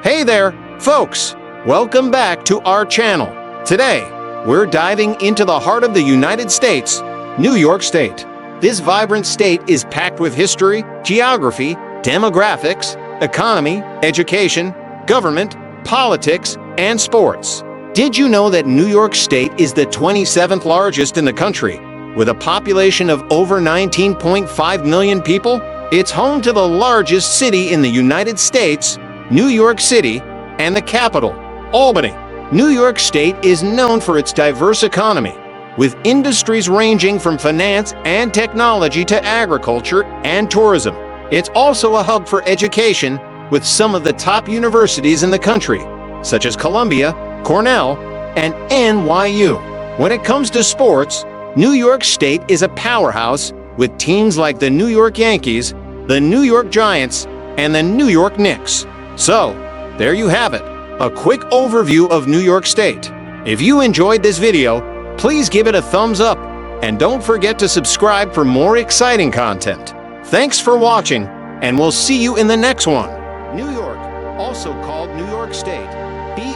Hey there, folks! Welcome back to our channel. Today, we're diving into the heart of the United States, New York State. This vibrant state is packed with history, geography, demographics, economy, education, government, politics, and sports. Did you know that New York State is the 27th largest in the country, with a population of over 19.5 million people? It's home to the largest city in the United States, New York City, and the capital, Albany. New York State is known for its diverse economy, with industries ranging from finance and technology to agriculture and tourism. It's also a hub for education, with some of the top universities in the country, such as Columbia, Cornell, and NYU. When it comes to sports, New York State is a powerhouse with teams like the New York Yankees, the New York Giants, and the New York Knicks. So, there you have it, a quick overview of New York State. If you enjoyed this video, please give it a thumbs up, and don't forget to subscribe for more exciting content. Thanks for watching, and we'll see you in the next one. New York, also called New York State,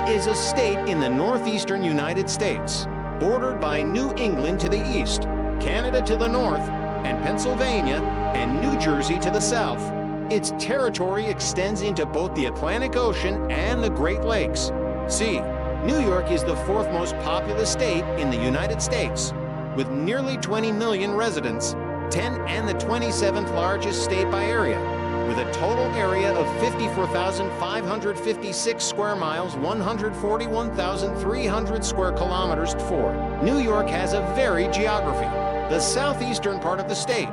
is a state in the Northeastern United States, bordered by New England to the east, Canada to the north, and Pennsylvania and New Jersey to the south. Its territory extends into both the Atlantic Ocean and the Great Lakes. See, New York is the fourth most populous state in the United States, with nearly 20 million residents, 10 and the 27th largest state by area, with a total area of 54,556 square miles, 141,300 square kilometers. New York has a varied geography. The southeastern part of the state,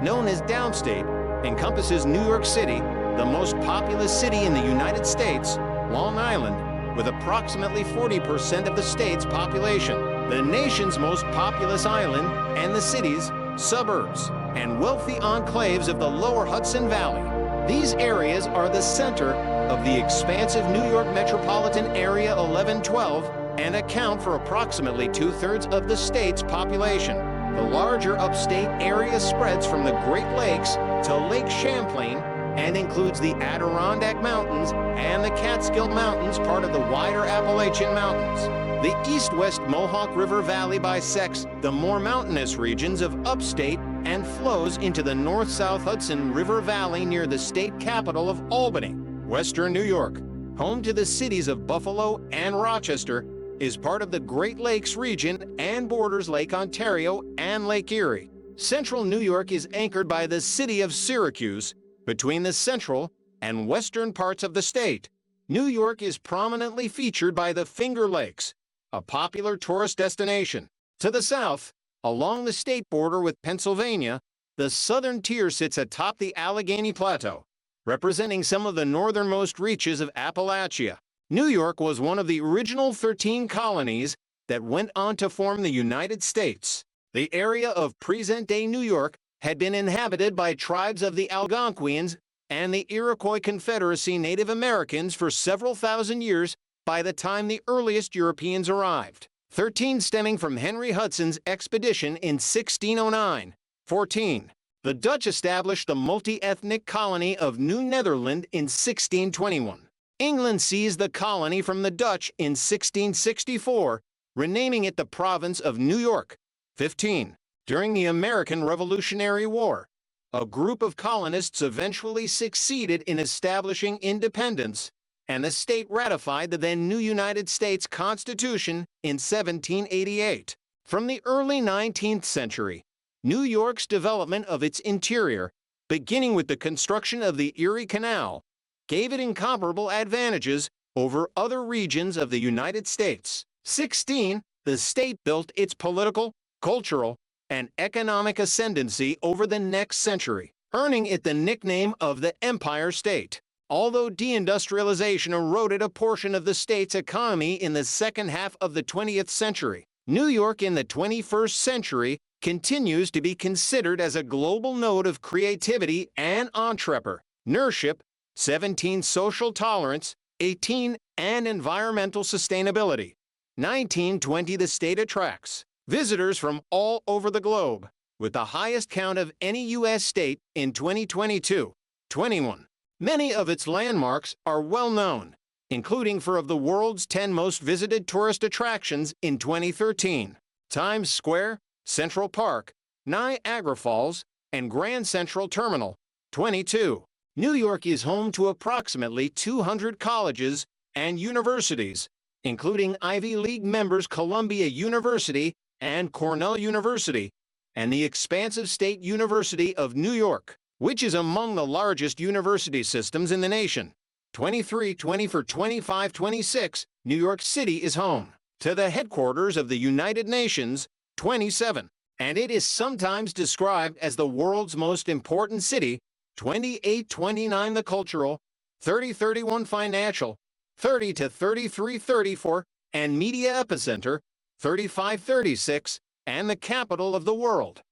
known as downstate, encompasses New York City, the most populous city in the United States, Long Island, with approximately 40% of the state's population, the nation's most populous island, and the cities, suburbs, and wealthy enclaves of the lower Hudson Valley. These areas are the center of the expansive New York metropolitan area 1112 and account for approximately 2/3 of the state's population. The larger upstate area spreads from the Great Lakes to Lake Champlain and includes the Adirondack Mountains and the Catskill Mountains, part of the wider Appalachian Mountains. The east-west Mohawk River Valley bisects the more mountainous regions of upstate and flows into the north-south Hudson River Valley near the state capital of Albany. Western New York, home to the cities of Buffalo and Rochester, is part of the Great Lakes region and borders Lake Ontario and Lake Erie. Central New York is anchored by the city of Syracuse between the central and western parts of the state. New York is prominently featured by the Finger Lakes, a popular tourist destination. To the south, along the state border with Pennsylvania, the southern tier sits atop the Allegheny Plateau, representing some of the northernmost reaches of Appalachia. New York was one of the original 13 colonies that went on to form the United States. The area of present-day New York had been inhabited by tribes of the Algonquians and the Iroquois Confederacy Native Americans for several thousand years by the time the earliest Europeans arrived. 13 stemming from Henry Hudson's expedition in 1609. 14. The Dutch established the multi-ethnic colony of New Netherland in 1621. England seized the colony from the Dutch in 1664, renaming it the province of New York. 15. During the American Revolutionary War, a group of colonists eventually succeeded in establishing independence, and the state ratified the then new United States Constitution in 1788. From the early 19th century, New York's development of its interior, beginning with the construction of the Erie Canal, gave it incomparable advantages over other regions of the United States. 16. The state built its political, cultural, and economic ascendancy over the next century, earning it the nickname of the Empire State. Although deindustrialization eroded a portion of the state's economy in the second half of the 20th century, New York in the 21st century continues to be considered as a global node of creativity and entrepreneurship. 17. Social tolerance. 18. And environmental sustainability. 19. 20. The state attracts visitors from all over the globe, with the highest count of any U.S. state in 2022. 21. Many of its landmarks are well known, including 4 of the world's 10 most visited tourist attractions in 2013: Times Square, Central Park, Niagara Falls, and Grand Central Terminal. 22. New York is home to approximately 200 colleges and universities, including Ivy League members Columbia University and Cornell University, and the expansive State University of New York, which is among the largest university systems in the nation. 23-20 for 25-26, New York City is home to the headquarters of the United Nations. 27. And it is sometimes described as the world's most important city. 28-29 the cultural, 30-31 financial, 30-33-34, and media epicenter. 35-36, and the capital of the world.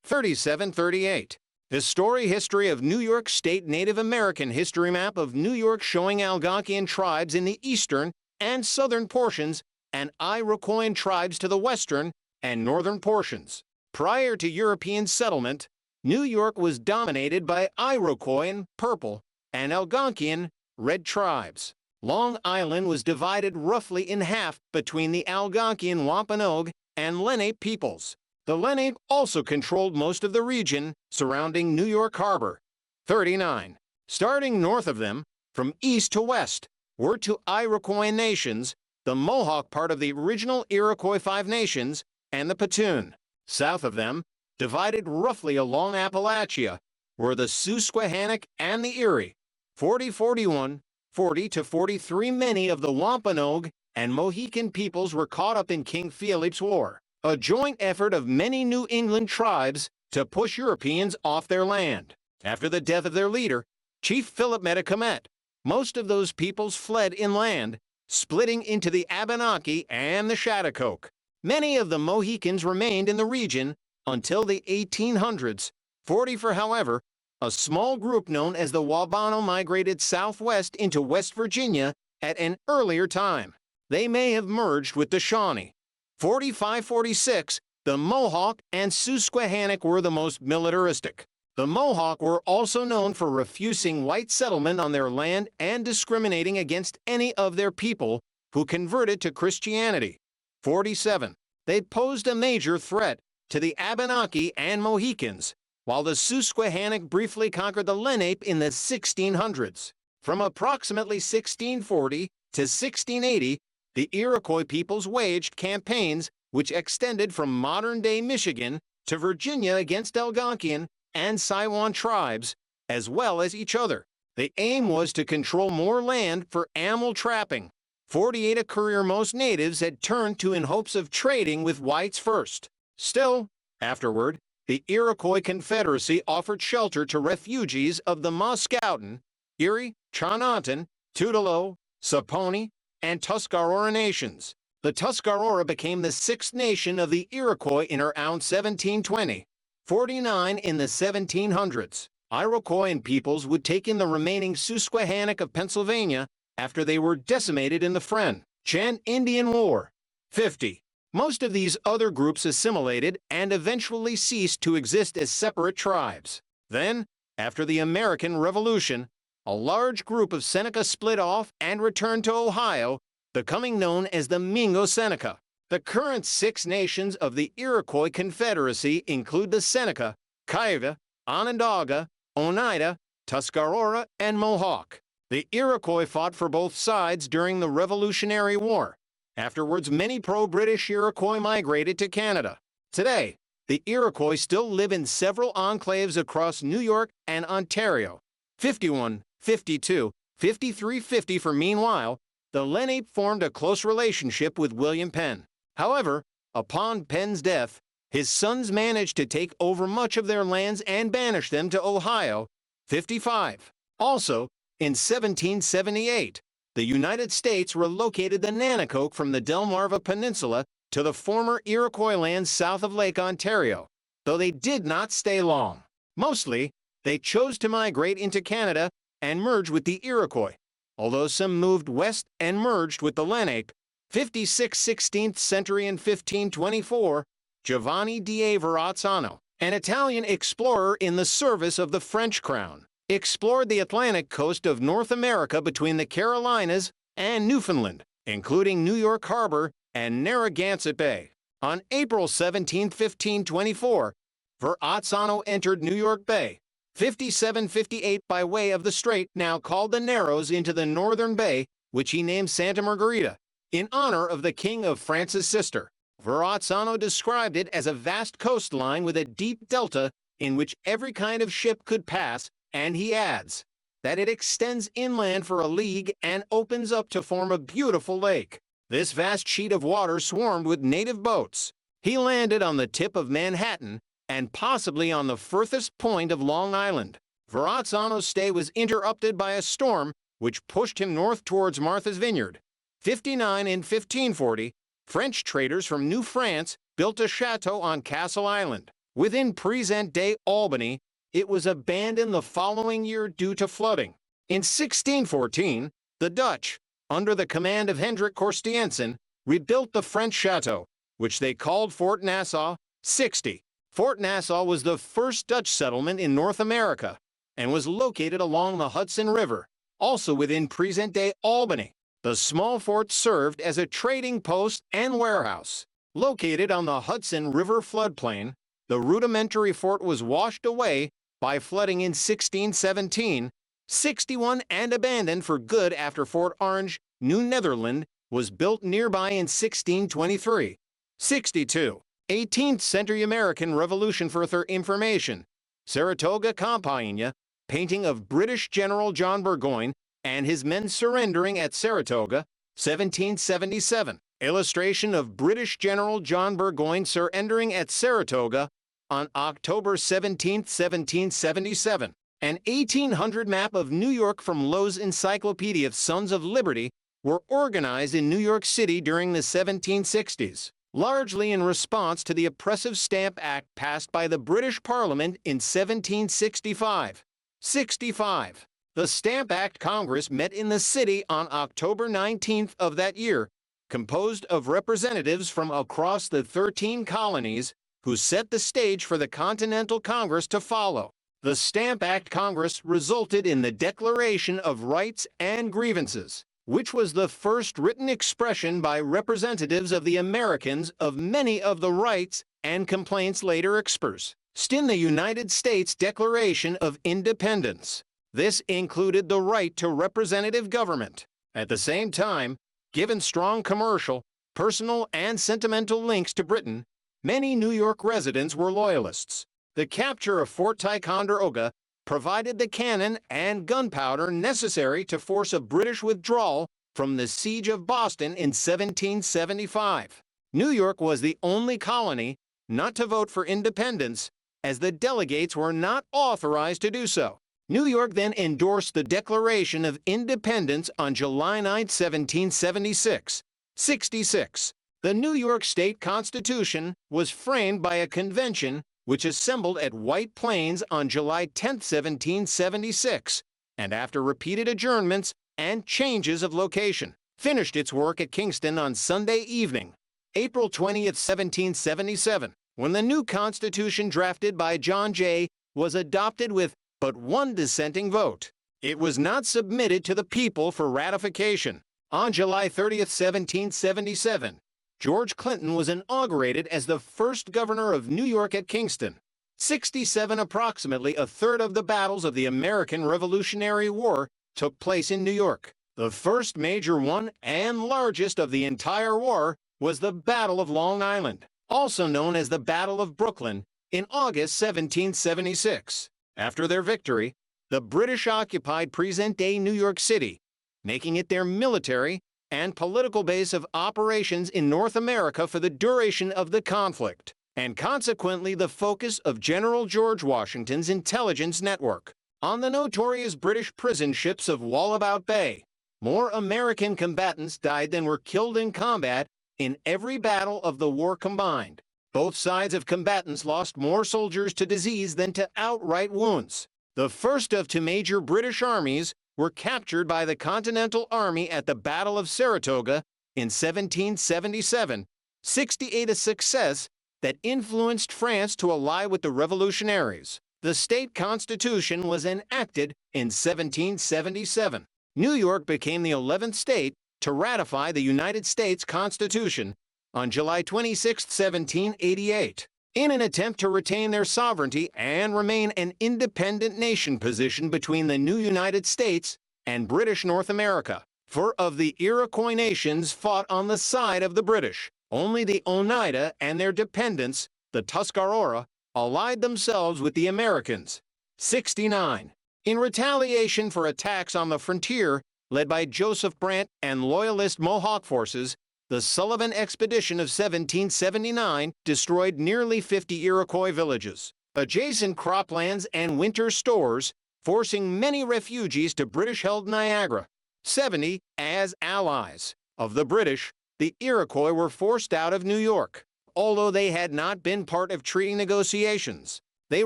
37-38. History of New York State Native American history map of New York showing Algonquian tribes in the eastern and southern portions and Iroquoian tribes to the western and northern portions. Prior to European settlement, New York was dominated by Iroquoian purple and Algonquian red tribes. Long Island was divided roughly in half between the Algonquian Wampanoag and Lenape peoples. The Lenape also controlled most of the region surrounding New York Harbor. 39. Starting north of them, from east to west, were two Iroquoian nations, the Mohawk part of the original Iroquois Five Nations, and the Petun. South of them, divided roughly along Appalachia, were the Susquehannock and the Erie. 40-41, 40-43 many of the Wampanoag and Mohican peoples were caught up in King Philip's War, a joint effort of many New England tribes to push Europeans off their land. After the death of their leader, Chief Philip Metacomet, most of those peoples fled inland, splitting into the Abenaki and the Shattucoke. Many of the Mohicans remained in the region until the 1800s. 44, however, a small group known as the Wabano migrated southwest into West Virginia at an earlier time. They may have merged with the Shawnee. 45-46, the Mohawk and Susquehannock were the most militaristic. The Mohawk were also known for refusing white settlement on their land and discriminating against any of their people who converted to Christianity. 47, they posed a major threat to the Abenaki and Mohicans, while the Susquehannock briefly conquered the Lenape in the 1600s. From approximately 1640 to 1680, the Iroquois peoples waged campaigns which extended from modern-day Michigan to Virginia against Algonquian and Siouan tribes, as well as each other. The aim was to control more land for animal trapping. 48, a career most natives had turned to in hopes of trading with whites first. Still, afterward, the Iroquois Confederacy offered shelter to refugees of the Mascoutin, Erie, Chononton, Tutelo, Saponi, and Tuscarora nations. The Tuscarora became the sixth nation of the Iroquois in around 1720. 49, in the 1700s, Iroquoian peoples would take in the remaining Susquehannock of Pennsylvania after they were decimated in the French-Chan Indian War. 50. Most of these other groups assimilated and eventually ceased to exist as separate tribes. Then, after the American Revolution, a large group of Seneca split off and returned to Ohio, becoming known as the Mingo Seneca. The current 6 nations of the Iroquois Confederacy include the Seneca, Cayuga, Onondaga, Oneida, Tuscarora, and Mohawk. The Iroquois fought for both sides during the Revolutionary War. Afterwards, many pro-British Iroquois migrated to Canada. Today, the Iroquois still live in several enclaves across New York and Ontario. 51, 52, 53, 50 for meanwhile, the Lenape formed a close relationship with William Penn. However, upon Penn's death, his sons managed to take over much of their lands and banish them to Ohio. 55. Also, in 1778, the United States relocated the Nanacoke from the Delmarva Peninsula to the former Iroquois lands south of Lake Ontario, though they did not stay long. Mostly, they chose to migrate into Canada and merge with the Iroquois, although some moved west and merged with the Lenape. 56, 16th century and 1524, Giovanni di Verrazzano, an Italian explorer in the service of the French crown, explored the Atlantic coast of North America between the Carolinas and Newfoundland, including New York Harbor and Narragansett Bay. On April 17, 1524, Verrazzano entered New York Bay, 5758 by way of the strait now called the Narrows into the northern bay, which he named Santa Margarita, in honor of the King of France's sister. Verrazzano described it as a vast coastline with a deep delta in which every kind of ship could pass, and he adds that it extends inland for a league and opens up to form a beautiful lake. This vast sheet of water swarmed with native boats. He landed on the tip of Manhattan and possibly on the furthest point of Long Island. Verrazzano's stay was interrupted by a storm which pushed him north towards Martha's Vineyard. 59 in 1540, French traders from New France built a chateau on Castle Island. Within present-day Albany, it was abandoned the following year due to flooding. In 1614, the Dutch, under the command of Hendrik Christiansen, rebuilt the French chateau, which they called Fort Nassau. 60. Fort Nassau was the first Dutch settlement in North America and was located along the Hudson River, also within present-day Albany. The small fort served as a trading post and warehouse. Located on the Hudson River floodplain, the rudimentary fort was washed away by flooding in 1617, 61 and abandoned for good after Fort Orange, New Netherland, was built nearby in 1623. 62. 18th century American Revolution. Further information. Saratoga, Campania, painting of British General John Burgoyne and his men surrendering at Saratoga, 1777. Illustration of British General John Burgoyne surrendering at Saratoga on October 17, 1777. An 1800 map of New York from Lowe's Encyclopedia of Sons of Liberty were organized in New York City during the 1760s, largely in response to the Oppressive Stamp Act passed by the British Parliament in 1765. 65. The Stamp Act Congress met in the city on October 19th of that year, composed of representatives from across the 13 colonies, who set the stage for the Continental Congress to follow. The Stamp Act Congress resulted in the Declaration of Rights and Grievances, which was the first written expression by representatives of the Americans of many of the rights and complaints later expressed in the United States Declaration of Independence. This included the right to representative government. At the same time, given strong commercial, personal, and sentimental links to Britain, many New York residents were loyalists. The capture of Fort Ticonderoga provided the cannon and gunpowder necessary to force a British withdrawal from the Siege of Boston in 1775. New York was the only colony not to vote for independence, as the delegates were not authorized to do so. New York then endorsed the Declaration of Independence on July 9, 1776. 66. The New York State Constitution was framed by a convention which assembled at White Plains on July 10, 1776, and after repeated adjournments and changes of location, finished its work at Kingston on Sunday evening, April 20, 1777, when the new Constitution drafted by John Jay was adopted with but one dissenting vote. It was not submitted to the people for ratification. On July 30, 1777, George Clinton was inaugurated as the first governor of New York at Kingston. 67. Approximately a third of the battles of the American Revolutionary War took place in New York. The first major one and largest of the entire war was the Battle of Long Island, also known as the Battle of Brooklyn, in August 1776. After their victory, the British occupied present-day New York City, making it their military and political base of operations in North America for the duration of the conflict, and consequently the focus of General George Washington's intelligence network. On the notorious British prison ships of Wallabout Bay, more American combatants died than were killed in combat in every battle of the war combined. Both sides of combatants lost more soldiers to disease than to outright wounds. The first of two major British armies were captured by the Continental Army at the Battle of Saratoga in 1777, 68, a success that influenced France to ally with the revolutionaries. The state constitution was enacted in 1777. New York became the 11th state to ratify the United States Constitution on July 26, 1788, in an attempt to retain their sovereignty and remain an independent nation positioned between the new United States and British North America. For of the Iroquois nations fought on the side of the British, only the Oneida and their dependents, the Tuscarora, allied themselves with the Americans. 69. In retaliation for attacks on the frontier, led by Joseph Brant and Loyalist Mohawk forces, the Sullivan Expedition of 1779 destroyed nearly 50 Iroquois villages, adjacent croplands and winter stores, forcing many refugees to British-held Niagara. 70. As allies of the British, the Iroquois were forced out of New York. Although they had not been part of treaty negotiations, they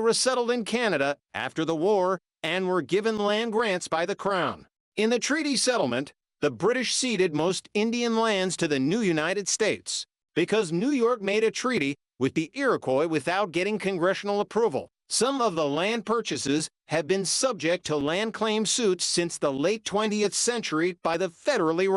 resettled in Canada after the war and were given land grants by the Crown. In the treaty settlement, the British ceded most Indian lands to the new United States because New York made a treaty with the Iroquois without getting congressional approval. Some of the land purchases have been subject to land claim suits since the late 20th century by the federally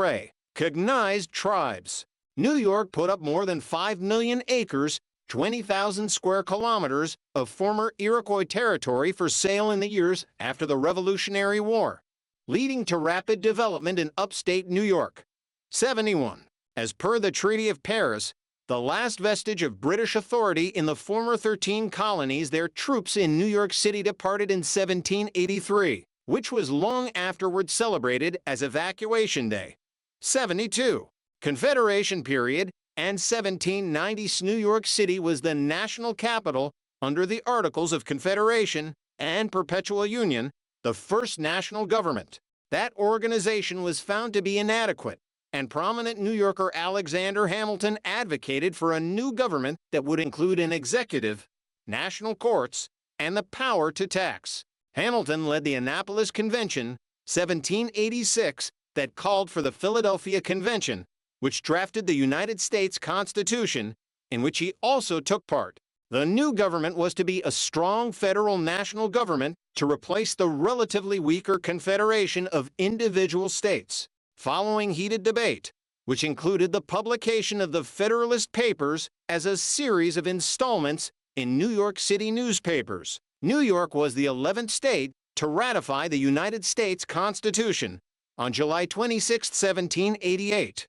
recognized tribes. New York put up more than 5 million acres, 20,000 square kilometers, of former Iroquois territory for sale in the years after the Revolutionary War, leading to rapid development in upstate New York. 71. As per the Treaty of Paris, the last vestige of British authority in the former 13 colonies, their troops in New York City departed in 1783, which was long afterward celebrated as Evacuation Day. 72. Confederation period, and 1790 New York City was the national capital under the Articles of Confederation and Perpetual Union, the first national government. That organization was found to be inadequate, and prominent New Yorker Alexander Hamilton advocated for a new government that would include an executive, national courts, and the power to tax. Hamilton led the Annapolis Convention, 1786, that called for the Philadelphia Convention, which drafted the United States Constitution, in which he also took part. The new government was to be a strong federal national government to replace the relatively weaker confederation of individual states. Following heated debate, which included the publication of the Federalist Papers as a series of installments in New York City newspapers, New York was the 11th state to ratify the United States Constitution on July 26, 1788.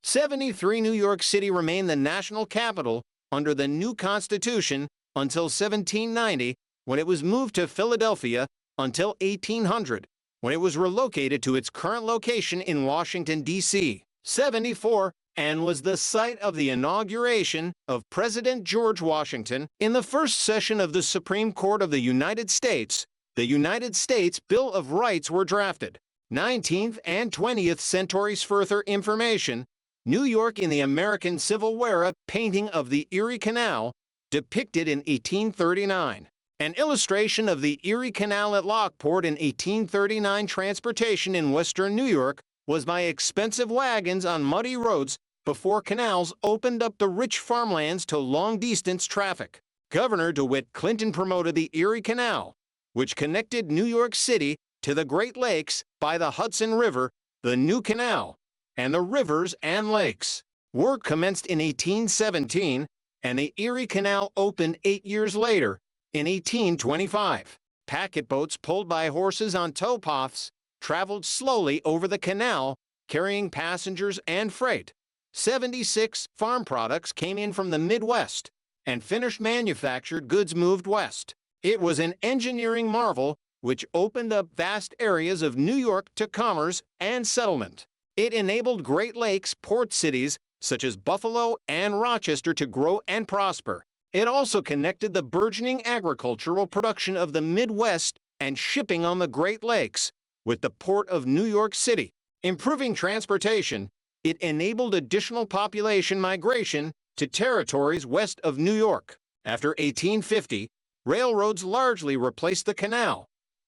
73. New York City remained the national capital under the new Constitution until 1790, when it was moved to Philadelphia, until 1800, when it was relocated to its current location in Washington, D.C. 74, and was the site of the inauguration of President George Washington in the first session of the Supreme Court of the United States. The United States Bill of Rights were drafted. 19th and 20th centuries. Further information: New York in the American Civil War, painting of the Erie Canal, depicted in 1839. An illustration of the Erie Canal at Lockport in 1839. Transportation in western New York was by expensive wagons on muddy roads before canals opened up the rich farmlands to long-distance traffic. Governor DeWitt Clinton promoted the Erie Canal, which connected New York City to the Great Lakes by the Hudson River, the New Canal, and the rivers and lakes. Work commenced in 1817, and the Erie Canal opened 8 years later, in 1825. Packet boats pulled by horses on towpaths traveled slowly over the canal, carrying passengers and freight. 76. Farm products came in from the Midwest, and finished manufactured goods moved west. It was an engineering marvel which opened up vast areas of New York to commerce and settlement. It enabled Great Lakes port cities such as Buffalo and Rochester to grow and prosper. It also connected the burgeoning agricultural production of the Midwest and shipping on the Great Lakes with the port of New York City. Improving transportation, it enabled additional population migration to territories west of New York. After 1850, railroads largely replaced the canal.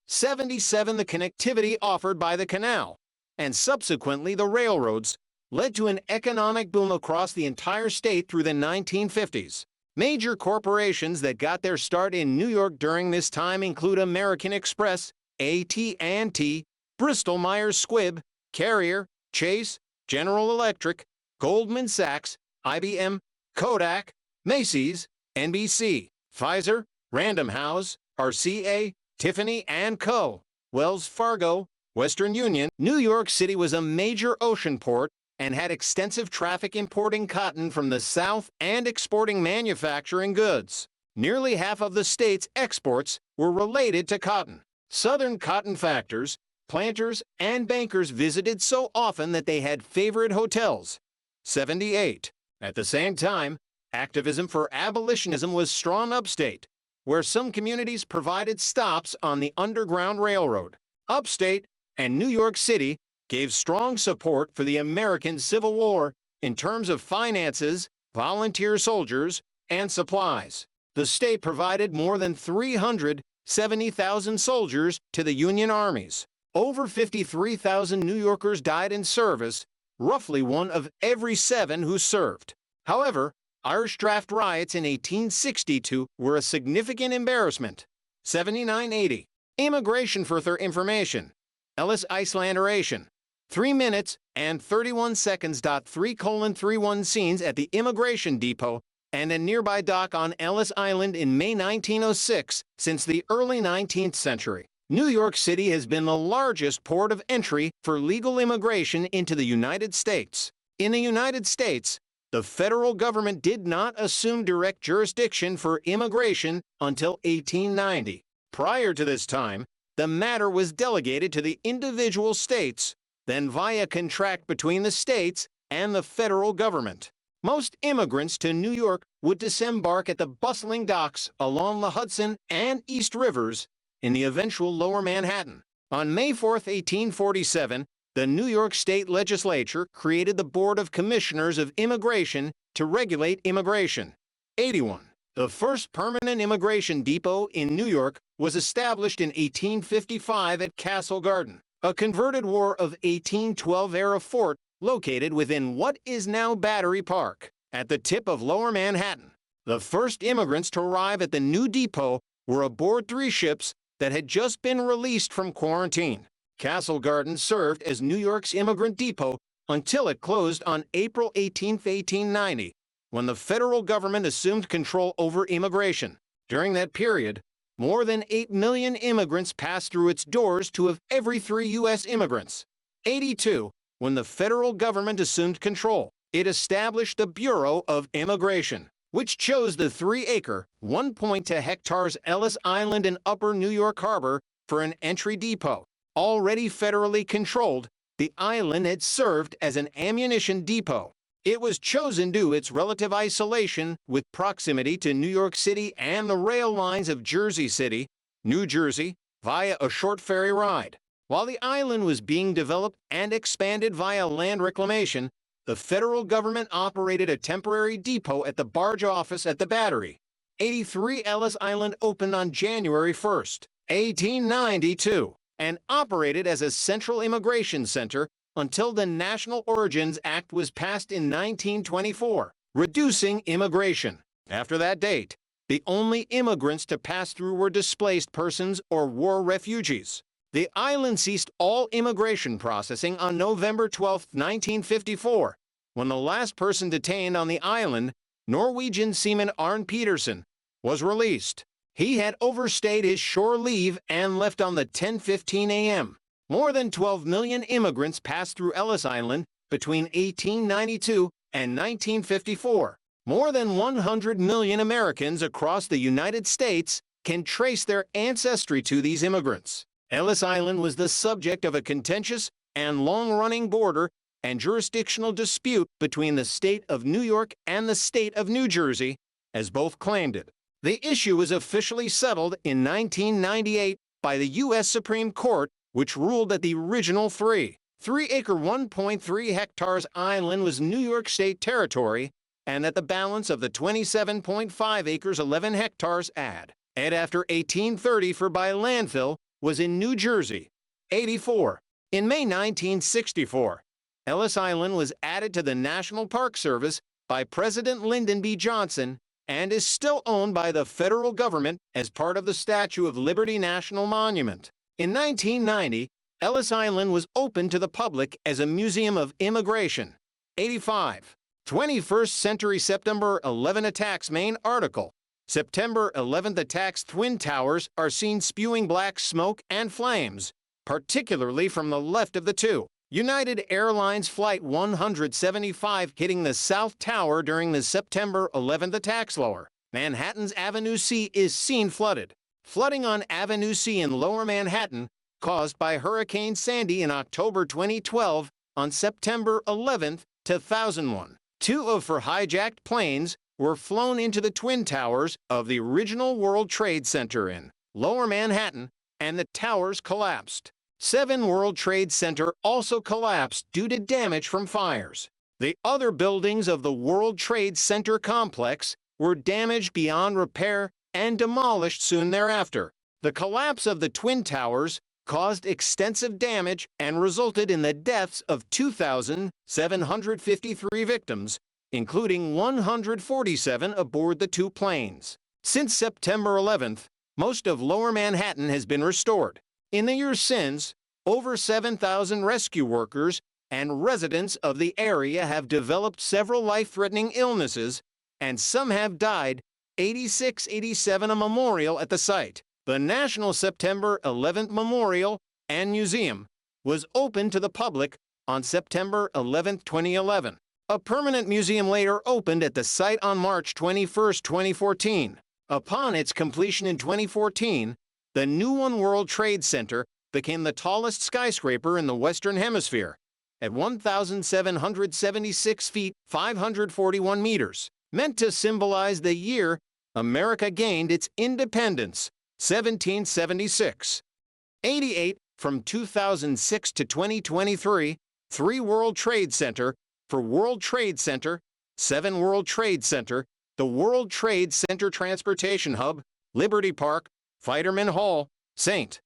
77. The connectivity offered by the canal, and subsequently the railroads, led to an economic boom across the entire state through the 1950s. Major corporations that got their start in New York during this time include American Express, AT&T, Bristol Myers Squibb, Carrier, Chase, General Electric, Goldman Sachs, IBM, Kodak, Macy's, NBC, Pfizer, Random House, RCA, Tiffany & Co., Wells Fargo, Western Union. New York City was a major ocean port and had extensive traffic importing cotton from the South and exporting manufacturing goods. Nearly half of the state's exports were related to cotton. Southern cotton factors, planters, and bankers visited so often that they had favorite hotels. 78. At the same time, activism for abolitionism was strong upstate, where some communities provided stops on the Underground Railroad. Upstate and New York City gave strong support for the American Civil War in terms of finances, volunteer soldiers, and supplies. The state provided more than 370,000 soldiers to the Union armies. Over 53,000 New Yorkers died in service, roughly 1 of every 7 who served. However, Irish draft riots in 1862 were a significant embarrassment. 7980. Immigration. Further information. Ellis Islanderation. 3 minutes and 31 seconds. 3:31 scenes at the immigration depot and a nearby dock on Ellis Island in May 1906. Since the early 19th century, New York City has been the largest port of entry for legal immigration into the United States. In the United States, the federal government did not assume direct jurisdiction for immigration until 1890. Prior to this time, the matter was delegated to the individual states, then via contract between the states and the federal government. Most immigrants to New York would disembark at the bustling docks along the Hudson and East Rivers in the eventual Lower Manhattan. On May 4, 1847, the New York State Legislature created the Board of Commissioners of Immigration to regulate immigration. 81. The first permanent immigration depot in New York was established in 1855 at Castle Garden, a converted War of 1812-era fort located within what is now Battery Park, at the tip of Lower Manhattan. The first immigrants to arrive at the new depot were aboard 3 ships that had just been released from quarantine. Castle Garden served as New York's immigrant depot until it closed on April 18, 1890, when the federal government assumed control over immigration. During that period, more than 8 million immigrants passed through its doors to every 3 U.S. immigrants. 82. When the federal government assumed control, it established the Bureau of Immigration, which chose the 3-acre, 1.2 hectares Ellis Island in Upper New York Harbor for an entry depot. Already federally controlled, the island had served as an ammunition depot. It was chosen due to its relative isolation with proximity to New York City and the rail lines of Jersey City, New Jersey, via a short ferry ride. While the island was being developed and expanded via land reclamation, the federal government operated a temporary depot at the barge office at the Battery. 83. Ellis Island opened on January 1, 1892, and operated as a central immigration center until the National Origins Act was passed in 1924, reducing immigration. After that date, the only immigrants to pass through were displaced persons or war refugees. The island ceased all immigration processing on November 12, 1954, when the last person detained on the island, Norwegian seaman Arne Peterson, was released. He had overstayed his shore leave and left on the 10:15 a.m. More than 12 million immigrants passed through Ellis Island between 1892 and 1954. More than 100 million Americans across the United States can trace their ancestry to these immigrants. Ellis Island was the subject of a contentious and long-running border and jurisdictional dispute between the state of New York and the state of New Jersey, as both claimed it. The issue was officially settled in 1998 by the U.S. Supreme Court, which ruled that the original 3-acre 1.3 hectares island was New York State territory, and that the balance of the 27.5 acres 11 hectares add after 1830 for by landfill was in New Jersey. 84. In May 1964, Ellis Island was added to the National Park Service by President Lyndon B. Johnson and is still owned by the federal government as part of the Statue of Liberty National Monument. In 1990, Ellis Island was opened to the public as a museum of immigration. 85. 21st century September 11 attacks Maine article. September 11th attacks Twin Towers are seen spewing black smoke and flames, particularly from the left of the two. United Airlines Flight 175 hitting the South Tower during the September 11th attacks. Lower Manhattan's Avenue C is seen flooded. Flooding on Avenue C in Lower Manhattan, caused by Hurricane Sandy in October 2012, on September 11th, 2001. Two of four hijacked planes were flown into the Twin Towers of the original World Trade Center in Lower Manhattan, and the towers collapsed. 7 World Trade Center also collapsed due to damage from fires. The other buildings of the World Trade Center complex were damaged beyond repair and demolished soon thereafter. The collapse of the Twin Towers caused extensive damage and resulted in the deaths of 2,753 victims, including 147 aboard the two planes. Since September 11th, most of Lower Manhattan has been restored. In the years since, over 7,000 rescue workers and residents of the area have developed several life-threatening illnesses, and some have died. 8687 a memorial at the site. The National September 11th Memorial and Museum was opened to the public on September 11, 2011. A permanent museum later opened at the site on March 21, 2014. Upon its completion in 2014, the new One World Trade Center became the tallest skyscraper in the Western Hemisphere, at 1,776 feet, 541 meters, meant to symbolize the year America gained its independence, 1776. 88. From 2006 to 2023, 3 World Trade Center, for World Trade Center, 7 World Trade Center, the World Trade Center Transportation Hub, Liberty Park, Fighterman Hall, St.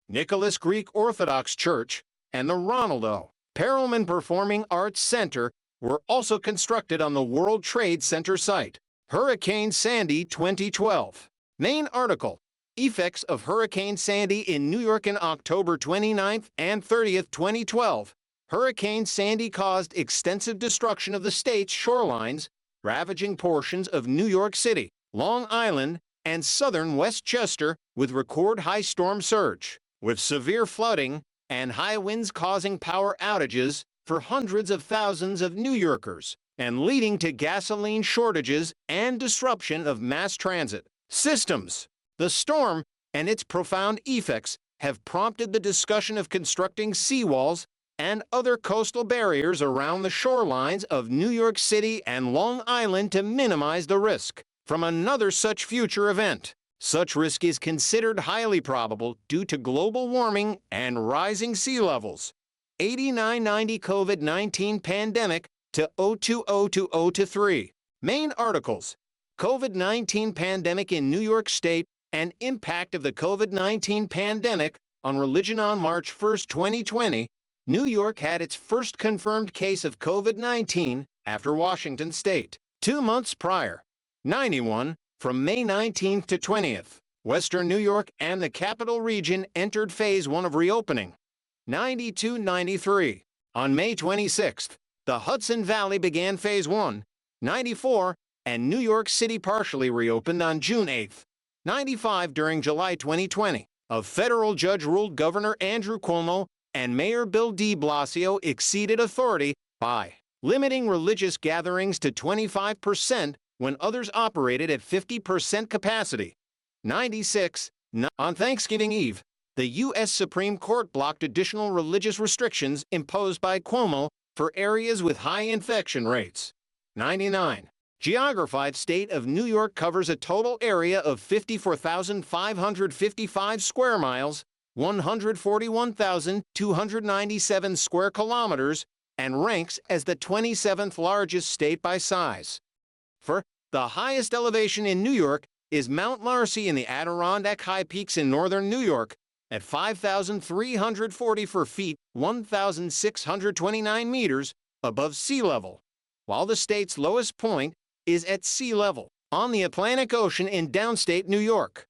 Nicholas Greek Orthodox Church, and the Ronald O. Perelman Performing Arts Center were also constructed on the World Trade Center site. Hurricane Sandy 2012. Main article. Effects of Hurricane Sandy in New York in October 29th and 30th, 2012. Hurricane Sandy caused extensive destruction of the state's shorelines, ravaging portions of New York City, Long Island, and southern Westchester with record high storm surge, with severe flooding and high winds causing power outages for hundreds of thousands of New Yorkers, and leading to gasoline shortages and disruption of mass transit systems. The storm and its profound effects have prompted the discussion of constructing seawalls and other coastal barriers around the shorelines of New York City and Long Island to minimize the risk from another such future event. Such risk is considered highly probable due to global warming and rising sea levels. 8990 COVID-19 pandemic to 02020-3. Main articles. COVID-19 pandemic in New York State and impact of the COVID-19 pandemic on religion. On March 1, 2020, New York had its first confirmed case of COVID-19 after Washington State. 2 months prior, 91, from May 19th to 20th, Western New York and the Capital Region entered Phase 1 of reopening. 92-93. On May 26th, the Hudson Valley began Phase 1. 94, and New York City partially reopened on June 8th. 95. During July 2020, a federal judge ruled Governor Andrew Cuomo and Mayor Bill de Blasio exceeded authority by limiting religious gatherings to 25% when others operated at 50% capacity. 96. On Thanksgiving Eve, the U.S. Supreme Court blocked additional religious restrictions imposed by Cuomo for areas with high infection rates. 99. Geographied state of New York covers a total area of 54,555 square miles, 141,297 square kilometers, and ranks as the 27th largest state by size. The highest elevation in New York is Mount Marcy in the Adirondack High Peaks in northern New York at 5,344 feet, 1,629 meters above sea level, while the state's lowest point is at sea level on the Atlantic Ocean in downstate New York.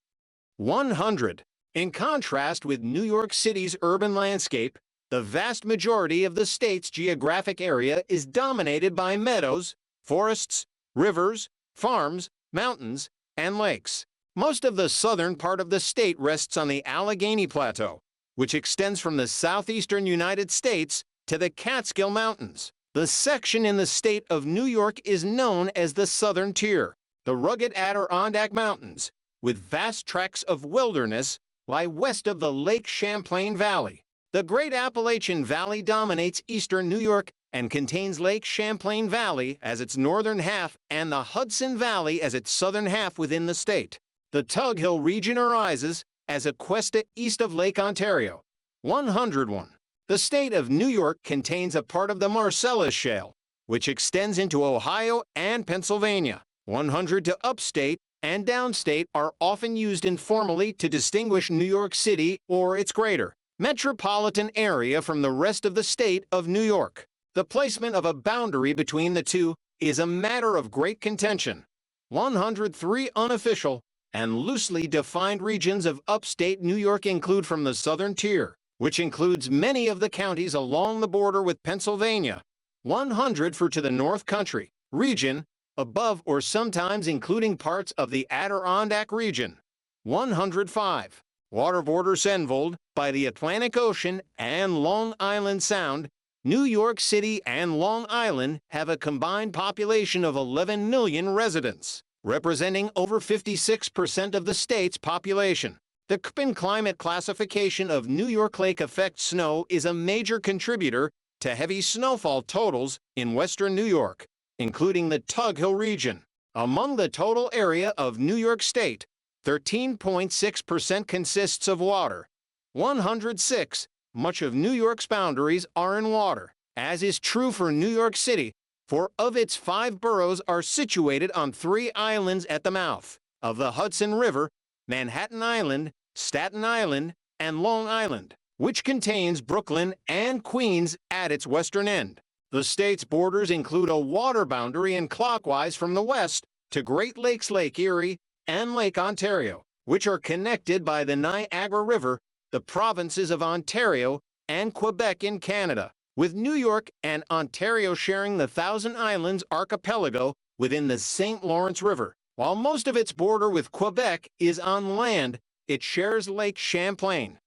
100. In contrast with New York City's urban landscape, the vast majority of the state's geographic area is dominated by meadows, forests, rivers, farms, mountains, and lakes. Most of the southern part of the state rests on the Allegheny Plateau, which extends from the southeastern United States to the Catskill Mountains. The section in the state of New York is known as the Southern Tier. The rugged Adirondack Mountains, with vast tracts of wilderness, lie west of the Lake Champlain Valley. The Great Appalachian Valley dominates eastern New York and contains Lake Champlain Valley as its northern half and the Hudson Valley as its southern half within the state. The Tug Hill region arises as a cuesta east of Lake Ontario. 101. The state of New York contains a part of the Marcellus Shale, which extends into Ohio and Pennsylvania. 100 to upstate and downstate are often used informally to distinguish New York City or its greater metropolitan area from the rest of the state of New York. The placement of a boundary between the two is a matter of great contention. 103 unofficial and loosely defined regions of upstate New York include from the Southern Tier, which includes many of the counties along the border with Pennsylvania. 100 for to the North Country region, above or sometimes including parts of the Adirondack region. 105. Water border Senvold by the Atlantic Ocean and Long Island Sound. New York City and Long Island have a combined population of 11 million residents, representing over 56% of the state's population. The Köppen climate classification of New York Lake effect snow is a major contributor to heavy snowfall totals in western New York, including the Tug Hill region. Among the total area of New York State, 13.6% consists of water. 106. Much of New York's boundaries are in water, as is true for New York City. 4 of its 5 boroughs are situated on 3 islands at the mouth of the Hudson River: Manhattan Island, Staten Island, and Long Island, which contains Brooklyn and Queens at its western end. The state's borders include a water boundary in clockwise from the west to Great Lakes Lake Erie and Lake Ontario, which are connected by the Niagara River, the provinces of Ontario and Quebec in Canada, with New York and Ontario sharing the Thousand Islands archipelago within the St. Lawrence River. While most of its border with Quebec is on land, it shares Lake Champlain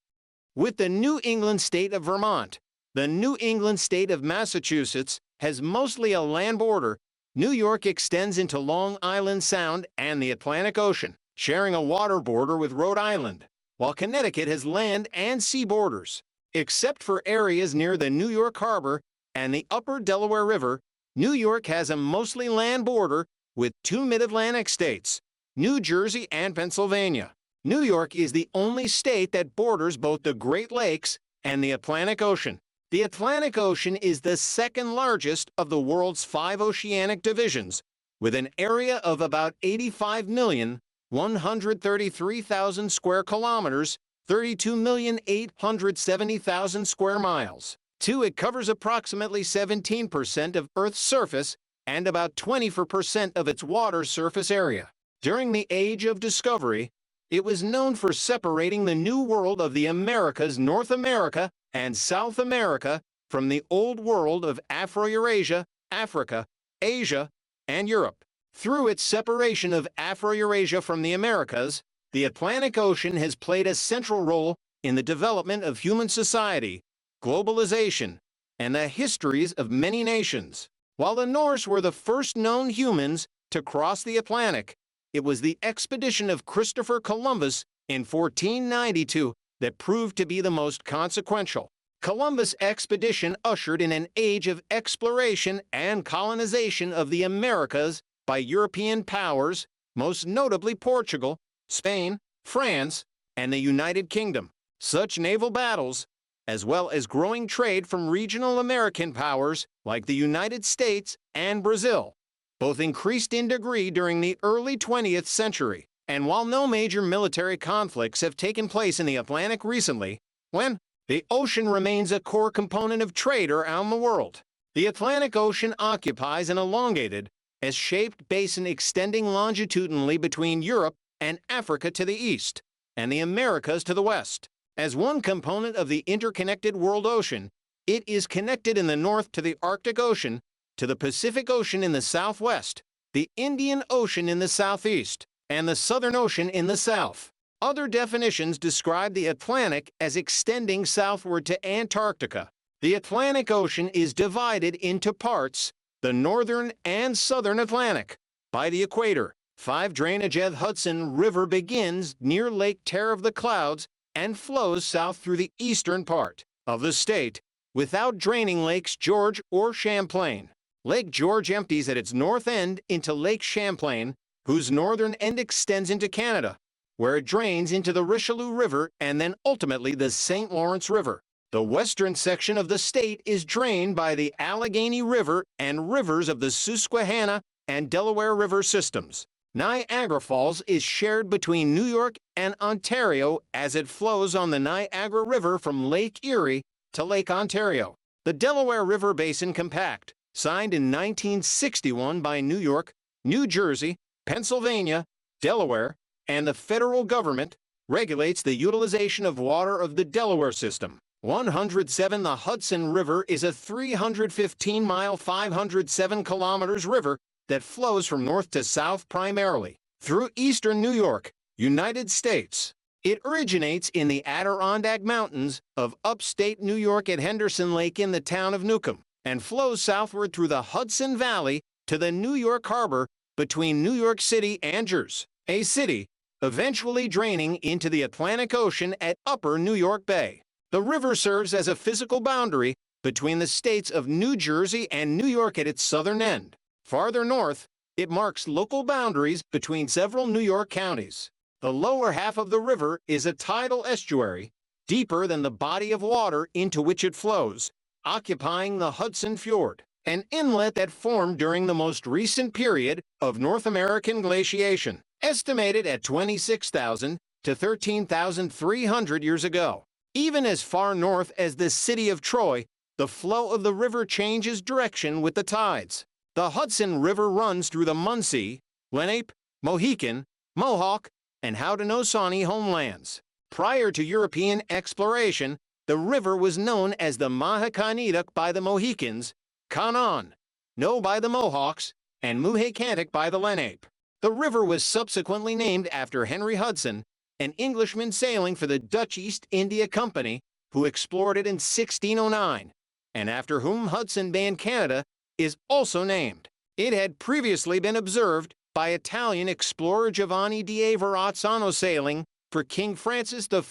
with the New England state of Vermont. The New England state of Massachusetts has mostly a land border. New York extends into Long Island Sound and the Atlantic Ocean, sharing a water border with Rhode Island, while Connecticut has land and sea borders. Except for areas near the New York Harbor and the upper Delaware River, New York has a mostly land border with 2 mid-Atlantic states, New Jersey and Pennsylvania. New York is the only state that borders both the Great Lakes and the Atlantic Ocean. The Atlantic Ocean is the second largest of the world's 5 oceanic divisions, with an area of about 85,133,000 square kilometers, 32,870,000 square miles. 2. It covers approximately 17% of Earth's surface and about 24% of its water surface area. During the Age of Discovery, it was known for separating the New World of the Americas, North America and South America, from the Old World of Afro-Eurasia, Africa, Asia, and Europe. Through its separation of Afro-Eurasia from the Americas, the Atlantic Ocean has played a central role in the development of human society, globalization, and the histories of many nations. While the Norse were the first known humans to cross the Atlantic, it was the expedition of Christopher Columbus in 1492 that proved to be the most consequential. Columbus' expedition ushered in an age of exploration and colonization of the Americas by European powers, most notably Portugal, Spain, France, and the United Kingdom. Such naval battles, as well as growing trade from regional American powers like the United States and Brazil, both increased in degree during the early 20th century. And while no major military conflicts have taken place in the Atlantic recently, the ocean remains a core component of trade around the world. The Atlantic Ocean occupies an elongated, S-shaped basin extending longitudinally between Europe and Africa to the east, and the Americas to the west. As one component of the interconnected world ocean, it is connected in the north to the Arctic Ocean, to the Pacific Ocean in the southwest, the Indian Ocean in the southeast, and the Southern Ocean in the south. Other definitions describe the Atlantic as extending southward to Antarctica. The Atlantic Ocean is divided into parts, the northern and southern Atlantic, by the equator. 5 drainage of Hudson River begins near Lake Terror of the Clouds and flows south through the eastern part of the state, without draining Lakes George or Champlain. Lake George empties at its north end into Lake Champlain, whose northern end extends into Canada, where it drains into the Richelieu River and then ultimately the St. Lawrence River. The western section of the state is drained by the Allegheny River and rivers of the Susquehanna and Delaware River systems. Niagara Falls is shared between New York and Ontario as it flows on the Niagara River from Lake Erie to Lake Ontario. The Delaware River Basin Compact, signed in 1961 by New York, New Jersey, Pennsylvania, Delaware, and the federal government, regulates the utilization of water of the Delaware system. 107 The Hudson River is a 315-mile, 507 kilometers river that flows from north to south primarily through eastern New York, United States. It originates in the Adirondack Mountains of upstate New York at Henderson Lake in the town of Newcomb, and flows southward through the Hudson Valley to the New York Harbor between New York City and Jersey City, eventually draining into the Atlantic Ocean at Upper New York Bay. The river serves as a physical boundary between the states of New Jersey and New York at its southern end. Farther north, it marks local boundaries between several New York counties. The lower half of the river is a tidal estuary, deeper than the body of water into which it flows, occupying the Hudson Fjord, an inlet that formed during the most recent period of North American glaciation, estimated at 26,000 to 13,300 years ago. Even as far north as the city of Troy, the flow of the river changes direction with the tides. The Hudson River runs through the Munsee, Lenape, Mohican, Mohawk, and Haudenosaunee homelands. Prior to European exploration, the river was known as the Mahakanituck by the Mohicans, Kanan, No by the Mohawks, and Muhakantuk by the Lenape. The river was subsequently named after Henry Hudson, an Englishman sailing for the Dutch East India Company, who explored it in 1609, and after whom Hudson Bay in Canada is also named. It had previously been observed by Italian explorer Giovanni di Verrazzano sailing for King Francis I of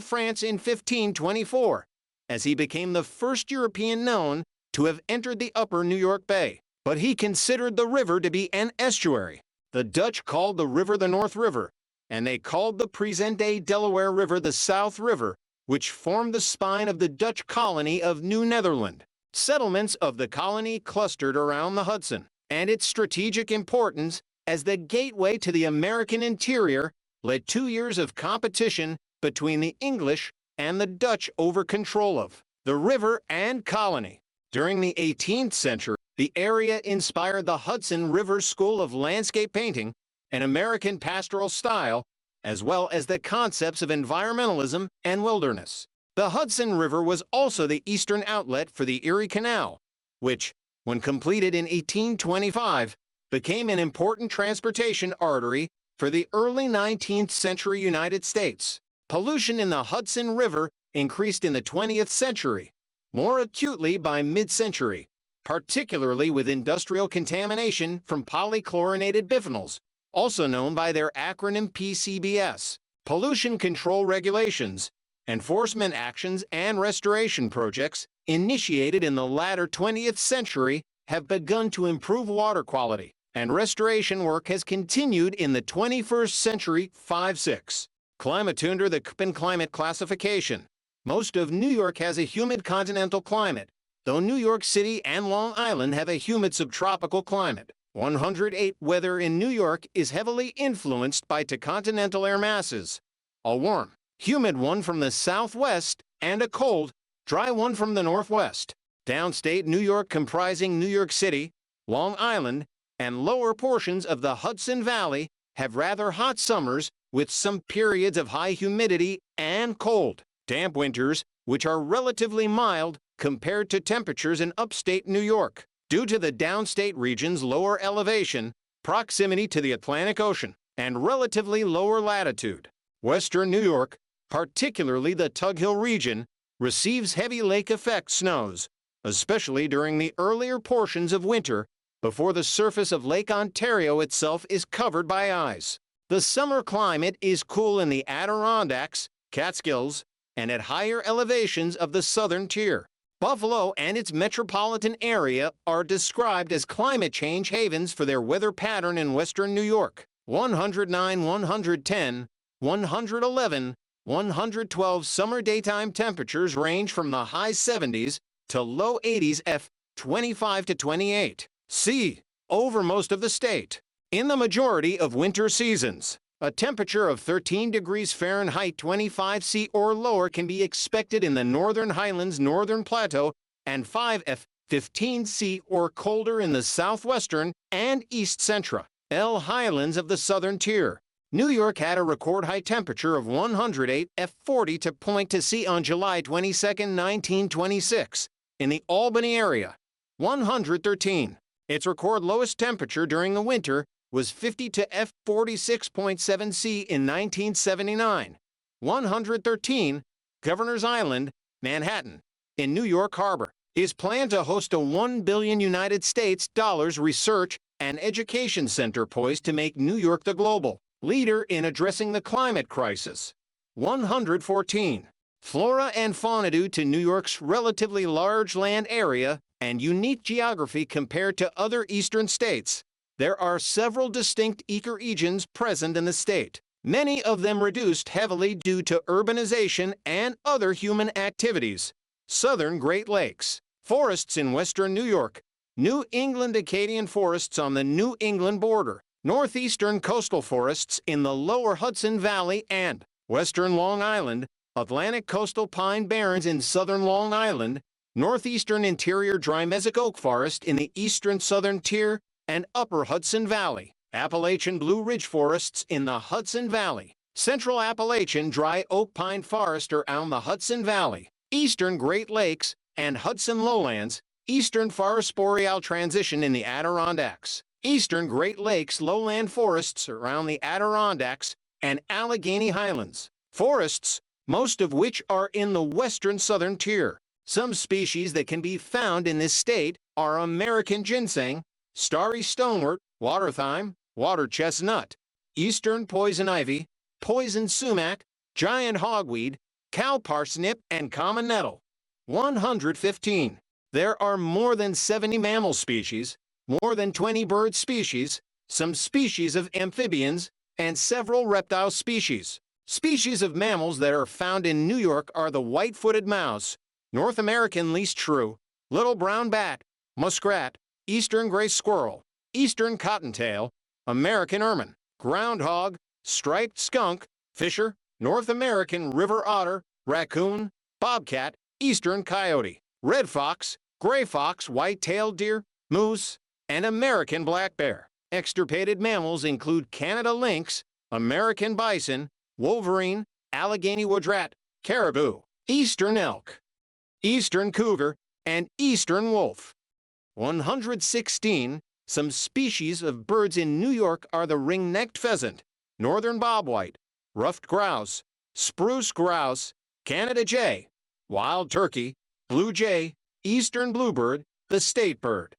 France in 1524, as he became the first European known to have entered the upper New York Bay. But he considered the river to be an estuary. The Dutch called the river the North River, and they called the present-day Delaware River the South River, which formed the spine of the Dutch colony of New Netherland. Settlements of the colony clustered around the Hudson, and its strategic importance as the gateway to the American interior led 2 years of competition between the English and the Dutch over control of the river and colony. During the 18th century, the area inspired the Hudson River School of Landscape Painting, an American pastoral style, as well as the concepts of environmentalism and wilderness. The Hudson River was also the eastern outlet for the Erie Canal, which, when completed in 1825, became an important transportation artery for the early 19th century United States. Pollution in the Hudson River increased in the 20th century, more acutely by mid-century, particularly with industrial contamination from polychlorinated biphenyls, also known by their acronym PCBS. Pollution control regulations, enforcement actions, and restoration projects initiated in the latter 20th century have begun to improve water quality, and restoration work has continued in the 21st century. 5-6. Climate under the Köppen climate classification. Most of New York has a humid continental climate, though New York City and Long Island have a humid subtropical climate. 108. Weather in New York is heavily influenced by two continental air masses, a warm, humid one from the southwest and a cold, dry one from the northwest. Downstate New York, comprising New York City, Long Island, and lower portions of the Hudson Valley, have rather hot summers with some periods of high humidity and cold, damp winters, which are relatively mild compared to temperatures in upstate New York, due to the downstate region's lower elevation, proximity to the Atlantic Ocean, and relatively lower latitude. Western New York, particularly the Tug Hill region, receives heavy lake effect snows, especially during the earlier portions of winter, before the surface of Lake Ontario itself is covered by ice. The summer climate is cool in the Adirondacks, Catskills, and at higher elevations of the southern tier. Buffalo and its metropolitan area are described as climate change havens for their weather pattern in western New York. 109, 110, 111, 112 summer daytime temperatures range from the high 70s to low 80s F 25 to 28 C over most of the state. In the majority of winter seasons, a temperature of 13 degrees Fahrenheit 25 C or lower can be expected in the Northern Highlands, Northern Plateau, and 5 F 15 C or colder in the southwestern and east central L Highlands of the southern tier. New York had a record high temperature of 108 F 40 to point to C on July 22, 1926, in the Albany area. 113. Its record lowest temperature during the winter was 50 to F 46.7 C in 1979. 113. Governor's Island, Manhattan, in New York Harbor, is planned to host a $1 billion United States dollars research and education center poised to make New York the global leader in addressing the climate crisis. 114. Flora and fauna. Due to New York's relatively large land area and unique geography compared to other eastern states, there are several distinct ecoregions present in the state, many of them reduced heavily due to urbanization and other human activities. Southern Great Lakes, forests in western New York, New England Acadian forests on the New England border, northeastern coastal forests in the lower Hudson Valley and western Long Island, Atlantic coastal pine barrens in southern Long Island, northeastern interior dry mesic oak forest in the eastern southern tier, and upper Hudson Valley, Appalachian Blue Ridge forests in the Hudson Valley, central Appalachian dry oak pine forest around the Hudson Valley, eastern Great Lakes, and Hudson lowlands, eastern forest boreal transition in the Adirondacks, eastern Great Lakes lowland forests around the Adirondacks, and Allegheny Highlands forests, most of which are in the western southern tier. Some species that can be found in this state are American ginseng, starry stonewort, water thyme, water chestnut, eastern poison ivy, poison sumac, giant hogweed, cow parsnip, and common nettle. 115. There are more than 70 mammal species, more than 20 bird species, some species of amphibians, and several reptile species. Species of mammals that are found in New York are the white-footed mouse, North American least shrew, little brown bat, muskrat, eastern gray squirrel, eastern cottontail, American ermine, groundhog, striped skunk, fisher, North American river otter, raccoon, bobcat, eastern coyote, red fox, gray fox, white-tailed deer, moose, and American black bear. Extirpated mammals include Canada lynx, American bison, wolverine, Allegheny woodrat, caribou, eastern elk, eastern cougar, and eastern wolf. 116. Some species of birds in New York are the ring-necked pheasant, northern bobwhite, ruffed grouse, spruce grouse, Canada jay, wild turkey, blue jay, eastern bluebird, the state bird.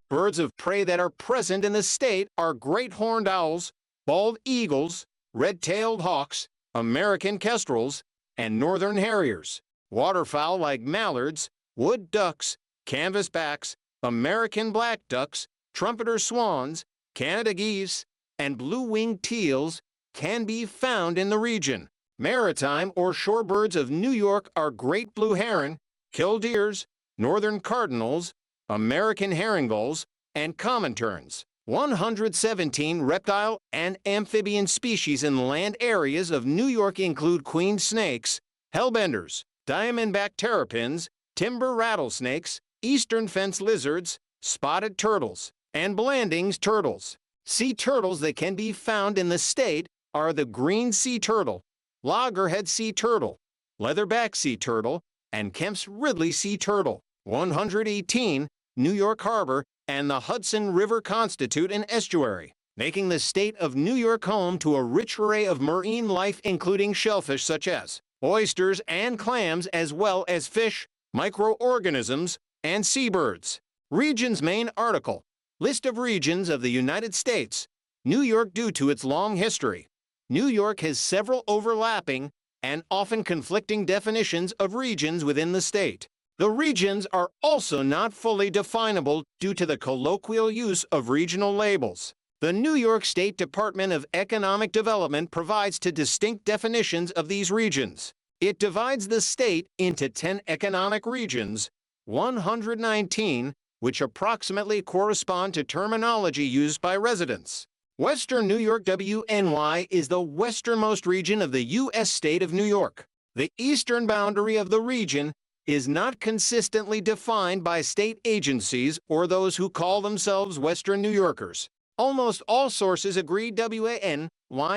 Birds of prey that are present in the state are great horned owls, bald eagles, red-tailed hawks, American kestrels, and northern harriers. Waterfowl like mallards, wood ducks, canvasbacks, American black ducks, trumpeter swans, Canada geese, and blue-winged teals can be found in the region. Maritime or shorebirds of New York are great blue heron, killdeers, northern cardinals, American herring gulls, and common terns. 117 reptile and amphibian species in the land areas of New York include queen snakes, hellbenders, diamondback terrapins, timber rattlesnakes, eastern fence lizards, spotted turtles, and Blanding's turtles. Sea turtles that can be found in the state are the green sea turtle, loggerhead sea turtle, leatherback sea turtle, and Kemp's Ridley sea turtle. 118, New York Harbor, and the Hudson River constitute an estuary, making the state of New York home to a rich array of marine life including shellfish such as oysters and clams, as well as fish, microorganisms, and seabirds. Regions Main article. List of regions of the United States. New York. Due to its long history, New York has several overlapping and often conflicting definitions of regions within the state. The regions are also not fully definable due to the colloquial use of regional labels. The New York State Department of Economic Development provides two distinct definitions of these regions. It divides the state into 10 economic regions, 119, which approximately correspond to terminology used by residents. Western New York WNY is the westernmost region of the U.S. state of New York. The eastern boundary of the region is not consistently defined by state agencies or those who call themselves Western New Yorkers. Almost all sources agree WNY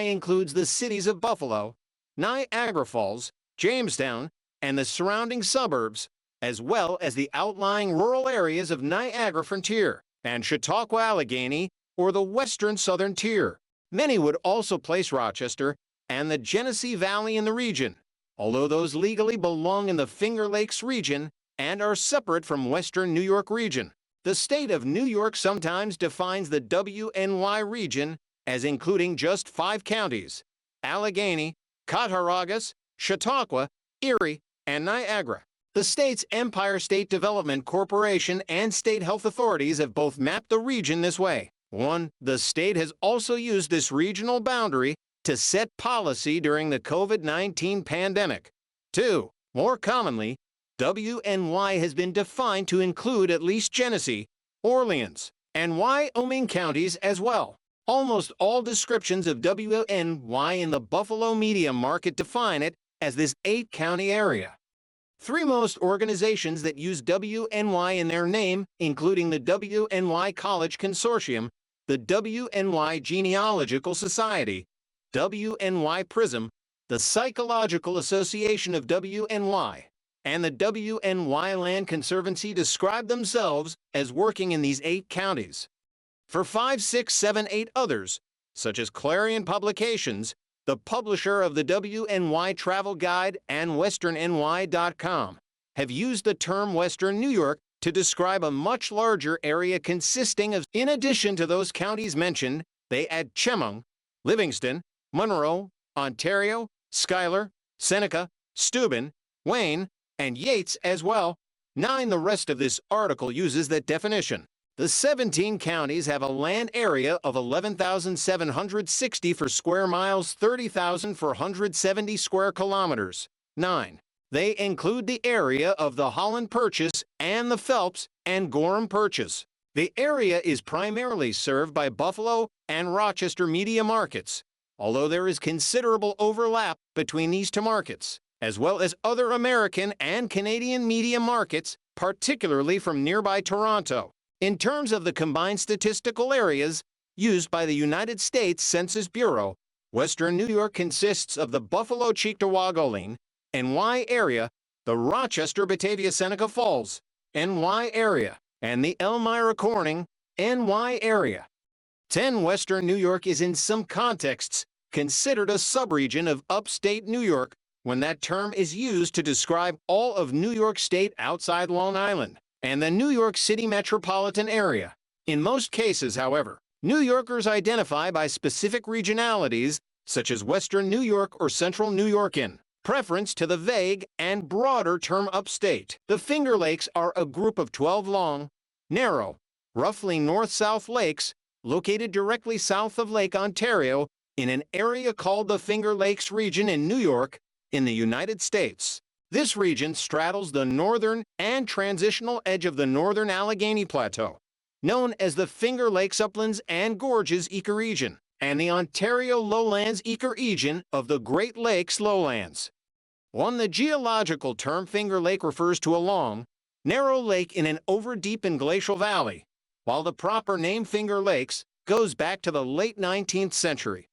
includes the cities of Buffalo, Niagara Falls, Jamestown, and the surrounding suburbs, as well as the outlying rural areas of Niagara Frontier and Chautauqua-Allegheny, or the western southern tier. Many would also place Rochester and the Genesee Valley in the region, although those legally belong in the Finger Lakes region and are separate from Western New York region. The state of New York sometimes defines the WNY region as including just 5 counties: Allegheny, Cattaraugus, Chautauqua, Erie, and Niagara. The state's Empire State Development Corporation and state health authorities have both mapped the region this way. 1. The state has also used this regional boundary to set policy during the COVID-19 pandemic. 2. More commonly, WNY has been defined to include at least Genesee, Orleans, and Wyoming counties as well. Almost all descriptions of WNY in the Buffalo media market define it as this 8-county area. 3 most organizations that use WNY in their name, including the WNY College Consortium, the WNY Genealogical Society, WNY Prism, the Psychological Association of WNY, and the WNY Land Conservancy, describe themselves as working in these 8 counties. For 5, 6, 7, 8 others, such as Clarion Publications, the publisher of the WNY Travel Guide, and WesternNY.com, have used the term Western New York to describe a much larger area consisting of, in addition to those counties mentioned, they add Chemung, Livingston, Monroe, Ontario, Schuyler, Seneca, Steuben, Wayne, and Yates as well. 9. The rest of this article uses that definition. The 17 counties have a land area of 11,760 for square miles, 30,000 for 170 square kilometers. 9. They include the area of the Holland Purchase and the Phelps and Gorham Purchase. The area is primarily served by Buffalo and Rochester media markets, although there is considerable overlap between these 2 markets, as well as other American and Canadian media markets, particularly from nearby Toronto. In terms of the combined statistical areas used by the United States Census Bureau, Western New York consists of the Buffalo-Cheektowaga NY area, the Rochester-Batavia-Seneca Falls NY area, and the Elmira-Corning NY area. 10. Western New York is in some contexts considered a subregion of upstate New York when that term is used to describe all of New York State outside Long Island and the New York City metropolitan area. In most cases, however, New Yorkers identify by specific regionalities, such as Western New York or Central New York, in preference to the vague and broader term upstate. The Finger Lakes are a group of 12 long, narrow, roughly north-south lakes located directly south of Lake Ontario in an area called the Finger Lakes region in New York, in the United States. This region straddles the northern and transitional edge of the northern Allegheny Plateau, known as the Finger Lakes Uplands and Gorges ecoregion, and the Ontario Lowlands ecoregion of the Great Lakes Lowlands. 1. The geological term Finger Lake refers to a long, narrow lake in an over-deep and glacial valley, while the proper name Finger Lakes goes back to the late 19th century.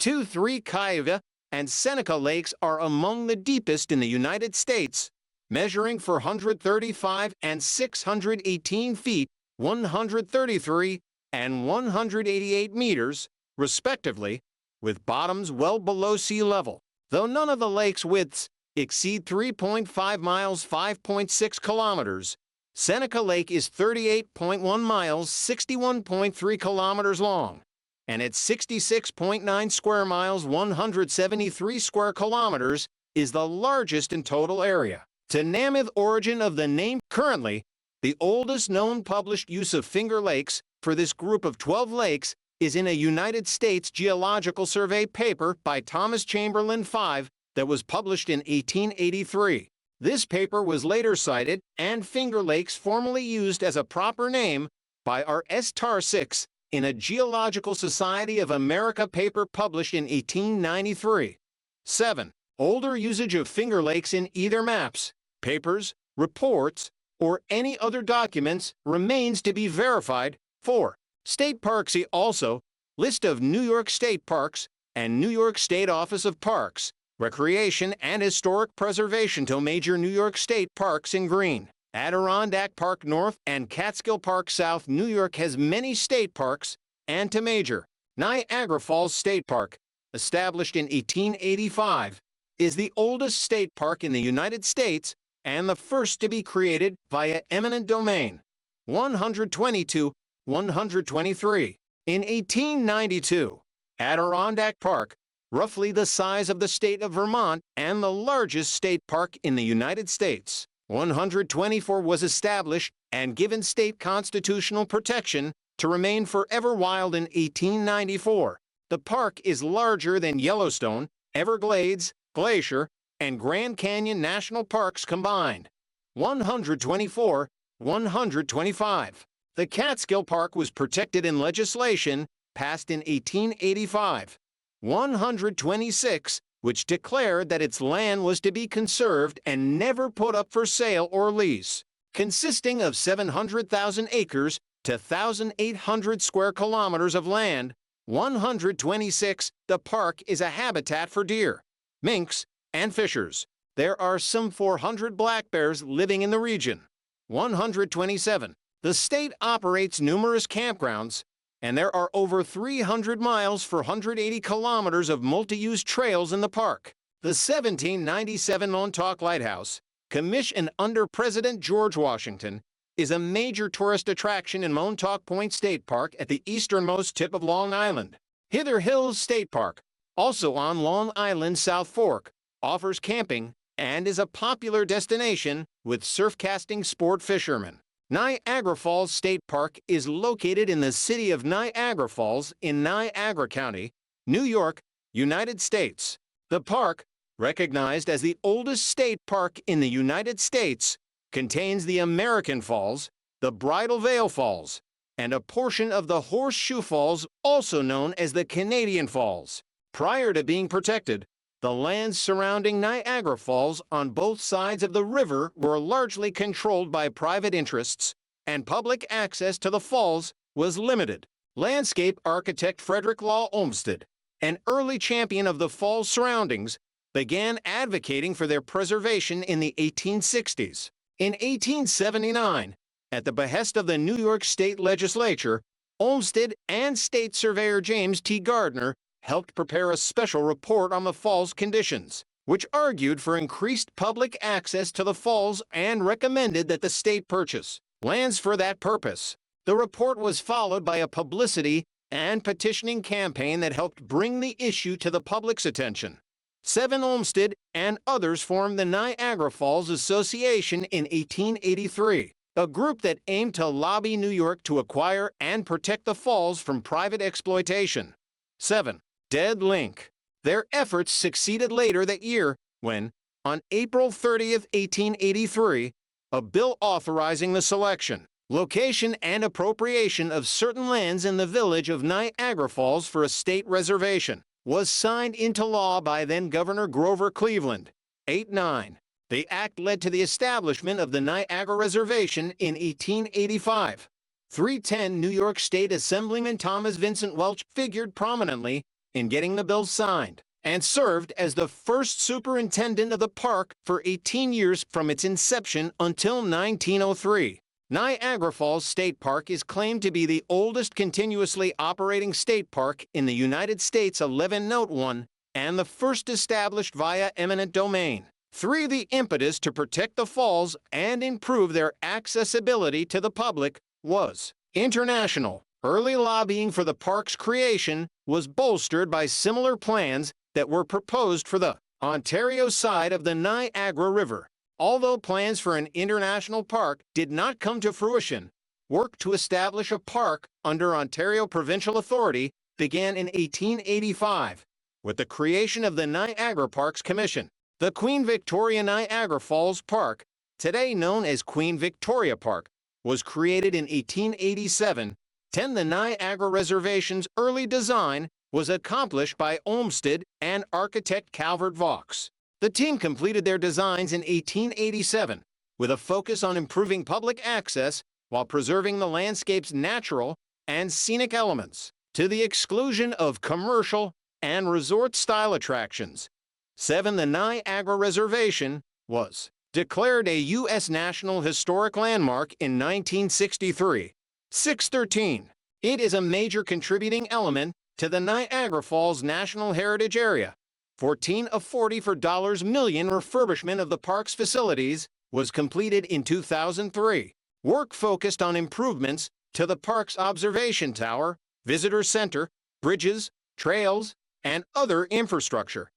Three Cayuga and Seneca lakes are among the deepest in the United States, measuring 435 and 618 feet, 133 and 188 meters, respectively, with bottoms well below sea level. Though none of the lake's widths exceed 3.5 miles, 5.6 kilometers, Seneca Lake is 38.1 miles, 61.3 kilometers long, and at 66.9 square miles, 173 square kilometers, is the largest in total area. To Namath origin of the name, currently, the oldest known published use of Finger Lakes for this group of 12 lakes is in a United States Geological Survey paper by Thomas Chamberlain V that was published in 1883. This paper was later cited and Finger Lakes formally used as a proper name by R.S. Tarsix in a Geological Society of America paper published in 1893. 7. Older usage of Finger Lakes in either maps, papers, reports, or any other documents remains to be verified. 4. State parks. See also list of New York State Parks and New York State Office of Parks, Recreation and Historic Preservation to major New York State parks in green. Adirondack Park North and Catskill Park South. New York has many state parks, and to major. Niagara Falls State Park, established in 1885, is the oldest state park in the United States and the first to be created via eminent domain. 122-123. In 1892, Adirondack Park, roughly the size of the state of Vermont and the largest state park in the United States. 124 was established and given state constitutional protection to remain forever wild in 1894. The park is larger than Yellowstone, Everglades, Glacier, and Grand Canyon National Parks combined. 124-125. The Catskill Park was protected in legislation passed in 1885. 126, which declared that its land was to be conserved and never put up for sale or lease. Consisting of 700,000 acres to 1,800 square kilometers of land, 126, the park is a habitat for deer, minks, and fishers. There are some 400 black bears living in the region. 127. The state operates numerous campgrounds, and there are over 300 miles for 180 kilometers of multi-use trails in the park. The 1797 Montauk Lighthouse, commissioned under President George Washington, is a major tourist attraction in Montauk Point State Park at the easternmost tip of Long Island. Hither Hills State Park, also on Long Island's South Fork, offers camping and is a popular destination with surf-casting sport fishermen. Niagara Falls State Park is located in the city of Niagara Falls in Niagara County, New York, United States. The park, recognized as the oldest state park in the United States, contains the American Falls, the Bridal Veil Falls, and a portion of the Horseshoe Falls, also known as the Canadian Falls. Prior to being protected, the lands surrounding Niagara Falls on both sides of the river were largely controlled by private interests, and public access to the falls was limited. Landscape architect Frederick Law Olmsted, an early champion of the falls' surroundings, began advocating for their preservation in the 1860s. In 1879, at the behest of the New York State Legislature, Olmsted and State Surveyor James T. Gardner helped prepare a special report on the falls' conditions, which argued for increased public access to the falls and recommended that the state purchase lands for that purpose. The report was followed by a publicity and petitioning campaign that helped bring the issue to the public's attention. 7 Olmsted and others formed the Niagara Falls Association in 1883, a group that aimed to lobby New York to acquire and protect the falls from private exploitation. 7. Dead Link. Their efforts succeeded later that year when, on April 30, 1883, a bill authorizing the selection, location, and appropriation of certain lands in the village of Niagara Falls for a state reservation was signed into law by then-Governor Grover Cleveland. 8-9. The act led to the establishment of the Niagara Reservation in 1885. 310 New York State Assemblyman Thomas Vincent Welch figured prominently in getting the bill signed and served as the first superintendent of the park for 18 years from its inception until 1903. Niagara Falls State Park is claimed to be the oldest continuously operating state park in the United States, 11 Note 1, and the first established via eminent domain. 3. The impetus to protect the falls and improve their accessibility to the public was international. Early lobbying for the park's creation was bolstered by similar plans that were proposed for the Ontario side of the Niagara River. Although plans for an international park did not come to fruition, work to establish a park under Ontario Provincial Authority began in 1885 with the creation of the Niagara Parks Commission. The Queen Victoria Niagara Falls Park, today known as Queen Victoria Park, was created in 1887. The Niagara Reservation's early design was accomplished by Olmsted and architect Calvert Vaux. The team completed their designs in 1887 with a focus on improving public access while preserving the landscape's natural and scenic elements, to the exclusion of commercial and resort-style attractions. 7. The Niagara Reservation was declared a U.S. National Historic Landmark in 1963. 613. It is a major contributing element to the Niagara Falls National Heritage Area. 14 of $40 million refurbishment of the park's facilities was completed in 2003. Work focused on improvements to the park's observation tower, visitor center, bridges, trails, and other infrastructure.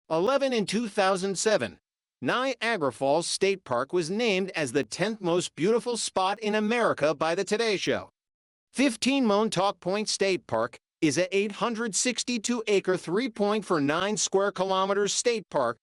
11. In 2007, Niagara Falls State Park was named as the 10th most beautiful spot in America by the Today Show. 15. Montauk Point State Park is a 862-acre 3.49 square kilometers state park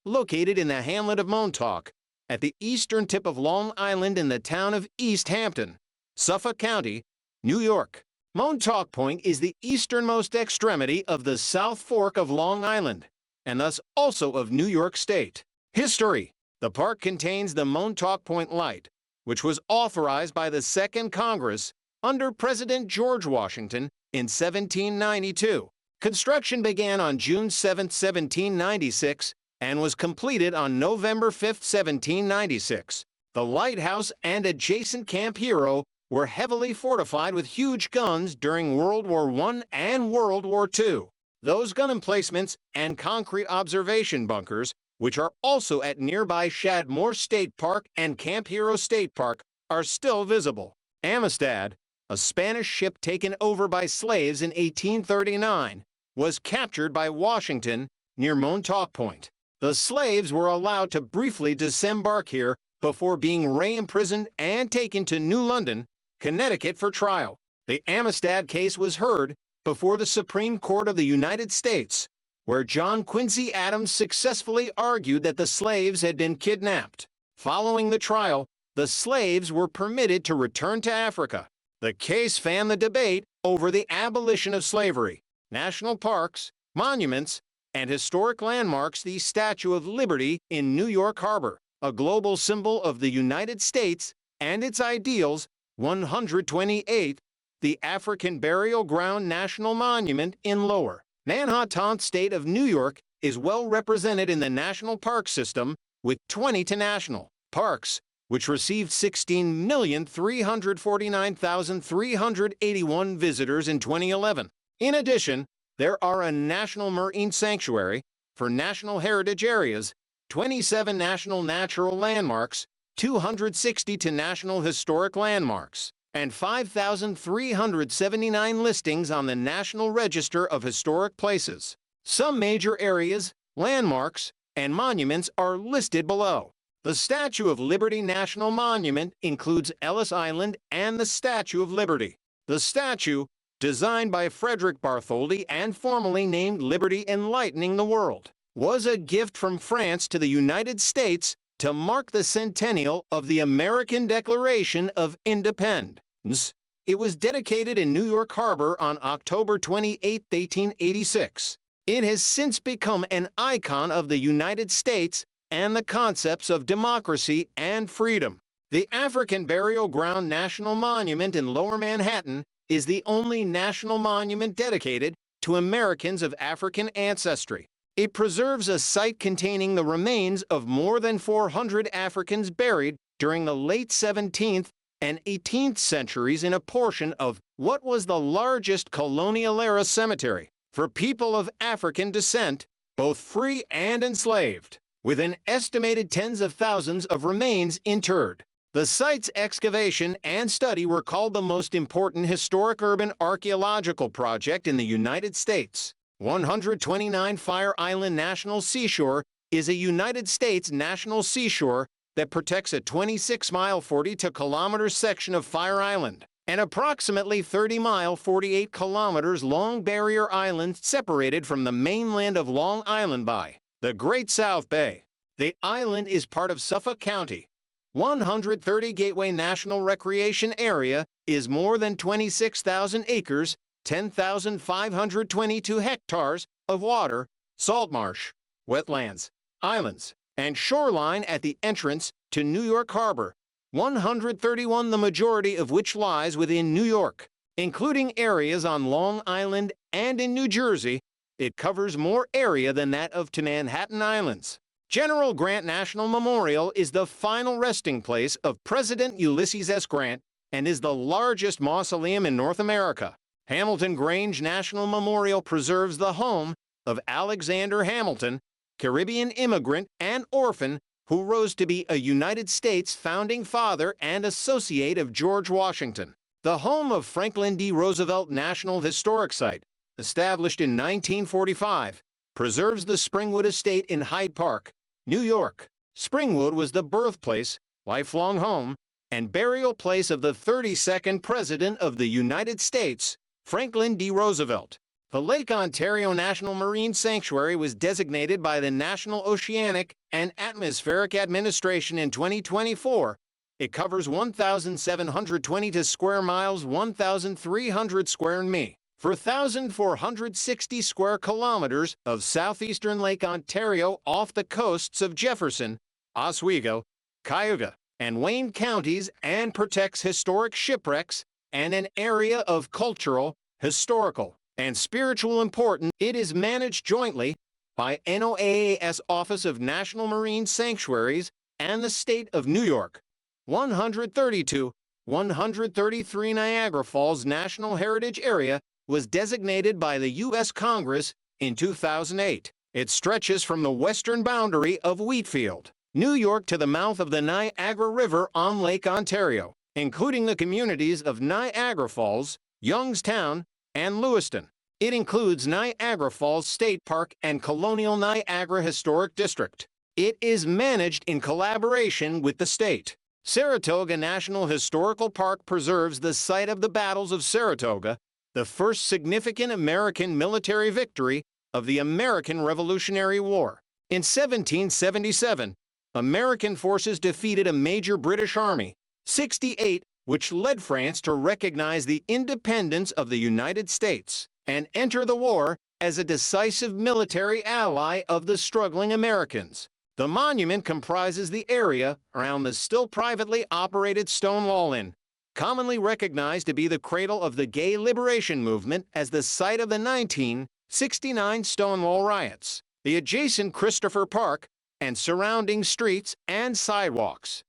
located in the hamlet of Montauk, at the eastern tip of Long Island in the town of East Hampton, Suffolk County, New York. Montauk Point is the easternmost extremity of the South Fork of Long Island, and thus also of New York State. History. The park contains the Montauk Point Light, which was authorized by the Second Congress under President George Washington in 1792. Construction began on June 7, 1796, and was completed on November 5, 1796. The lighthouse and adjacent Camp Hero were heavily fortified with huge guns during World War I and World War II. Those gun emplacements and concrete observation bunkers, which are also at nearby Shadmore State Park and Camp Hero State Park, are still visible. Amistad, a Spanish ship taken over by slaves in 1839, was captured by Washington near Montauk Point. The slaves were allowed to briefly disembark here before being re-imprisoned and taken to New London, Connecticut for trial. The Amistad case was heard before the Supreme Court of the United States, where John Quincy Adams successfully argued that the slaves had been kidnapped. Following the trial, the slaves were permitted to return to Africa. The case fanned the debate over the abolition of slavery. National parks, monuments, and historic landmarks. The Statue of Liberty in New York Harbor, a global symbol of the United States and its ideals. 128. The African Burial Ground National Monument in Lower Manhattan, State of New York, is well represented in the National Park System, with 20 national parks, which received 16,349,381 visitors in 2011. In addition, there are a National Marine Sanctuary for national heritage areas, 27 national natural landmarks, 260 national historic landmarks, and 5,379 listings on the National Register of Historic Places. Some major areas, landmarks, and monuments are listed below. The Statue of Liberty National Monument includes Ellis Island and the Statue of Liberty. The statue, designed by Frederick Bartholdi and formally named Liberty Enlightening the World, was a gift from France to the United States to mark the centennial of the American Declaration of Independence. It was dedicated in New York Harbor on October 28, 1886. It has since become an icon of the United States and the concepts of democracy and freedom. The African Burial Ground National Monument in Lower Manhattan is the only national monument dedicated to Americans of African ancestry. It preserves a site containing the remains of more than 400 Africans buried during the late 17th and 18th centuries in a portion of what was the largest colonial-era cemetery for people of African descent, both free and enslaved, with an estimated tens of thousands of remains interred. The site's excavation and study were called the most important historic urban archaeological project in the United States. 129 Fire Island National Seashore is a United States national seashore that protects a 26-mile 42-kilometer section of Fire Island, an approximately 30-mile 48 kilometers long barrier island separated from the mainland of Long Island by the Great South Bay. The island is part of Suffolk County. 130 Gateway National Recreation Area is more than 26,000 acres, 10,522 hectares of water, salt marsh, wetlands, islands, and shoreline at the entrance to New York Harbor, 131 the majority of which lies within New York, including areas on Long Island and in New Jersey. It covers more area than that of to Manhattan Islands. General Grant National Memorial is the final resting place of President Ulysses S. Grant and is the largest mausoleum in North America. Hamilton Grange National Memorial preserves the home of Alexander Hamilton, Caribbean immigrant and orphan who rose to be a United States founding father and associate of George Washington. The home of Franklin D. Roosevelt National Historic Site, established in 1945, preserves the Springwood Estate in Hyde Park, New York. Springwood was the birthplace, lifelong home, and burial place of the 32nd President of the United States, Franklin D. Roosevelt. The Lake Ontario National Marine Sanctuary was designated by the National Oceanic and Atmospheric Administration in 2024. It covers 1,722 square miles, 1,300 square mi, for 1,460 square kilometers of southeastern Lake Ontario off the coasts of Jefferson, Oswego, Cayuga, and Wayne counties, and protects historic shipwrecks and an area of cultural, historical, and spiritual importance. It is managed jointly by NOAA's Office of National Marine Sanctuaries and the State of New York. 133 Niagara Falls National Heritage Area was designated by the U.S. Congress in 2008. It stretches from the western boundary of Wheatfield, New York to the mouth of the Niagara River on Lake Ontario, including the communities of Niagara Falls, Youngstown, and Lewiston. It includes Niagara Falls State Park and Colonial Niagara Historic District. It is managed in collaboration with the state. Saratoga National Historical Park preserves the site of the battles of Saratoga, the first significant American military victory of the American Revolutionary War. In 1777, American forces defeated a major British army, 68, which led France to recognize the independence of the United States and enter the war as a decisive military ally of the struggling Americans. The monument comprises the area around the still privately operated Stonewall Inn, commonly recognized to be the cradle of the gay liberation movement as the site of the 1969 Stonewall riots, the adjacent Christopher Park, and surrounding streets and sidewalks.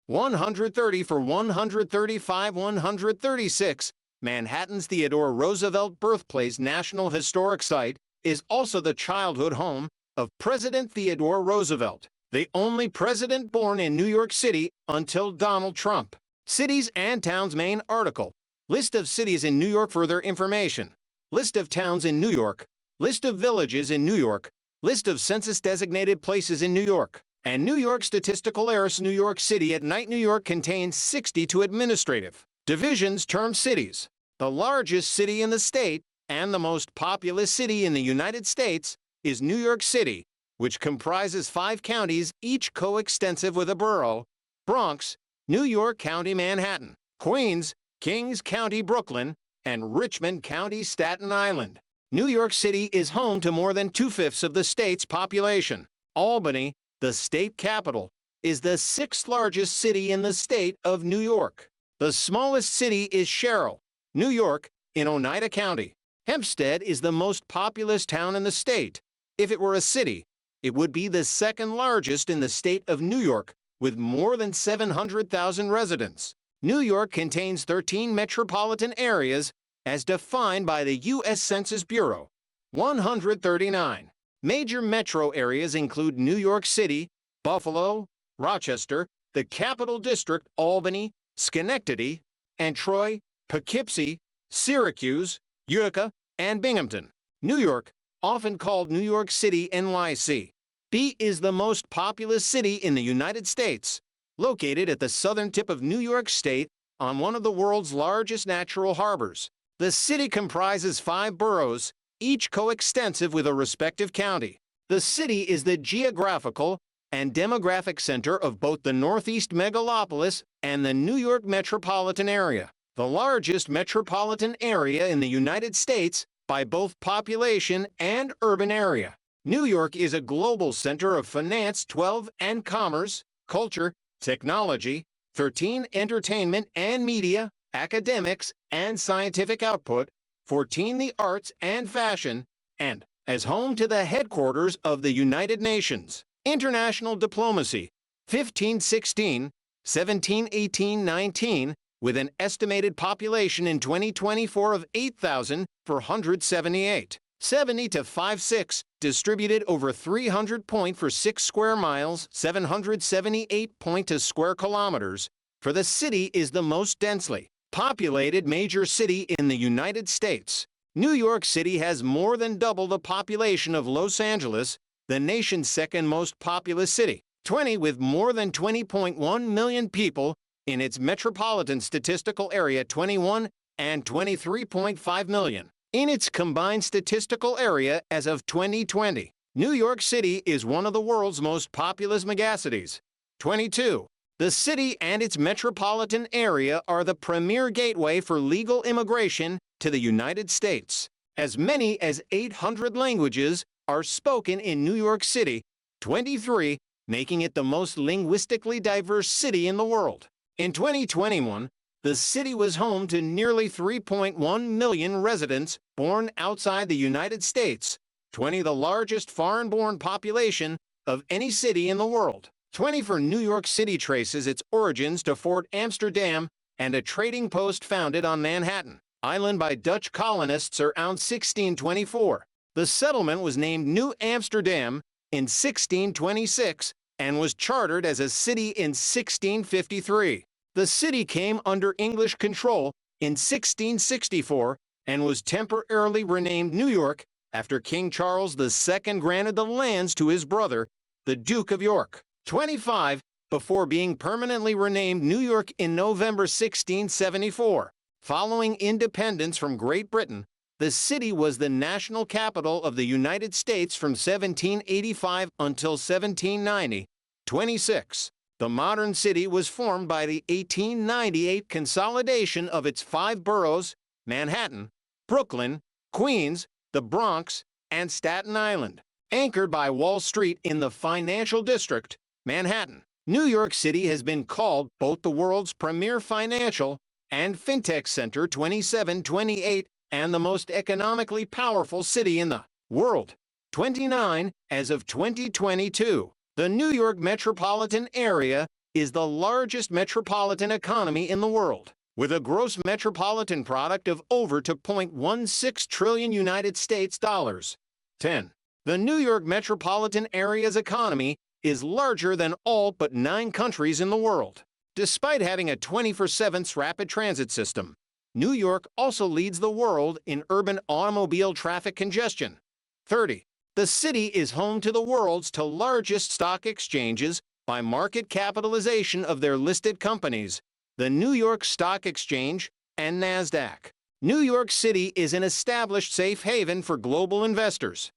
130 for 135 136, Manhattan's Theodore Roosevelt Birthplace National Historic Site is also the childhood home of President Theodore Roosevelt, the only president born in New York City until Donald Trump. Cities and Towns Maine article. List of cities in New York. Further information. List of towns in New York. List of villages in New York. List of census-designated places in New York. And New York Statistical Area. New York City at night. New York contains 62 administrative divisions termed cities. The largest city in the state and the most populous city in the United States is New York City, which comprises 5 counties, each coextensive with a borough: Bronx, New York County, Manhattan, Queens, Kings County, Brooklyn, and Richmond County, Staten Island. New York City is home to more than 2/5 of the state's population. Albany, the state capital, is the 6th largest city in the state of New York. The smallest city is Sherrill, New York, in Oneida County. Hempstead is the most populous town in the state. If it were a city, it would be the second largest in the state of New York, with more than 700,000 residents. New York contains 13 metropolitan areas as defined by the U.S. Census Bureau. 139. Major metro areas include New York City, Buffalo, Rochester, the Capital District, Albany, Schenectady, and Troy, Poughkeepsie, Syracuse, Utica, and Binghamton. New York, often called New York City, NYC. B is the most populous city in the United States, located at the southern tip of New York State on one of the world's largest natural harbors. The city comprises 5 boroughs, each coextensive with a respective county. The city is the geographical and demographic center of both the Northeast megalopolis and the New York metropolitan area, the largest metropolitan area in the United States by both population and urban area. New York is a global center of finance, 12, and commerce, culture, technology, 13, entertainment and media, academics and scientific output, 14, the arts and fashion, and as home to the headquarters of the United Nations. International diplomacy, 15, 16, 17, 18, 19, with an estimated population in 2024 of 8,478. 70 to 56, distributed over 300.46 square miles, 778.2 square kilometers, for the city is the most densely populated major city in the United States. New York City has more than double the population of Los Angeles, the nation's second most populous city, 20 with more than 20.1 million people in its metropolitan statistical area, 21 and 23.5 million. In its combined statistical area as of 2020, New York City is one of the world's most populous megacities. 22. The city and its metropolitan area are the premier gateway for legal immigration to the United States. As many as 800 languages are spoken in New York City, 23, making it the most linguistically diverse city in the world. In 2021, the city was home to nearly 3.1 million residents born outside the United States, 20 the largest foreign-born population of any city in the world. 20 for New York City traces its origins to Fort Amsterdam and a trading post founded on Manhattan Island by Dutch colonists around 1624. The settlement was named New Amsterdam in 1626 and was chartered as a city in 1653. The city came under English control in 1664 and was temporarily renamed New York after King Charles II granted the lands to his brother, the Duke of York. 25, before being permanently renamed New York in November 1674. Following independence from Great Britain, the city was the national capital of the United States from 1785 until 1790. 26. The modern city was formed by the 1898 consolidation of its 5 boroughs, Manhattan, Brooklyn, Queens, the Bronx, and Staten Island, anchored by Wall Street in the financial district, Manhattan. New York City has been called both the world's premier financial and fintech center 2728 and the most economically powerful city in the world. 29, as of 2022. The New York metropolitan area is the largest metropolitan economy in the world, with a gross metropolitan product of over $2.16 trillion United States dollars. 10. The New York metropolitan area's economy is larger than all but 9 countries in the world. Despite having a 24/7 rapid transit system, New York also leads the world in urban automobile traffic congestion. 30. The city is home to the world's 2 largest stock exchanges by market capitalization of their listed companies, the New York Stock Exchange and NASDAQ. New York City is an established safe haven for global investors.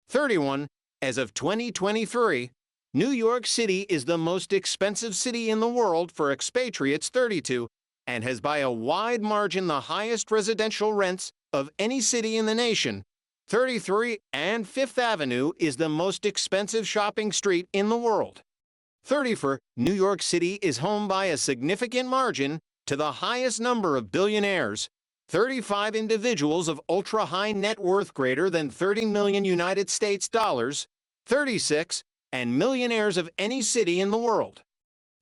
31. As of 2023, New York City is the most expensive city in the world for expatriates, 32, and has by a wide margin the highest residential rents of any city in the nation, 33, and Fifth Avenue is the most expensive shopping street in the world. 34. New York City is home by a significant margin to the highest number of billionaires, 35 individuals of ultra-high net worth greater than 30 million United States dollars, 36, and millionaires of any city in the world.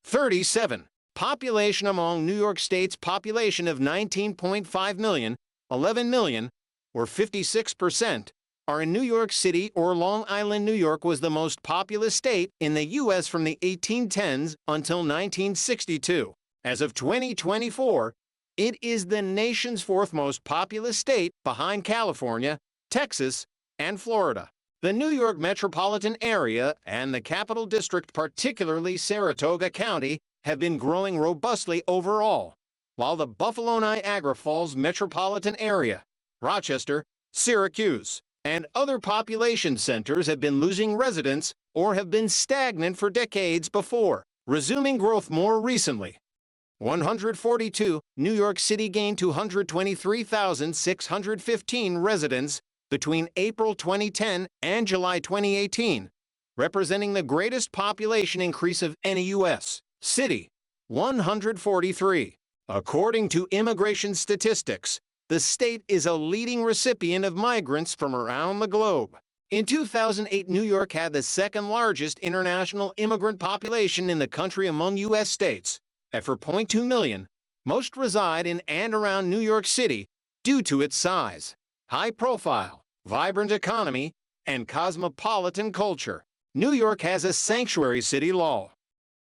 37. Population among New York State's population of 19.5 million, 11 million, or 56%, are in New York City or Long Island. New York was the most populous state in the U.S. from the 1810s until 1962. As of 2024, it is the nation's fourth most populous state behind California, Texas, and Florida. The New York metropolitan area and the Capital District, particularly Saratoga County, have been growing robustly overall, while the Buffalo-Niagara Falls metropolitan area, Rochester, Syracuse, and other population centers have been losing residents or have been stagnant for decades before resuming growth more recently. 142, New York City gained 223,615 residents between April 2010 and July 2018, representing the greatest population increase of any U.S. city. 143. According to immigration statistics, the state is a leading recipient of migrants from around the globe. In 2008, New York had the second largest international immigrant population in the country among U.S. states, at 4.2 million. Most reside in and around New York City due to its size, high profile, vibrant economy, and cosmopolitan culture. New York has a sanctuary city law.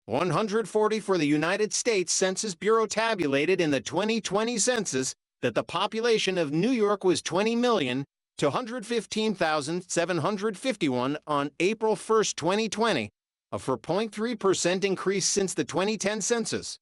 140. For the United States Census Bureau tabulated in the 2020 census that the population of New York was 20 million to 115,751 on April 1, 2020, a 4.3% increase since the 2010 census.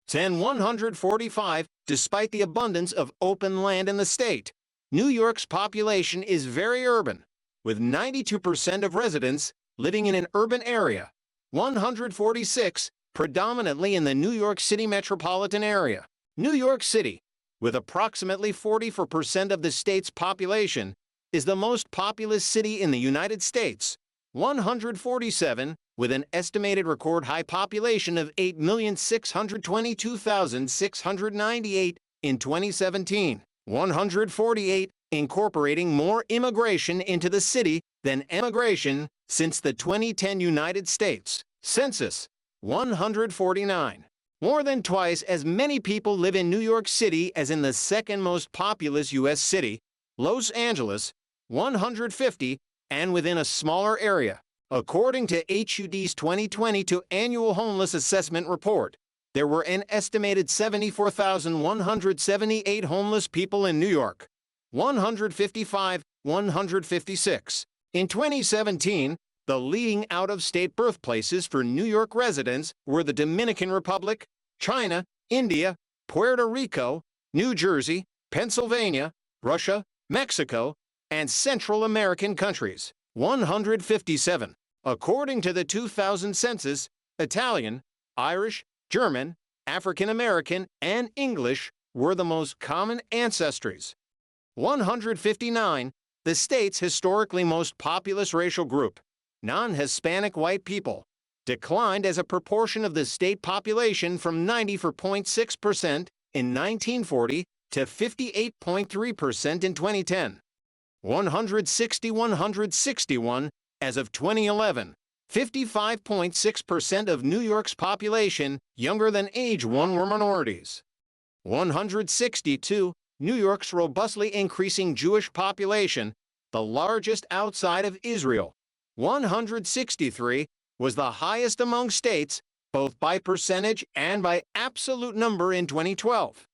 10. 145. Despite the abundance of open land in the state, New York's population is very urban, with 92% of residents living in an urban area. 146. Predominantly in the New York City metropolitan area. New York City, with approximately 44% of the state's population, is the most populous city in the United States. 147, with an estimated record high population of 8,622,698 in 2017. 148, incorporating more immigration into the city than emigration since the 2010 United States Census. 149. More than twice as many people live in New York City as in the second most populous U.S. city, Los Angeles. 150, and within a smaller area. According to HUD's 2022 Annual Homeless Assessment Report, there were an estimated 74,178 homeless people in New York. 155, 156. In 2017, the leading out-of-state birthplaces for New York residents were the Dominican Republic, China, India, Puerto Rico, New Jersey, Pennsylvania, Russia, Mexico, and Central American countries. 157. According to the 2000 census, Italian, Irish, German, African American, and English were the most common ancestries. 159. The state's historically most populous racial group, non-Hispanic white people, declined as a proportion of the state population from 94.6% in 1940 to 58.3% in 2010. 161 as of 2011. 55.6% of New York's population younger than age 1 were minorities. 162. New York's robustly increasing Jewish population, the largest outside of Israel. 163 was the highest among states, both by percentage and by absolute number in 2012.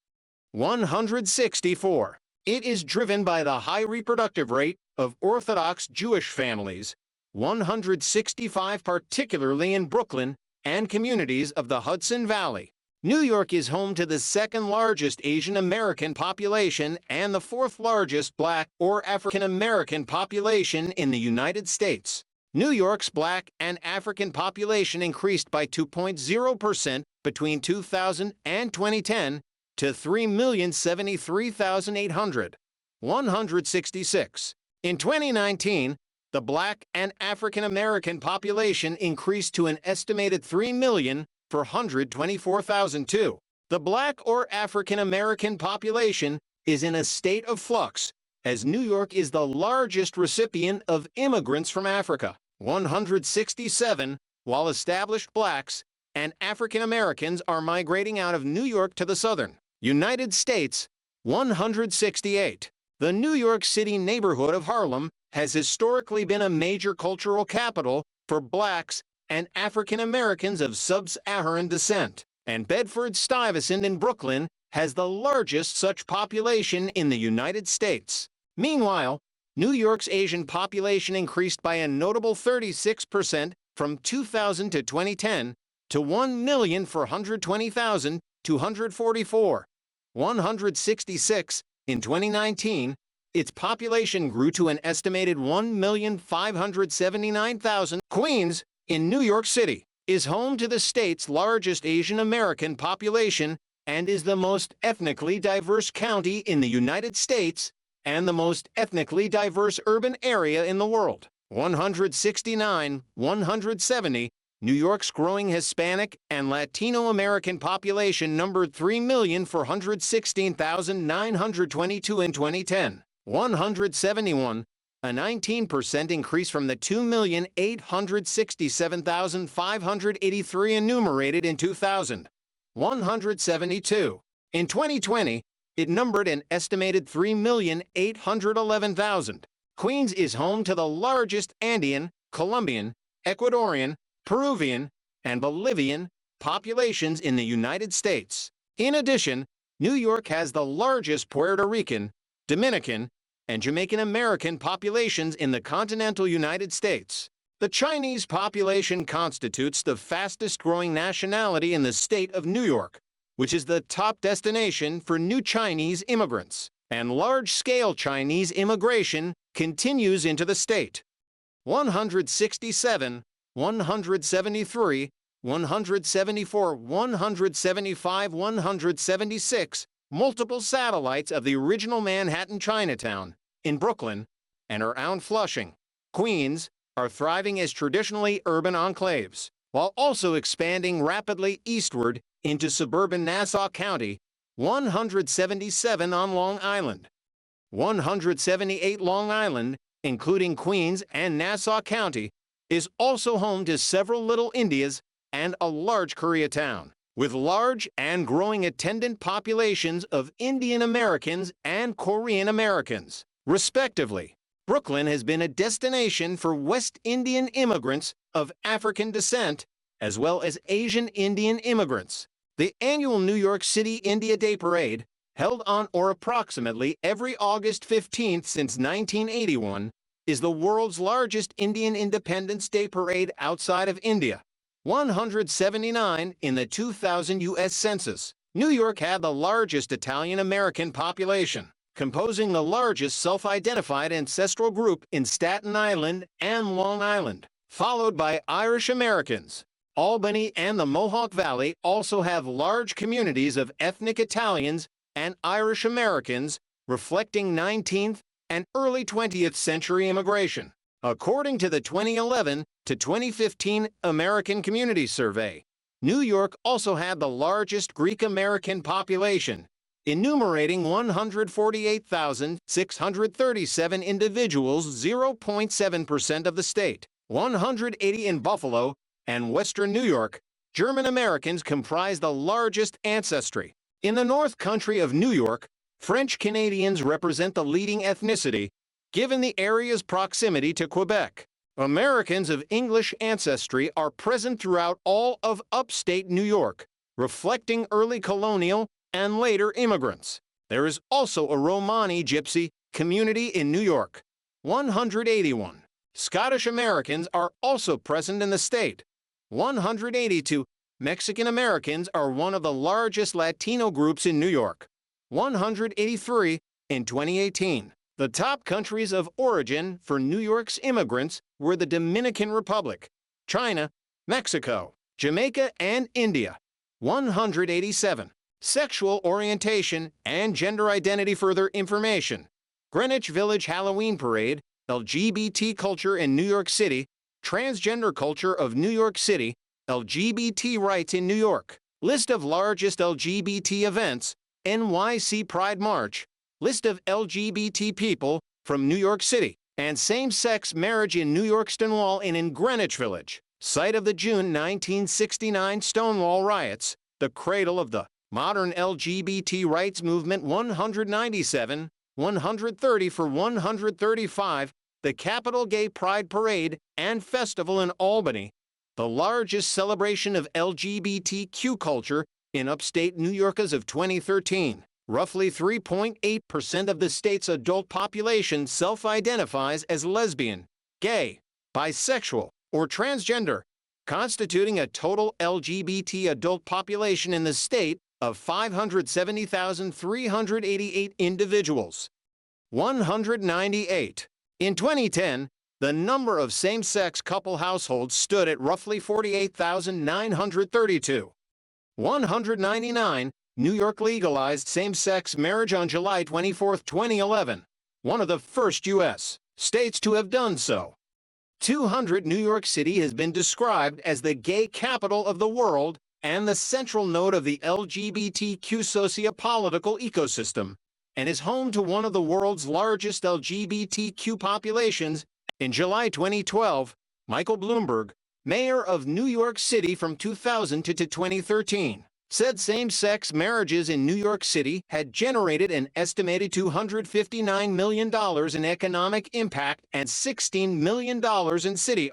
164. It is driven by the high reproductive rate of Orthodox Jewish families. 165, particularly in Brooklyn and communities of the Hudson Valley. New York is home to the second largest Asian American population and the fourth largest Black or African American population in the United States. New York's Black and African population increased by 2.0% between 2000 and 2010 to 3,073,800. 166. In 2019, the Black and African American population increased to an estimated 3,424,002. The Black or African American population is in a state of flux, as New York is the largest recipient of immigrants from Africa. 167, while established blacks and African Americans are migrating out of New York to the southern United States. 168. The New York City neighborhood of Harlem has historically been a major cultural capital for blacks and African Americans of sub-Saharan descent, and Bedford-Stuyvesant in Brooklyn has the largest such population in the United States. Meanwhile, New York's Asian population increased by a notable 36% from 2000 to 2010 to 1,420,244. 166. In 2019, its population grew to an estimated 1,579,000. Queens, in New York City, is home to the state's largest Asian American population and is the most ethnically diverse county in the United States and the most ethnically diverse urban area in the world. 169. 170. New York's growing Hispanic and Latino American population numbered 3,416,922 in 2010. 171. A 19% increase from the 2,867,583 enumerated in 2000. 172. In 2020, it numbered an estimated 3,811,000. Queens is home to the largest Andean, Colombian, Ecuadorian, Peruvian, and Bolivian populations in the United States. In addition, New York has the largest Puerto Rican, Dominican, and Jamaican American populations in the continental United States. The Chinese population constitutes the fastest-growing nationality in the state of New York, which is the top destination for new Chinese immigrants, and large-scale Chinese immigration continues into the state. 167, 173, 174, 175, 176, multiple satellites of the original Manhattan Chinatown in Brooklyn and around Flushing, Queens, are thriving as traditionally urban enclaves, while also expanding rapidly eastward into suburban Nassau County. 177 on Long Island. 178 Long Island, including Queens and Nassau County, is also home to several little Indias and a large Koreatown, with large and growing attendant populations of Indian Americans and Korean Americans, respectively. Brooklyn has been a destination for West Indian immigrants of African descent, as well as Asian Indian immigrants. The annual New York City India Day Parade, held on or approximately every August 15th since 1981, is the world's largest Indian Independence Day parade outside of India. 179 in the 2000 U.S. Census. New York had the largest Italian-American population, composing the largest self-identified ancestral group in Staten Island and Long Island, followed by Irish Americans. Albany and the Mohawk Valley also have large communities of ethnic Italians and Irish Americans, reflecting 19th and early 20th century immigration. According to the 2011 to 2015 American Community Survey, New York also had the largest Greek American population, enumerating 148,637 individuals, 0.7% of the state. 180 in Buffalo and Western New York, German Americans comprise the largest ancestry. In the North Country of New York, French Canadians represent the leading ethnicity, given the area's proximity to Quebec. Americans of English ancestry are present throughout all of upstate New York, reflecting early colonial and later immigrants. There is also a Romani Gypsy community in New York. 181. Scottish Americans are also present in the state. 182. Mexican Americans are one of the largest Latino groups in New York. 183 in 2018. The top countries of origin for New York's immigrants were the Dominican Republic, China, Mexico, Jamaica, and India. 187. Sexual orientation and gender identity. Further information. Greenwich Village Halloween Parade, LGBT culture in New York City, transgender culture of New York City, LGBT rights in New York. List of largest LGBT events, NYC Pride March, List of LGBT people from New York City, and same-sex marriage in New York Stonewall Inn in Greenwich Village, site of the June 1969 Stonewall riots, the cradle of the modern LGBT rights movement. 197, 130 for 135, the Capital Gay Pride Parade and Festival in Albany, the largest celebration of LGBTQ culture in upstate New York as of 2013. Roughly 3.8% of the state's adult population self-identifies as lesbian, gay, bisexual, or transgender, constituting a total LGBT adult population in the state of 570,388 individuals. 198. In 2010, the number of same-sex couple households stood at roughly 48,932. 199. New York legalized same-sex marriage on July 24, 2011, one of the first U.S. states to have done so. 200. New York City has been described as the gay capital of the world and the central node of the LGBTQ socio-political ecosystem, and is home to one of the world's largest LGBTQ populations. In July 2012, Michael Bloomberg, mayor of New York City from 2000 to 2013, said same-sex marriages in New York City had generated an estimated $259 million in economic impact and $16 million in city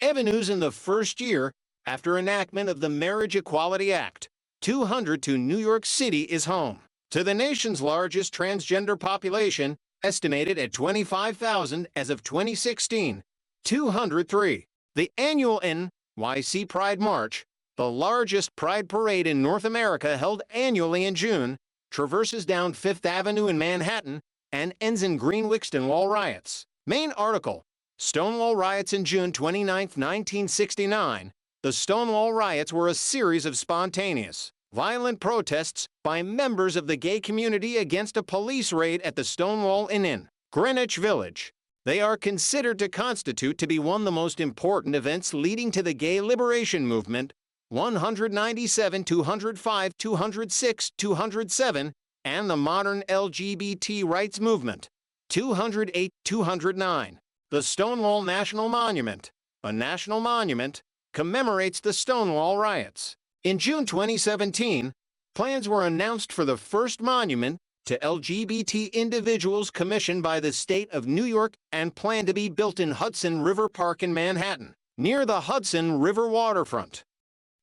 revenues in the first year after enactment of the Marriage Equality Act. 200. New York City is home to the nation's largest transgender population, estimated at 25,000 as of 2016. 203. The annual NYC Pride March, the largest pride parade in North America held annually in June, traverses down Fifth Avenue in Manhattan and ends in Greenwich Stonewall riots. Main article: Stonewall riots in June 29, 1969. The Stonewall riots were a series of spontaneous, violent protests by members of the gay community against a police raid at the Stonewall Inn in Greenwich Village. They are considered to constitute to be one of the most important events leading to the gay liberation movement. 197, 205, 206, 207, and the modern LGBT rights movement. 208, 209. The Stonewall National Monument, a national monument, commemorates the Stonewall riots. In June 2017, plans were announced for the first monument to LGBT individuals commissioned by the state of New York and planned to be built in Hudson River Park in Manhattan, near the Hudson River waterfront.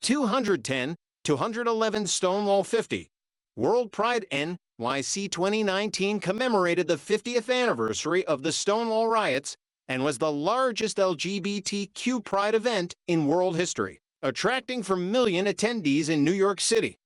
210, 211. Stonewall 50. World Pride NYC 2019 commemorated the 50th anniversary of the Stonewall riots and was the largest LGBTQ pride event in world history, attracting 4 million attendees in New York City.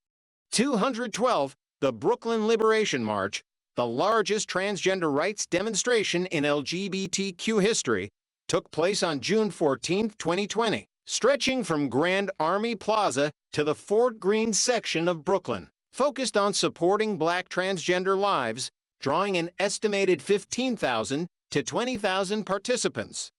212. The Brooklyn Liberation March, the largest transgender rights demonstration in LGBTQ history, took place on June 14, 2020, stretching from Grand Army Plaza to the Fort Greene section of Brooklyn, focused on supporting Black transgender lives, drawing an estimated 15,000 to 20,000 participants.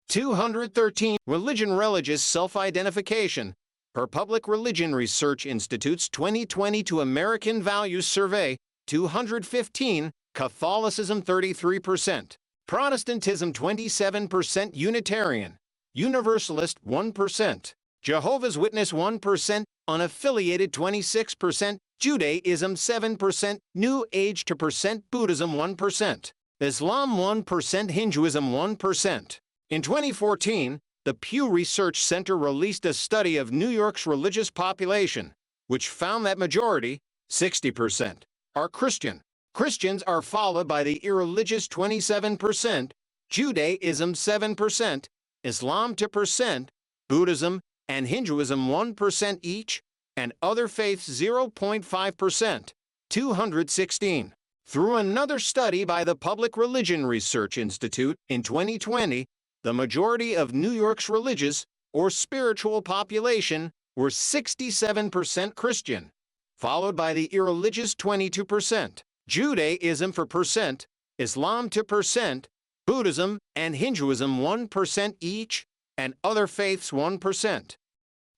213. Religious self-identification. Per Public Religion Research Institute's 2022 American Values Survey. 215. Catholicism 33%. Protestantism 27%. Unitarian, Universalist 1%. Jehovah's Witness 1%. Unaffiliated 26%. Judaism 7%. New Age 2%. Buddhism 1%. Islam 1%. Hinduism 1%. In 2014, the Pew Research Center released a study of New York's religious population, which found that majority, 60%, are Christian. Christians are followed by the irreligious 27%, Judaism 7%, Islam 2%, Buddhism and Hinduism 1% each, and other faiths 0.5%. 216. Through another study by the Public Religion Research Institute in 2020, the majority of New York's religious or spiritual population were 67% Christian, followed by the irreligious 22%, Judaism 4%, Islam 2%, Buddhism and Hinduism 1% each, and other faiths 1%.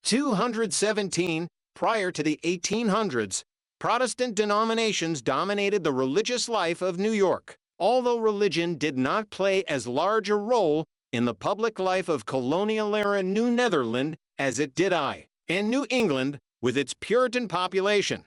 217. Prior to the 1800s, Protestant denominations dominated the religious life of New York, although religion did not play as large a role in the public life of colonial-era New Netherland as it did in New England with its Puritan population.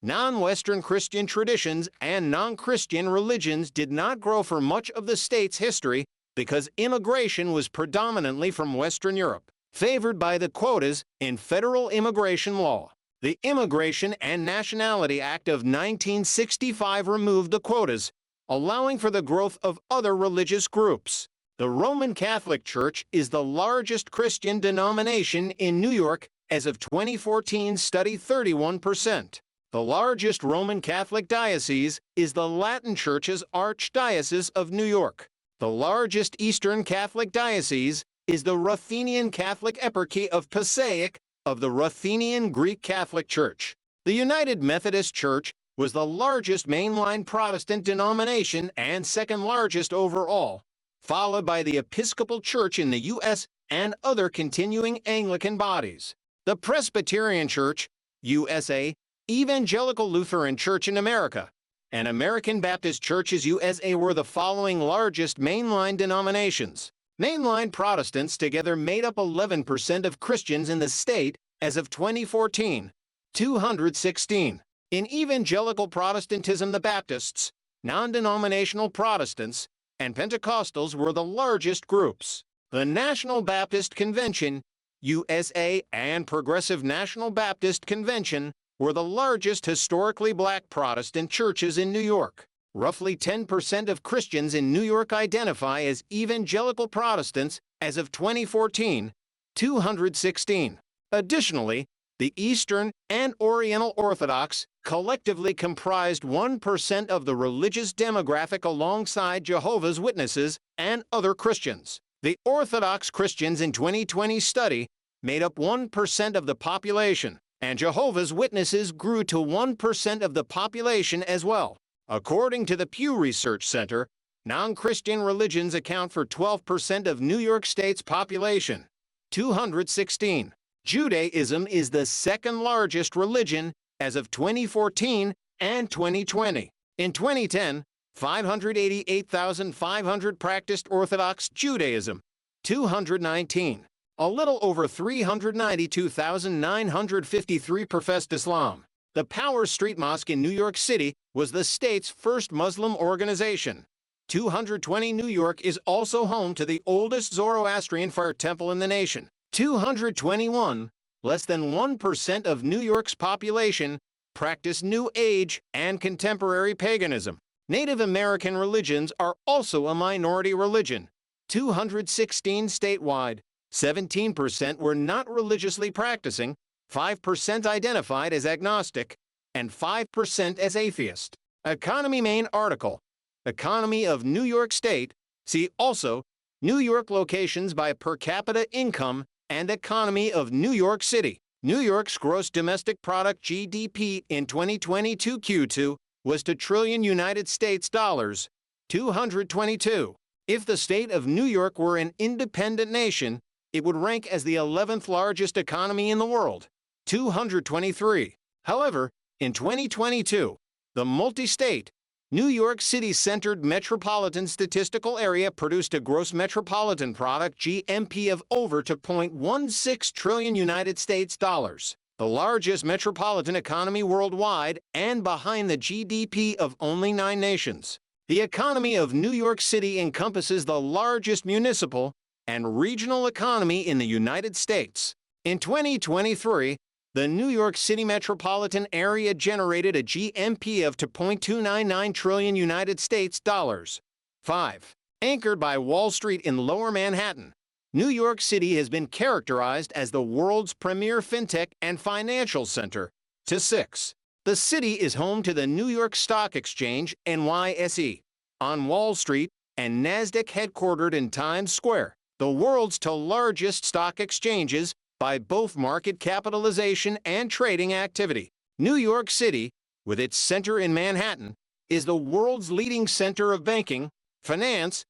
Non-Western Christian traditions and non-Christian religions did not grow for much of the state's history because immigration was predominantly from Western Europe, favored by the quotas in federal immigration law. The Immigration and Nationality Act of 1965 removed the quotas, allowing for the growth of other religious groups. The Roman Catholic Church is the largest Christian denomination in New York as of 2014, study 31%. The largest Roman Catholic diocese is the Latin Church's Archdiocese of New York. The largest Eastern Catholic diocese is the Ruthenian Catholic Eparchy of Passaic of the Ruthenian Greek Catholic Church. The United Methodist Church was the largest mainline Protestant denomination and second largest overall, followed by the Episcopal Church in the U.S. and other continuing Anglican bodies. The Presbyterian Church, USA, Evangelical Lutheran Church in America, and American Baptist Churches USA were the following largest mainline denominations. Mainline Protestants together made up 11% of Christians in the state as of 2014, 216. In Evangelical Protestantism, the Baptists, non-denominational Protestants, and Pentecostals were the largest groups. The National Baptist Convention, USA, and Progressive National Baptist Convention were the largest historically black Protestant churches in New York. Roughly 10% of Christians in New York identify as evangelical Protestants as of 2014, 216. Additionally, the Eastern and Oriental Orthodox collectively comprised 1% of the religious demographic alongside Jehovah's Witnesses and other Christians. The Orthodox Christians in 2020 study made up 1% of the population, and Jehovah's Witnesses grew to 1% of the population as well. According to the Pew Research Center, non-Christian religions account for 12% of New York State's population, 216. Judaism is the second largest religion as of 2014 and 2020. In 2010, 588,500 practiced Orthodox Judaism, 219. A little over 392,953 professed Islam. The Power Street Mosque in New York City was the state's first Muslim organization. 220. New York is also home to the oldest Zoroastrian fire temple in the nation. 221. Less than 1% of New York's population practice New Age and contemporary paganism. Native American religions are also a minority religion. 216 statewide. 17% were not religiously practicing, 5% identified as agnostic, and 5% as atheist. Economy Maine article. Economy of New York State. See also New York locations by per capita income and economy of New York City. New York's gross domestic product GDP in 2022 Q2 was $2 trillion United States dollars, 222. If the state of New York were an independent nation, it would rank as the 11th largest economy in the world, 223. However, in 2022, the multi-state, New York City-centered metropolitan statistical area produced a gross metropolitan product GMP of over $2.16 trillion United States dollars, the largest metropolitan economy worldwide and behind the GDP of only 9 nations. The economy of New York City encompasses the largest municipal and regional economy in the United States. In 2023, the New York City metropolitan area generated a GMP of $2.299 trillion United States dollars. 5. Anchored by Wall Street in Lower Manhattan, New York City has been characterized as the world's premier fintech and financial center. 6. The city is home to the New York Stock Exchange, NYSE, on Wall Street, and NASDAQ headquartered in Times Square, the world's two largest stock exchanges by both market capitalization and trading activity. New York City, with its center in Manhattan, is the world's leading center of banking, finance,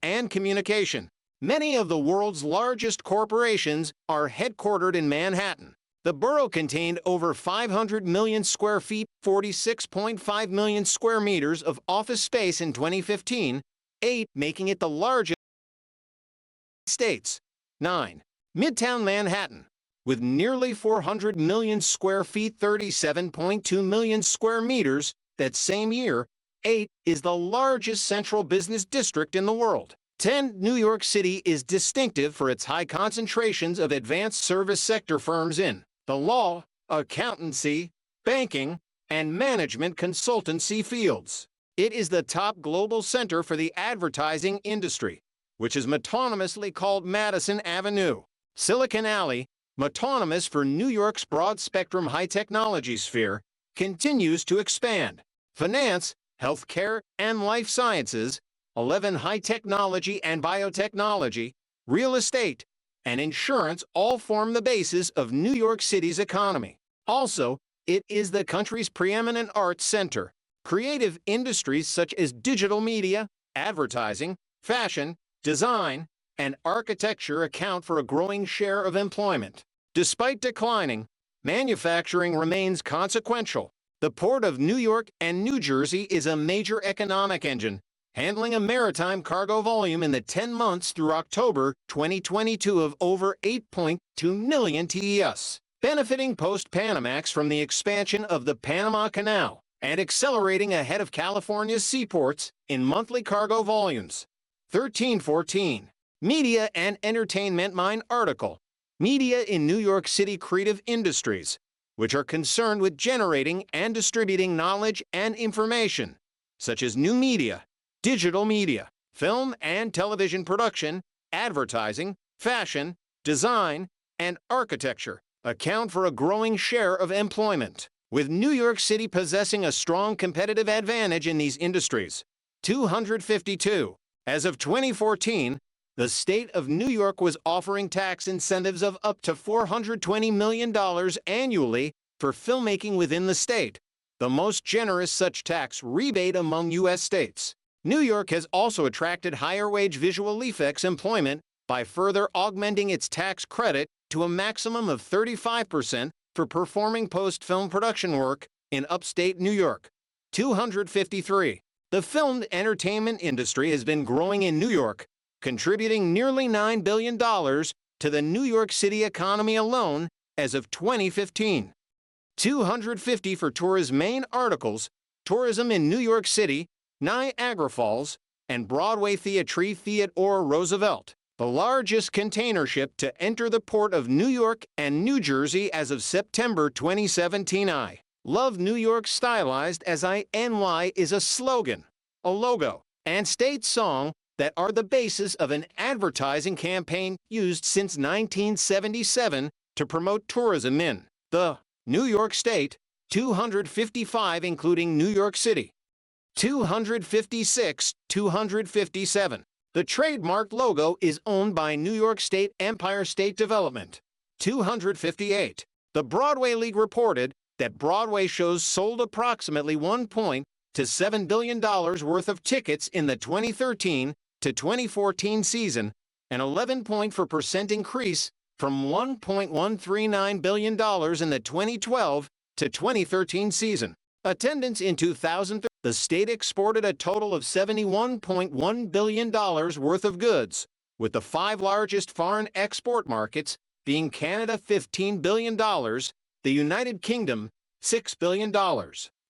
and communication. Many of the world's largest corporations are headquartered in Manhattan. The borough contained over 500 million square feet, 46.5 million square meters of office space in 2015, 8 making it the largest states. 9. Midtown Manhattan, with nearly 400 million square feet, 37.2 million square meters, that same year, 8 is the largest central business district in the world. 10. New York City is distinctive for its high concentrations of advanced service sector firms in the law, accountancy, banking, and management consultancy fields. It is the top global center for the advertising industry, which is metonymously called Madison Avenue. Silicon Alley, metonymous for New York's broad-spectrum high-technology sphere, continues to expand. Finance, healthcare, and life sciences, 11. High technology and biotechnology, real estate, and insurance all form the basis of New York City's economy. Also, it is the country's preeminent arts center. Creative industries such as digital media, advertising, fashion, design, and architecture account for a growing share of employment. Despite declining, manufacturing remains consequential. The Port of New York and New Jersey is a major economic engine, handling a maritime cargo volume in the 10 months through October 2022 of over 8.2 million TEUs, benefiting post-Panamax from the expansion of the Panama Canal and accelerating ahead of California's seaports in monthly cargo volumes. 1314. Media and Entertainment Mine article. Media in New York City creative industries, which are concerned with generating and distributing knowledge and information, such as new media, digital media, film and television production, advertising, fashion, design, and architecture, account for a growing share of employment, with New York City possessing a strong competitive advantage in these industries. 252. As of 2014, the state of New York was offering tax incentives of up to $420 million annually for filmmaking within the state, the most generous such tax rebate among U.S. states. New York has also attracted higher-wage visual effects employment by further augmenting its tax credit to a maximum of 35% for performing post-film production work in upstate New York. 253. The filmed entertainment industry has been growing in New York, contributing nearly $9 billion to the New York City economy alone as of 2015. 250 for tourism. Main articles, tourism in New York City, Niagara Falls, and Broadway Theatre Roosevelt, the largest container ship to enter the port of New York and New Jersey as of September 2017. I love New York stylized as INY is a slogan, a logo, and state song that are the basis of an advertising campaign used since 1977 to promote tourism in the New York State. 255 including New York City. 256, 257. The trademark logo is owned by New York State Empire State Development. 258. The Broadway League reported that Broadway shows sold approximately $1.7 billion worth of tickets in the 2013 to 2014 season, an 11.4% increase from $1.139 billion in the 2012 to 2013 season. Attendance in 2000, the state exported a total of $71.1 billion worth of goods, with the 5 largest foreign export markets being Canada $15 billion, the United Kingdom $6 billion,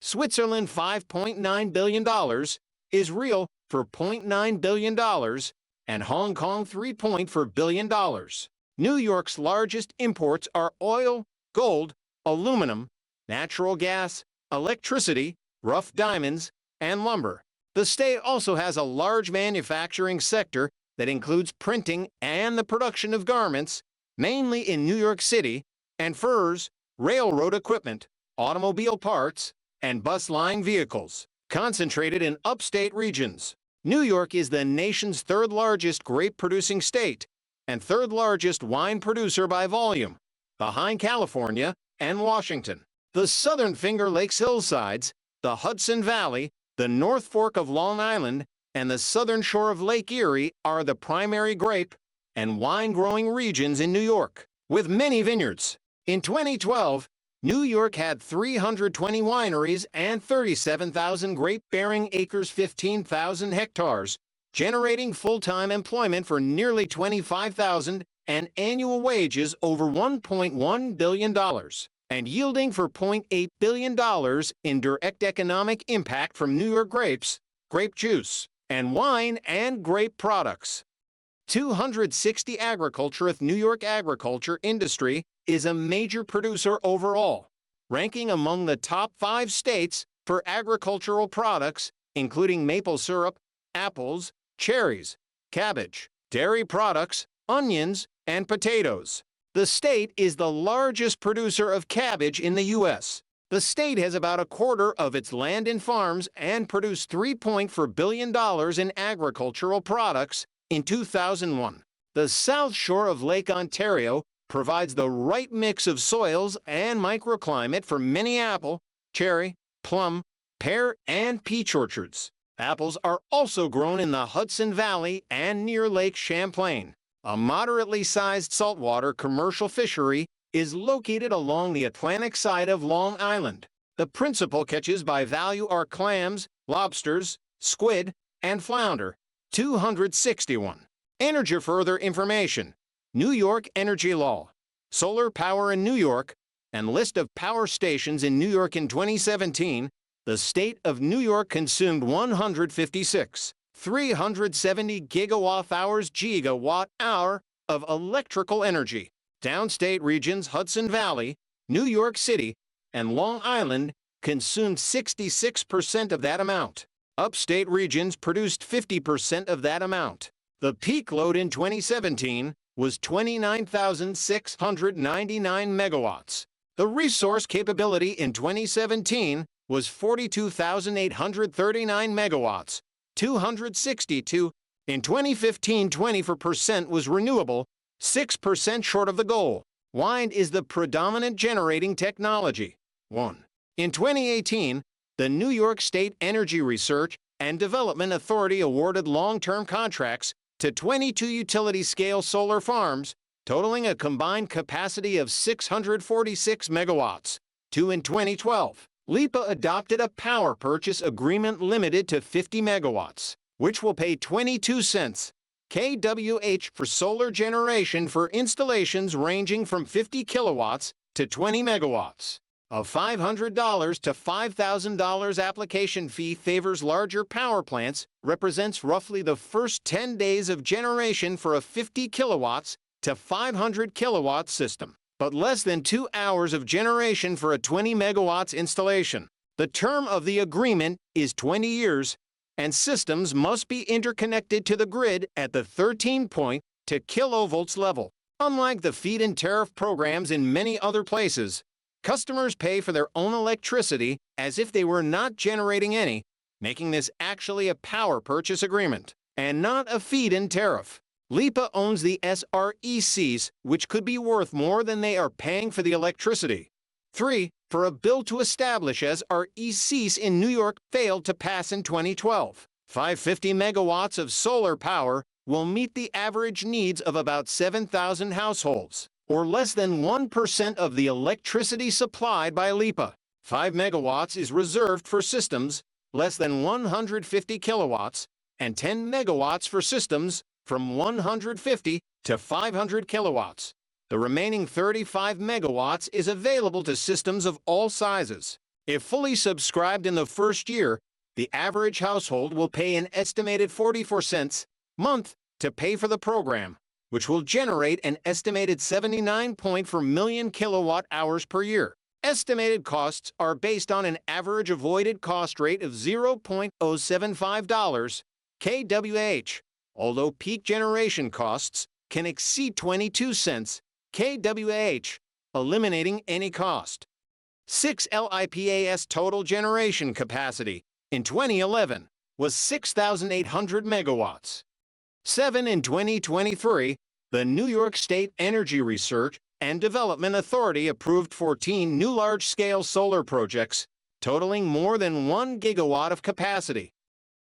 Switzerland $5.9 billion, Israel for $0.9 billion, and Hong Kong $3.4 billion. New York's largest imports are oil, gold, aluminum, natural gas, electricity, rough diamonds, and lumber. The state also has a large manufacturing sector that includes printing and the production of garments, mainly in New York City, and furs, railroad equipment, automobile parts, and bus line vehicles, concentrated in upstate regions. New York is the nation's 3rd largest grape-producing state and 3rd largest wine producer by volume, behind California and Washington. The southern Finger Lakes hillsides, the Hudson Valley, the North Fork of Long Island, and the southern shore of Lake Erie are the primary grape and wine-growing regions in New York, with many vineyards. In 2012, New York had 320 wineries and 37,000 grape-bearing acres, 15,000 hectares, generating full-time employment for nearly 25,000 and annual wages over $1.1 billion, and yielding for $0.8 billion in direct economic impact from New York grapes, grape juice, and wine and grape products. 260 agriculture. New York agriculture industry is a major producer overall, ranking among the top 5 states for agricultural products, including maple syrup, apples, cherries, cabbage, dairy products, onions, and potatoes. The state is the largest producer of cabbage in the U.S. The state has about a quarter of its land in farms and produced $3.4 billion in agricultural products in 2001. The South Shore of Lake Ontario provides the right mix of soils and microclimate for many apple, cherry, plum, pear, and peach orchards. Apples are also grown in the Hudson Valley and near Lake Champlain. A moderately sized saltwater commercial fishery is located along the Atlantic side of Long Island. The principal catches by value are clams, lobsters, squid, and flounder. 261. Energy. Further information: New York energy law, solar power in New York, and list of power stations in New York. In 2017, the state of New York consumed 370 gigawatt-hour of electrical energy. Downstate regions Hudson Valley, New York City, and Long Island consumed 66% of that amount. Upstate regions produced 50% of that amount. The peak load in 2017 was 29,699 megawatts. The resource capability in 2017 was 42,839 megawatts, 262. In 2015, 24% was renewable, 6% short of the goal. Wind is the predominant generating technology. 1. In 2018, the New York State Energy Research and Development Authority awarded long-term contracts to 22 utility-scale solar farms, totaling a combined capacity of 646 megawatts. 2. In 2012, LIPA adopted a power purchase agreement limited to 50 megawatts, which will pay 22 cents kWh for solar generation for installations ranging from 50 kilowatts to 20 megawatts. A $500 to $5,000 application fee favors larger power plants, represents roughly the first 10 days of generation for a 50 kilowatts to 500 kilowatt system, but less than 2 hours of generation for a 20 megawatts installation. The term of the agreement is 20 years, and systems must be interconnected to the grid at the 13.2 kilovolts level. Unlike the feed-in tariff programs in many other places, customers pay for their own electricity as if they were not generating any, making this actually a power purchase agreement and not a feed-in tariff. LIPA owns the SRECs, which could be worth more than they are paying for the electricity. 3. For a bill to establish SRECs in New York failed to pass in 2012. 550 megawatts of solar power will meet the average needs of about 7,000 households, or less than 1% of the electricity supplied by LIPA. 5 megawatts is reserved for systems less than 150 kilowatts, and 10 megawatts for systems from 150 to 500 kilowatts. The remaining 35 megawatts is available to systems of all sizes. If fully subscribed in the first year, the average household will pay an estimated 44 cents a month to pay for the program, which will generate an estimated 79.4 million kilowatt hours per year. Estimated costs are based on an average avoided cost rate of $0.075 kWh, although peak generation costs can exceed 22 cents kWh, eliminating any cost. 6. LIPA's total generation capacity in 2011 was 6,800 megawatts. 7. In 2023, the New York State Energy Research and Development Authority approved 14 new large-scale solar projects, totaling more than 1 gigawatt of capacity.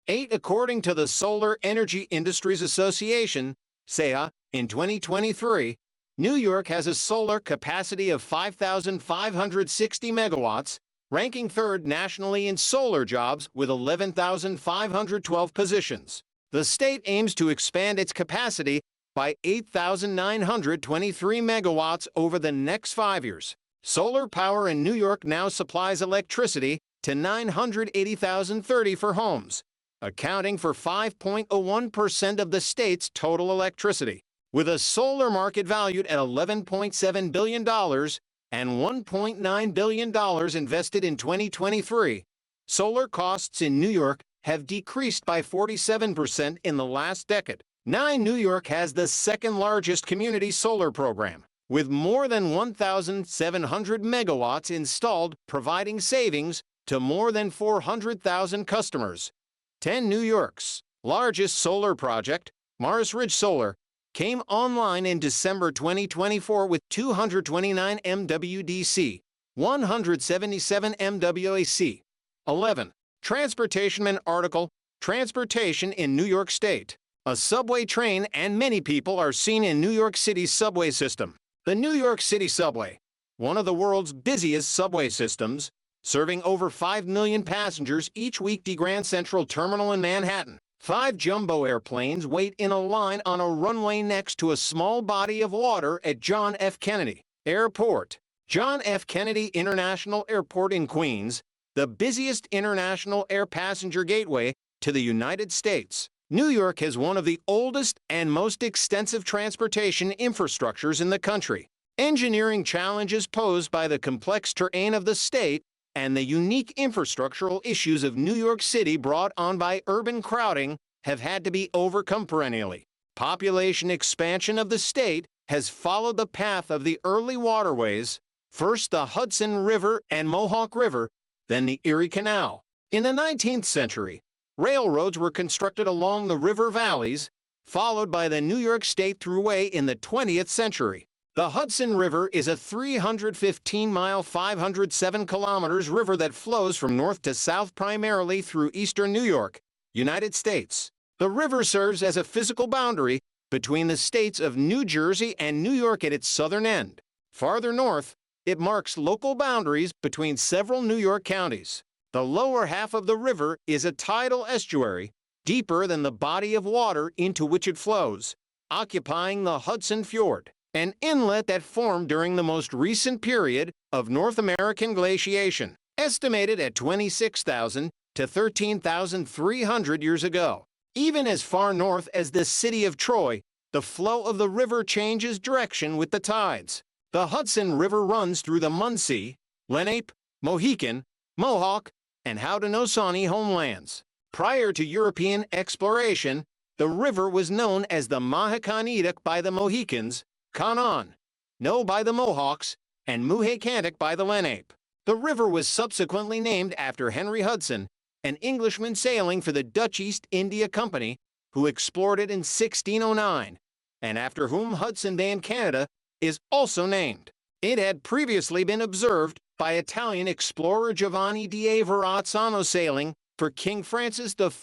8. According to the Solar Energy Industries Association, SEA, in 2023, New York has a solar capacity of 5,560 megawatts, ranking third nationally in solar jobs with 11,512 positions. The state aims to expand its capacity by 8,923 megawatts over the next 5 years. Solar power in New York now supplies electricity to 980,030 for homes, accounting for 5.01% of the state's total electricity. With a solar market valued at $11.7 billion and $1.9 billion invested in 2023, solar costs in New York have decreased by 47% in the last decade. New York has the second largest community solar program, with more than 1,700 megawatts installed, providing savings to more than 400,000 customers. 10 New York's largest solar project, Morris Ridge Solar, came online in December 2024 with 229 MWDC, 177 MWAC. 11. Transportationman article, Transportation in New York State. A subway train and many people are seen in New York City's subway system. The New York City subway, one of the world's busiest subway systems, serving over 5 million passengers each week to Grand Central Terminal in Manhattan. 5 jumbo airplanes wait in a line on a runway next to a small body of water at John F. Kennedy Airport. John F. Kennedy International Airport in Queens, the busiest international air passenger gateway to the United States. New York has one of the oldest and most extensive transportation infrastructures in the country. Engineering challenges posed by the complex terrain of the state and the unique infrastructural issues of New York City brought on by urban crowding have had to be overcome perennially. Population expansion of the state has followed the path of the early waterways, first the Hudson River and Mohawk River, then the Erie Canal. In the 19th century, railroads were constructed along the river valleys, followed by the New York State Thruway in the 20th century. The Hudson River is a 315-mile, 507 kilometers river that flows from north to south primarily through eastern New York, United States. The river serves as a physical boundary between the states of New Jersey and New York at its southern end. Farther north, it marks local boundaries between several New York counties. The lower half of the river is a tidal estuary, deeper than the body of water into which it flows, occupying the Hudson Fjord, an inlet that formed during the most recent period of North American glaciation, estimated at 26,000 to 13,300 years ago. Even as far north as the city of Troy, the flow of the river changes direction with the tides. The Hudson River runs through the Munsee, Lenape, Mohican, Mohawk, and Haudenosaunee homelands. Prior to European exploration, the river was known as the Mahakanitic by the Mohicans, Kanan, No by the Mohawks, and Muhakantic by the Lenape. The river was subsequently named after Henry Hudson, an Englishman sailing for the Dutch East India Company, who explored it in 1609, and after whom Hudson Bay in Canada is also named. It had previously been observed by Italian explorer Giovanni di Verrazzano sailing for King Francis I of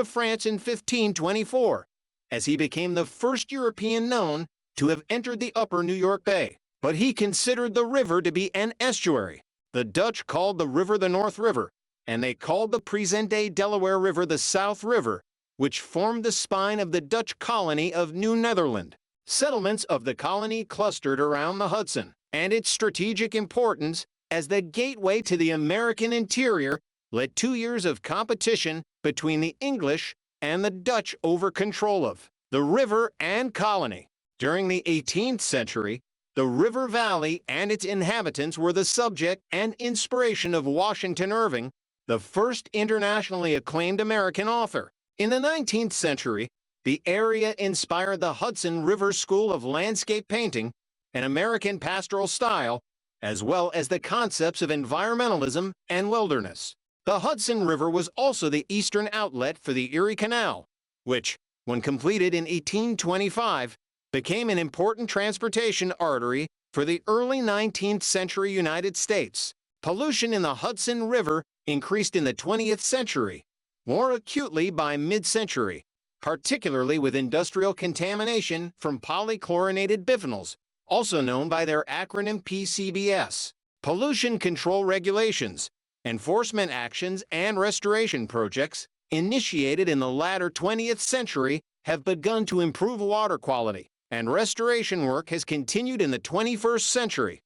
France in 1524, as he became the first European known to have entered the upper New York Bay. But he considered the river to be an estuary. The Dutch called the river the North River, and they called the present-day Delaware River the South River, which formed the spine of the Dutch colony of New Netherland. Settlements of the colony clustered around the Hudson, and its strategic importance as the gateway to the American interior led 2 years of competition between the English and the Dutch over control of the river and colony. During the 18th century, the river valley and its inhabitants were the subject and inspiration of Washington Irving, the first internationally acclaimed American author. In the 19th century, the area inspired the Hudson River School of Landscape Painting, an American pastoral style, as well as the concepts of environmentalism and wilderness. The Hudson River was also the eastern outlet for the Erie Canal, which, when completed in 1825, became an important transportation artery for the early 19th century United States. Pollution in the Hudson River increased in the 20th century, more acutely by mid-century, particularly with industrial contamination from polychlorinated biphenyls, also known by their acronym PCBS. Pollution control regulations, enforcement actions, and restoration projects initiated in the latter 20th century have begun to improve water quality, and restoration work has continued in the 21st century.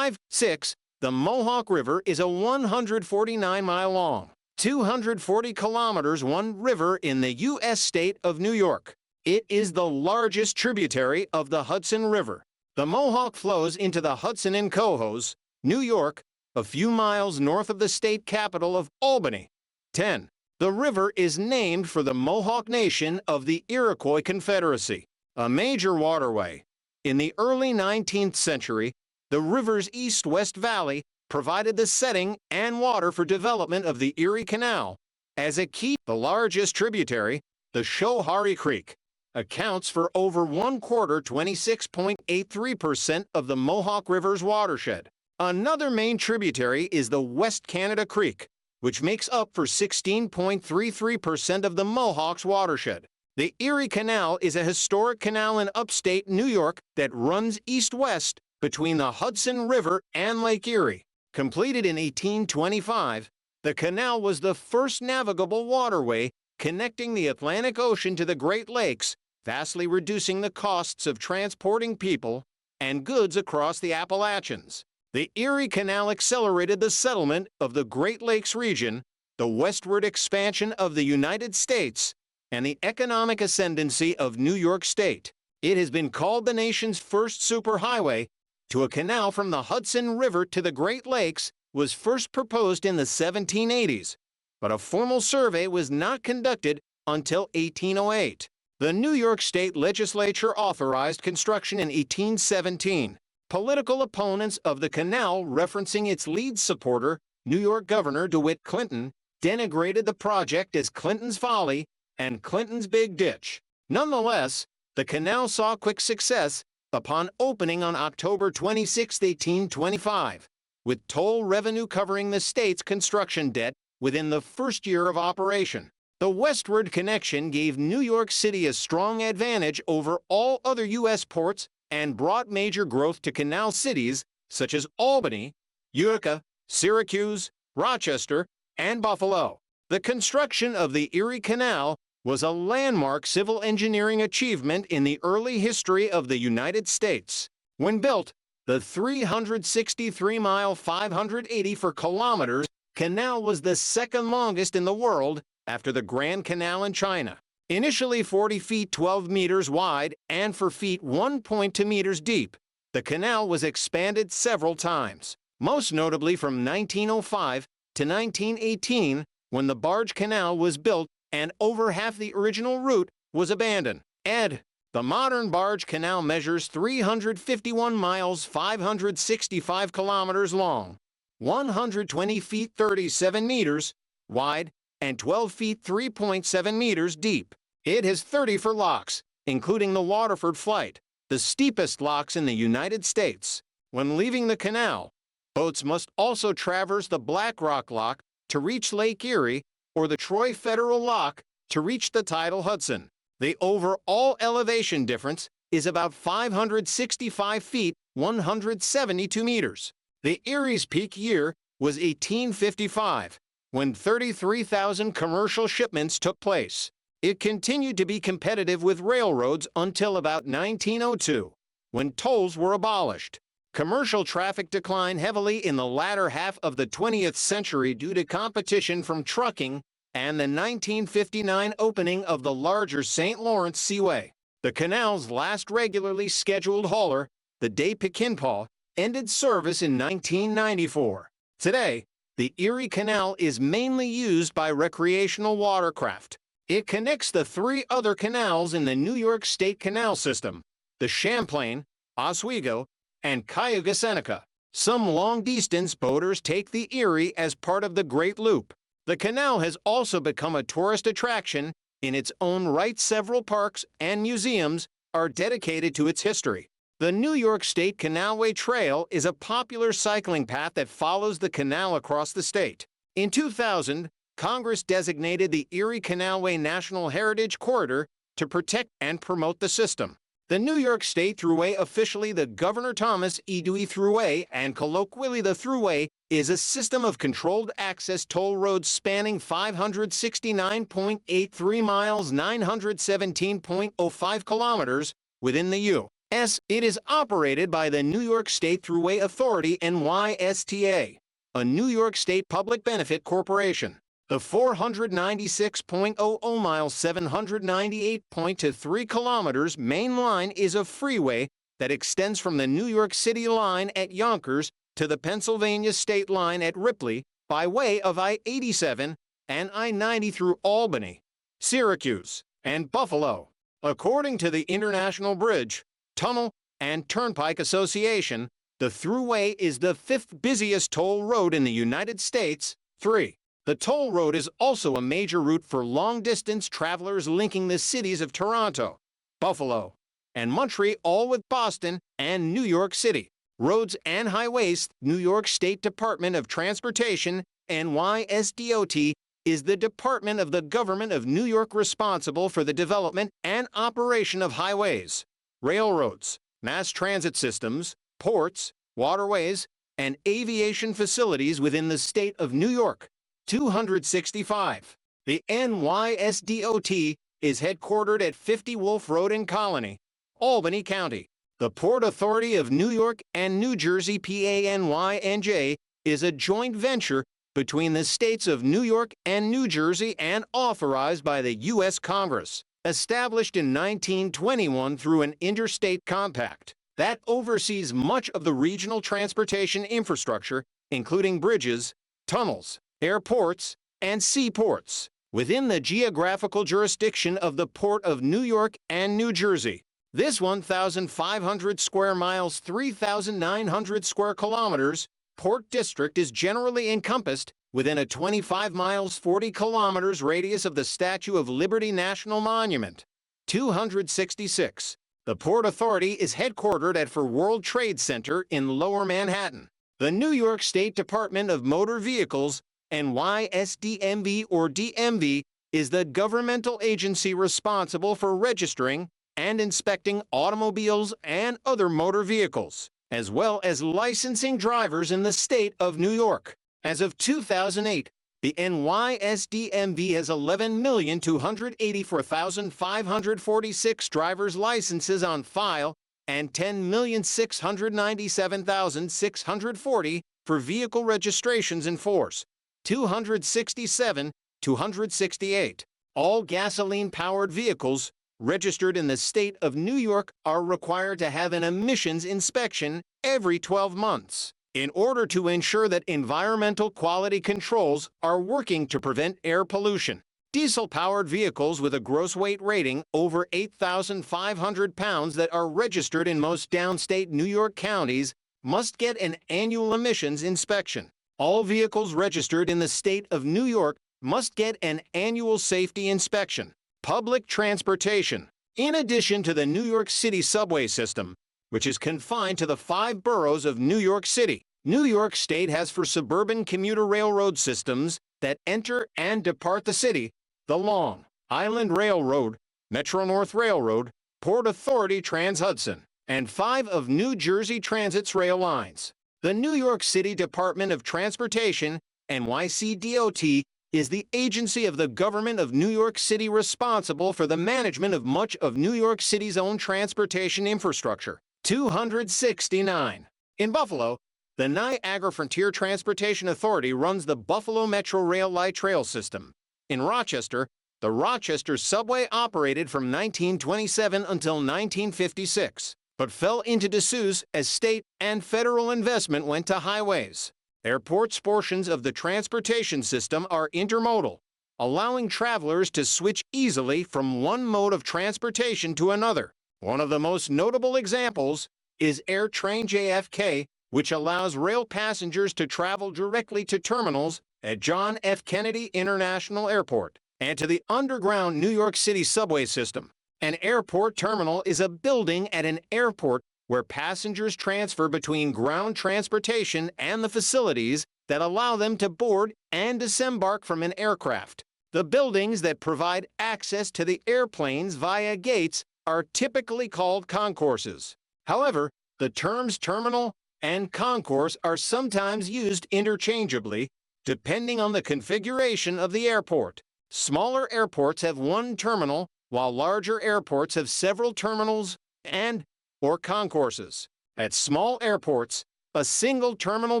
6. The Mohawk River is a 149-mile-long, 240 kilometers one river in the U.S. state of New York. It is the largest tributary of the Hudson River. The Mohawk flows into the Hudson in Cohoes, New York, a few miles north of the state capital of Albany. 10. The river is named for the Mohawk Nation of the Iroquois Confederacy, a major waterway. In the early 19th century, the river's east-west valley provided the setting and water for development of the Erie Canal. As a key, the largest tributary, the Schoharie Creek, accounts for over 26.83% of the Mohawk River's watershed. Another main tributary is the West Canada Creek, which makes up for 16.33% of the Mohawk's watershed. The Erie Canal is a historic canal in upstate New York that runs east-west between the Hudson River and Lake Erie. Completed in 1825, the canal was the first navigable waterway connecting the Atlantic Ocean to the Great Lakes, vastly reducing the costs of transporting people and goods across the Appalachians. The Erie Canal accelerated the settlement of the Great Lakes region, the westward expansion of the United States, and the economic ascendancy of New York State. It has been called the nation's first superhighway. To a canal from the Hudson River to the Great Lakes was first proposed in the 1780s, but a formal survey was not conducted until 1808. The New York State Legislature authorized construction in 1817. Political opponents of the canal, referencing its lead supporter, New York Governor DeWitt Clinton, denigrated the project as Clinton's Folly and Clinton's Big Ditch. Nonetheless, the canal saw quick success upon opening on October 26, 1825, with toll revenue covering the state's construction debt within the first year of operation. The westward connection gave New York City a strong advantage over all other U.S. ports and brought major growth to canal cities such as Albany, Utica, Syracuse, Rochester, and Buffalo. The construction of the Erie Canal was a landmark civil engineering achievement in the early history of the United States. When built, the 363-mile, 584 kilometers canal was the second longest in the world after the Grand Canal in China. Initially 40 feet 12 meters wide and 4 feet 1.2 meters deep, the canal was expanded several times, most notably from 1905 to 1918, when the barge canal was built and over half the original route was abandoned. The modern barge canal measures 351 miles 565 kilometers long, 120 feet 37 meters wide, and 12 feet 3.7 meters deep. It has 34 locks, including the Waterford Flight, the steepest locks in the United States. When leaving the canal, boats must also traverse the Black Rock Lock to reach Lake Erie or the Troy Federal Lock to reach the tidal Hudson. The overall elevation difference is about 565 feet, 172 meters. The Erie's peak year was 1855, when 33,000 commercial shipments took place. It continued to be competitive with railroads until about 1902, when tolls were abolished. Commercial traffic declined heavily in the latter half of the 20th century due to competition from trucking and the 1959 opening of the larger St. Lawrence Seaway. The canal's last regularly scheduled hauler, the Des Peckinpah, ended service in 1994. Today, the Erie Canal is mainly used by recreational watercraft. It connects the 3 other canals in the New York State Canal System, the Champlain, Oswego, and Cayuga Seneca. Some long-distance boaters take the Erie as part of the Great Loop. The canal has also become a tourist attraction in its own right. Several parks and museums are dedicated to its history. The New York State Canalway Trail is a popular cycling path that follows the canal across the state. In 2000, Congress designated the Erie Canalway National Heritage Corridor to protect and promote the system. The New York State Thruway, officially the Governor Thomas E. Dewey Thruway and colloquially the Thruway, is a system of controlled access toll roads spanning 569.83 miles, 917.05 kilometers within the U.S. It is operated by the New York State Thruway Authority NYSTA, a New York State public benefit corporation. The 496.00 miles, 798.23 kilometers main line is a freeway that extends from the New York City line at Yonkers to the Pennsylvania state line at Ripley by way of I-87 and I-90 through Albany, Syracuse, and Buffalo. According to the International Bridge, Tunnel, and Turnpike Association, the Thruway is the fifth busiest toll road in the United States. 3. The toll road is also a major route for long-distance travelers linking the cities of Toronto, Buffalo, and Montreal with Boston and New York City. Roads and Highways. New York State Department of Transportation, NYSDOT, is the department of the government of New York responsible for the development and operation of highways, railroads, mass transit systems, ports, waterways, and aviation facilities within the state of New York. 265. The NYSDOT is headquartered at 50 Wolf Road in Colony, Albany County. The Port Authority of New York and New Jersey PANYNJ is a joint venture between the states of New York and New Jersey and authorized by the U.S. Congress, established in 1921 through an interstate compact that oversees much of the regional transportation infrastructure, including bridges, tunnels, airports, and seaports, within the geographical jurisdiction of the Port of New York and New Jersey. This 1,500 square miles, 3,900 square kilometers, port district is generally encompassed within a 25 miles, 40 kilometers radius of the Statue of Liberty National Monument. 266. The Port Authority is headquartered at World Trade Center in Lower Manhattan. The New York State Department of Motor Vehicles, NYSDMV or DMV, is the governmental agency responsible for registering and inspecting automobiles and other motor vehicles, as well as licensing drivers in the state of New York. As of 2008, the NYSDMV has 11,284,546 driver's licenses on file and 10,697,640 for vehicle registrations in force. 267. 268. All gasoline-powered vehicles registered in the state of New York are required to have an emissions inspection every 12 months in order to ensure that environmental quality controls are working to prevent air pollution. Diesel-powered vehicles with a gross weight rating over 8,500 pounds that are registered in most downstate New York counties must get an annual emissions inspection. All vehicles registered in the state of New York must get an annual safety inspection. Public transportation. In addition to the New York City subway system, which is confined to the 5 boroughs of New York City, New York State has for suburban commuter railroad systems that enter and depart the city, the Long Island Railroad, Metro-North Railroad, Port Authority Trans-Hudson, and 5 of New Jersey Transit's rail lines. The New York City Department of Transportation, NYCDOT, is the agency of the government of New York City responsible for the management of much of New York City's own transportation infrastructure. 269. In Buffalo, the Niagara Frontier Transportation Authority runs the Buffalo Metro Rail Light Trail System. In Rochester, the Rochester Subway operated from 1927 until 1956, but fell into disuse as state and federal investment went to highways. Airports portions of the transportation system are intermodal, allowing travelers to switch easily from one mode of transportation to another. One of the most notable examples is AirTrain JFK, which allows rail passengers to travel directly to terminals at John F. Kennedy International Airport and to the underground New York City subway system. An airport terminal is a building at an airport where passengers transfer between ground transportation and the facilities that allow them to board and disembark from an aircraft. The buildings that provide access to the airplanes via gates are typically called concourses. However, the terms terminal and concourse are sometimes used interchangeably, depending on the configuration of the airport. Smaller airports have one terminal, while larger airports have several terminals and/or concourses. At small airports, a single terminal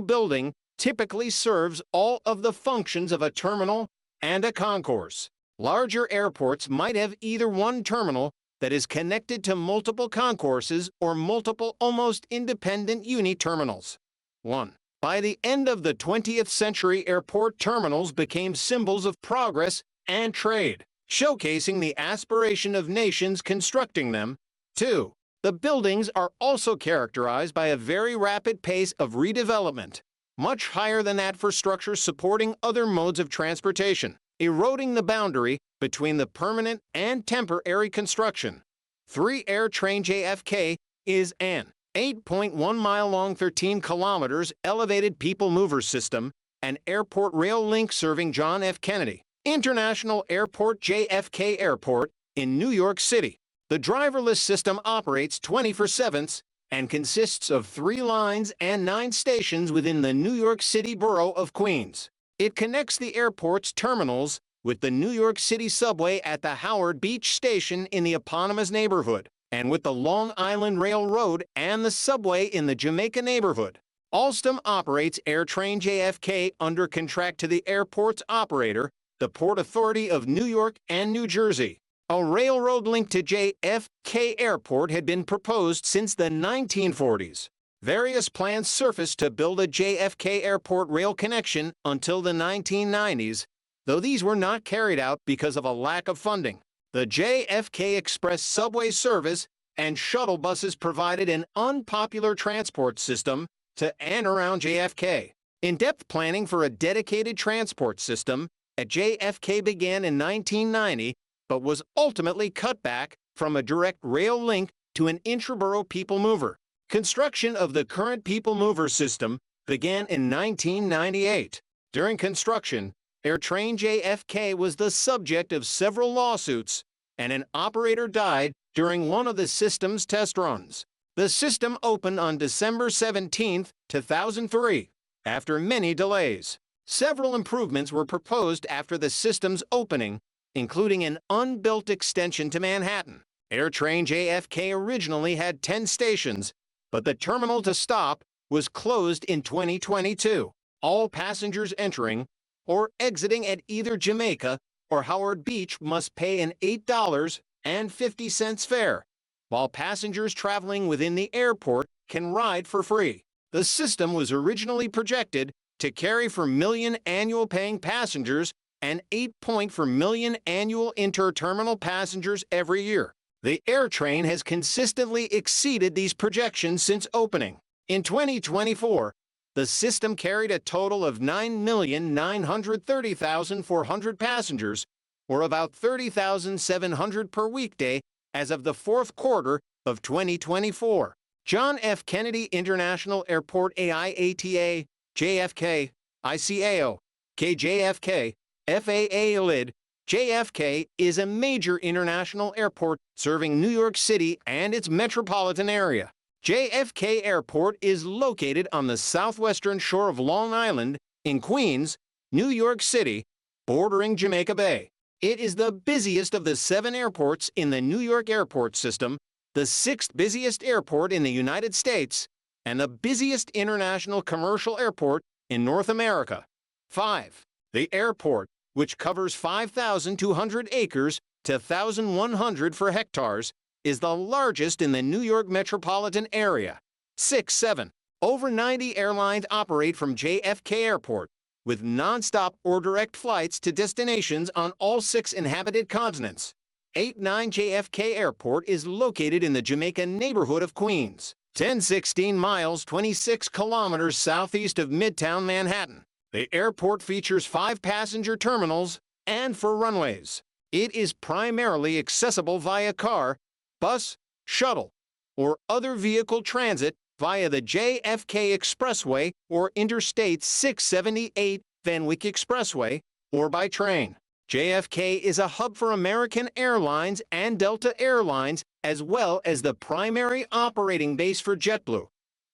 building typically serves all of the functions of a terminal and a concourse. Larger airports might have either one terminal that is connected to multiple concourses or multiple almost independent uni-terminals. 1. By the end of the 20th century, airport terminals became symbols of progress and trade, showcasing the aspiration of nations constructing them. 2. The buildings are also characterized by a very rapid pace of redevelopment, much higher than that for structures supporting other modes of transportation, eroding the boundary between the permanent and temporary construction. 3. AirTrain JFK is an 8.1-mile-long, 13 kilometers elevated people mover system, an airport rail link serving John F. Kennedy International Airport, JFK Airport, in New York City. The driverless system operates 24/7 and consists of 3 lines and 9 stations within the New York City borough of Queens. It connects the airport's terminals with the New York City subway at the Howard Beach station in the eponymous neighborhood, and with the Long Island Railroad and the subway in the Jamaica neighborhood. Alstom operates AirTrain JFK under contract to the airport's operator, the Port Authority of New York and New Jersey. A railroad link to JFK Airport had been proposed since the 1940s. Various plans surfaced to build a JFK Airport rail connection until the 1990s, though these were not carried out because of a lack of funding. The JFK Express subway service and shuttle buses provided an unpopular transport system to and around JFK. In-depth planning for a dedicated transport system at JFK began in 1990, but was ultimately cut back from a direct rail link to an intraborough people mover. Construction of the current people mover system began in 1998. During construction, AirTrain JFK was the subject of several lawsuits, and an operator died during one of the system's test runs. The system opened on December 17, 2003, after many delays. Several improvements were proposed after the system's opening, including an unbuilt extension to Manhattan. AirTrain JFK originally had 10 stations, but the terminal to stop was closed in 2022. All passengers entering or exiting at either Jamaica or Howard Beach must pay an $8.50 fare, while passengers traveling within the airport can ride for free. The system was originally projected to carry for million annual paying passengers and 8.4 million annual inter-terminal passengers every year. The AirTrain has consistently exceeded these projections since opening. In 2024, the system carried a total of 9,930,400 passengers, or about 30,700 per weekday, as of the fourth quarter of 2024. John F. Kennedy International Airport AIATA, JFK, ICAO, KJFK, FAA LID, JFK is a major international airport serving New York City and its metropolitan area. JFK Airport is located on the southwestern shore of Long Island in Queens, New York City, bordering Jamaica Bay. It is the busiest of the 7 airports in the New York airport system, the 6th busiest airport in the United States, and the busiest international commercial airport in North America. 5. The airport, which covers 5,200 acres to 1,100 for hectares, is the largest in the New York metropolitan area. 6. 7. Over 90 airlines operate from JFK Airport, with nonstop or direct flights to destinations on all 6 inhabited continents. 8. 9. JFK Airport is located in the Jamaica neighborhood of Queens, 16 miles 26 kilometers southeast of Midtown Manhattan. The airport features 5 passenger terminals and 4 runways. It is primarily accessible via car, bus, shuttle, or other vehicle transit via the JFK Expressway or Interstate 678 Van Wyck Expressway, or by train. JFK is a hub for American Airlines and Delta Airlines as well as the primary operating base for JetBlue.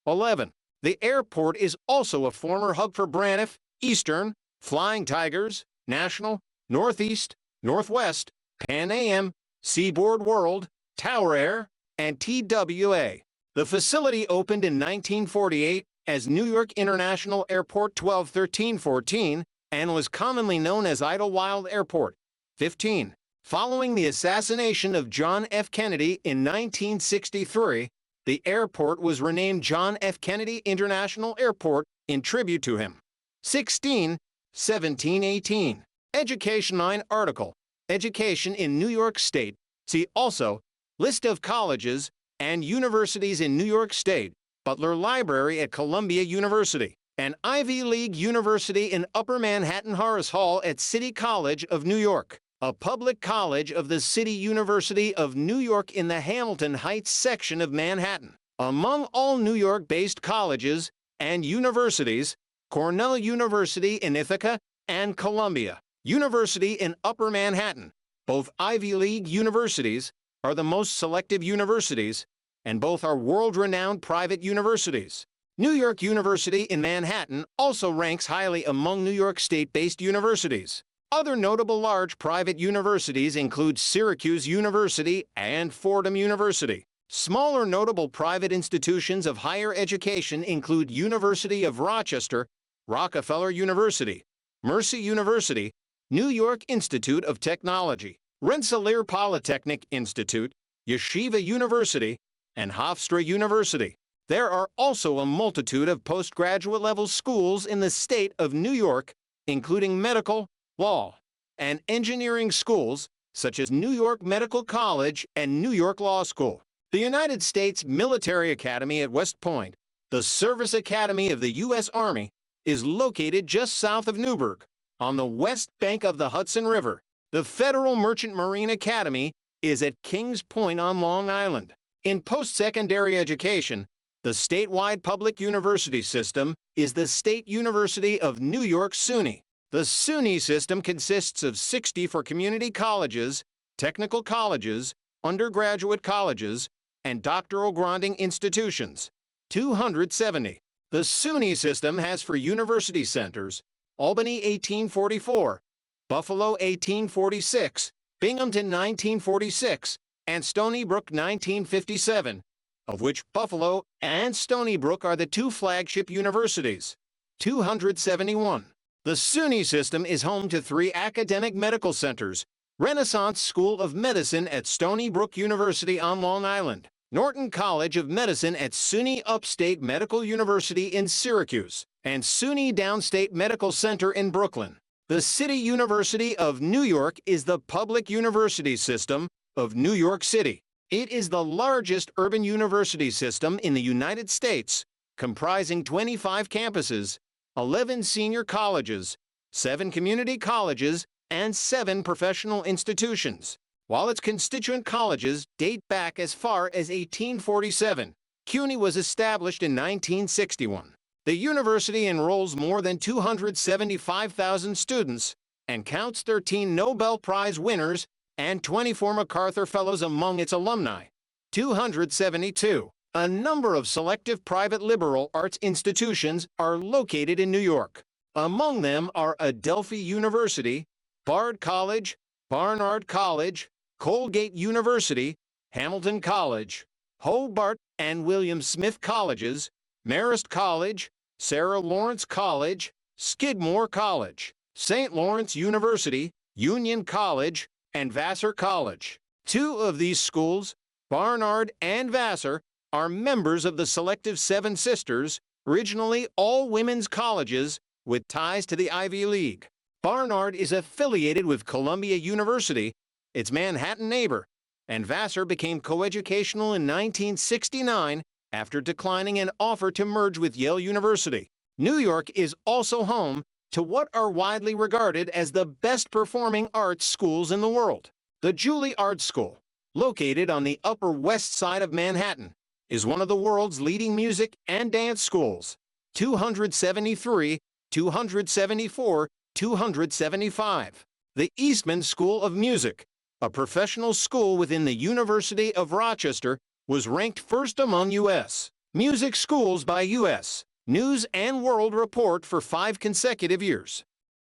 11. The airport is also a former hub for Braniff, Eastern, Flying Tigers, National, Northeast, Northwest, Pan Am, Seaboard World, Tower Air, and TWA. The facility opened in 1948 as New York International Airport 12-13-14 and was commonly known as Idlewild Airport. 15. Following the assassination of John F. Kennedy in 1963, the airport was renamed John F. Kennedy International Airport in tribute to him. 16. 1718. Education Line article. Education in New York State. See also, List of colleges and universities in New York State, Butler Library at Columbia University, and Ivy League University in Upper Manhattan Horace Hall at City College of New York, a public college of the City University of New York in the Hamilton Heights section of Manhattan. Among all New York-based colleges and universities, Cornell University in Ithaca and Columbia University in Upper Manhattan, both Ivy League universities, are the most selective universities, and both are world-renowned private universities. New York University in Manhattan also ranks highly among New York State-based universities. Other notable large private universities include Syracuse University and Fordham University. Smaller notable private institutions of higher education include University of Rochester, Rockefeller University, Mercy University, New York Institute of Technology, Rensselaer Polytechnic Institute, Yeshiva University, and Hofstra University. There are also a multitude of postgraduate level schools in the state of New York, including medical, law, and engineering schools, such as New York Medical College and New York Law School. The United States Military Academy at West Point, the Service Academy of the U.S. Army, is located just south of Newburgh, on the west bank of the Hudson River. The Federal Merchant Marine Academy is at Kings Point on Long Island. In post-secondary education, the statewide public university system is the State University of New York SUNY. The SUNY system consists of 60 for community colleges, technical colleges, undergraduate colleges, and doctoral granting institutions. 270. The SUNY system has for university centers Albany 1844, Buffalo 1846, Binghamton 1946, and Stony Brook 1957, of which Buffalo and Stony Brook are the two flagship universities. 271. The SUNY system is home to 3 academic medical centers: Renaissance School of Medicine at Stony Brook University on Long Island, Norton College of Medicine at SUNY Upstate Medical University in Syracuse, and SUNY Downstate Medical Center in Brooklyn. The City University of New York is the public university system of New York City. It is the largest urban university system in the United States, comprising 25 campuses, 11 senior colleges, 7 community colleges, and 7 professional institutions. While its constituent colleges date back as far as 1847, CUNY was established in 1961. The university enrolls more than 275,000 students and counts 13 Nobel Prize winners and 24 MacArthur Fellows among its alumni. 272. A number of selective private liberal arts institutions are located in New York. Among them are Adelphi University, Bard College, Barnard College, Colgate University, Hamilton College, Hobart and William Smith Colleges, Marist College, Sarah Lawrence College, Skidmore College, St. Lawrence University, Union College, and Vassar College. 2 of these schools, Barnard and Vassar, are members of the Selective Seven Sisters, originally all women's colleges with ties to the Ivy League. Barnard is affiliated with Columbia University, its Manhattan neighbor, and Vassar became coeducational in 1969 after declining an offer to merge with Yale University. New York is also home to what are widely regarded as the best performing arts schools in the world. The Juilliard School, located on the Upper West Side of Manhattan, is one of the world's leading music and dance schools. 273, 274, 275. The Eastman School of Music, a professional school within the University of Rochester, was ranked first among U.S. music schools by U.S. News and World Report for 5 consecutive years.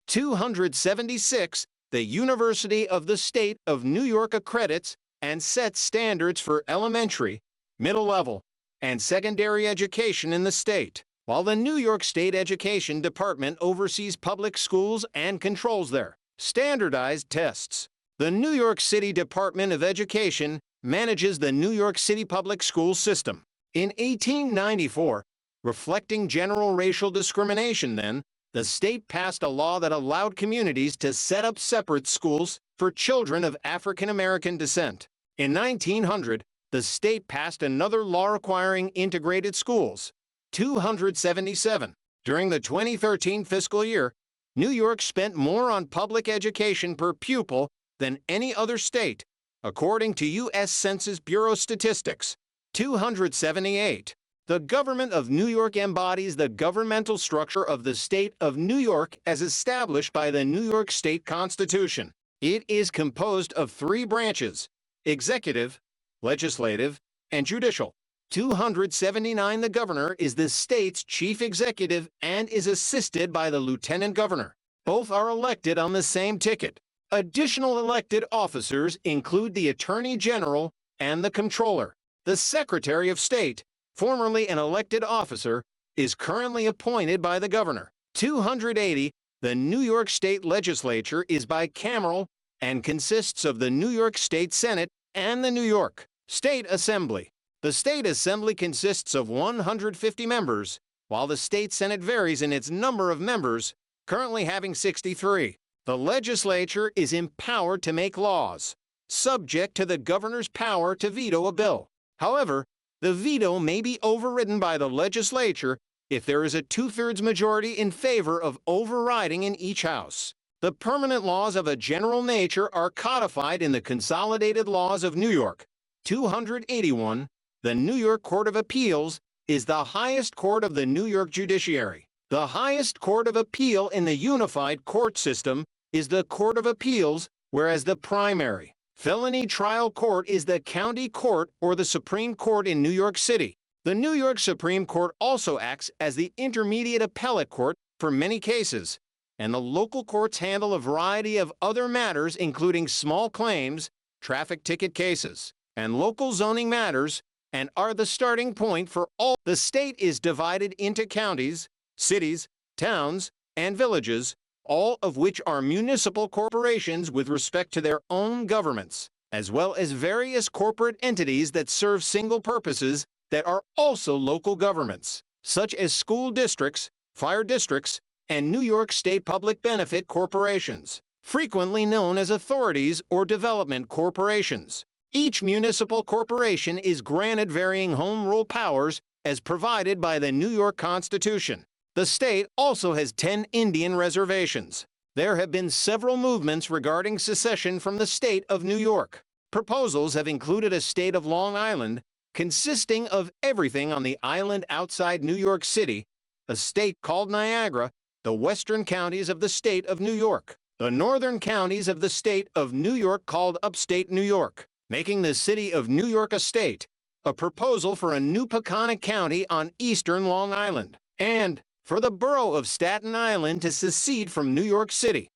276. The University of the State of New York accredits and sets standards for elementary, middle level, and secondary education in the state, while the New York State Education Department oversees public schools and controls their standardized tests. The New York City Department of Education manages the New York City public school system. In 1894, reflecting general racial discrimination then, the state passed a law that allowed communities to set up separate schools for children of African American descent. In 1900, the state passed another law requiring integrated schools. 277. During the 2013 fiscal year, New York spent more on public education per pupil than any other state, according to U.S. Census Bureau statistics. 278. The government of New York embodies the governmental structure of the state of New York as established by the New York State Constitution. It is composed of 3 branches: executive, legislative, and judicial. 279. The governor is the state's chief executive and is assisted by the lieutenant governor. Both are elected on the same ticket. Additional elected officers include the Attorney General and the Comptroller. The Secretary of State, formerly an elected officer, is currently appointed by the governor. 280. The New York State Legislature is bicameral and consists of the New York State Senate and the New York State Assembly. The State Assembly consists of 150 members, while the State Senate varies in its number of members, currently having 63. The legislature is empowered to make laws, subject to the governor's power to veto a bill. However, the veto may be overridden by the legislature if there is a 2/3 majority in favor of overriding in each house. The permanent laws of a general nature are codified in the Consolidated Laws of New York. 281. The New York Court of Appeals is the highest court of the New York judiciary. The highest court of appeal in the unified court system is the Court of Appeals, whereas the primary felony trial court is the county court or the Supreme Court in New York City. The New York Supreme Court also acts as the intermediate appellate court for many cases, and the local courts handle a variety of other matters including small claims, traffic ticket cases, and local zoning matters, and are the starting point for all. The state is divided into counties, cities, towns, and villages, all of which are municipal corporations with respect to their own governments, as well as various corporate entities that serve single purposes that are also local governments, such as school districts, fire districts, and New York State public benefit corporations, frequently known as authorities or development corporations. Each municipal corporation is granted varying home rule powers as provided by the New York Constitution. The state also has 10 Indian reservations. There have been several movements regarding secession from the state of New York. Proposals have included a state of Long Island, consisting of everything on the island outside New York City, a state called Niagara, the western counties of the state of New York, the northern counties of the state of New York called upstate New York, making the city of New York a state, a proposal for a new Peconic County on eastern Long Island, and for the borough of Staten Island to secede from New York City.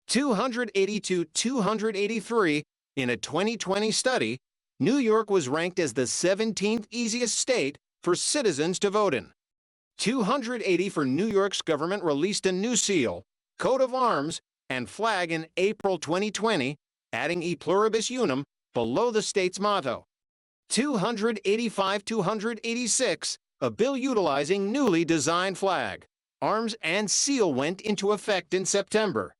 282-283. In a 2020 study, New York was ranked as the 17th easiest state for citizens to vote in. 280. For New York's government released a new seal, coat of arms, and flag in April 2020, adding E pluribus unum below the state's motto. 285-286. A bill utilizing newly designed flag, arms, and seal went into effect in September.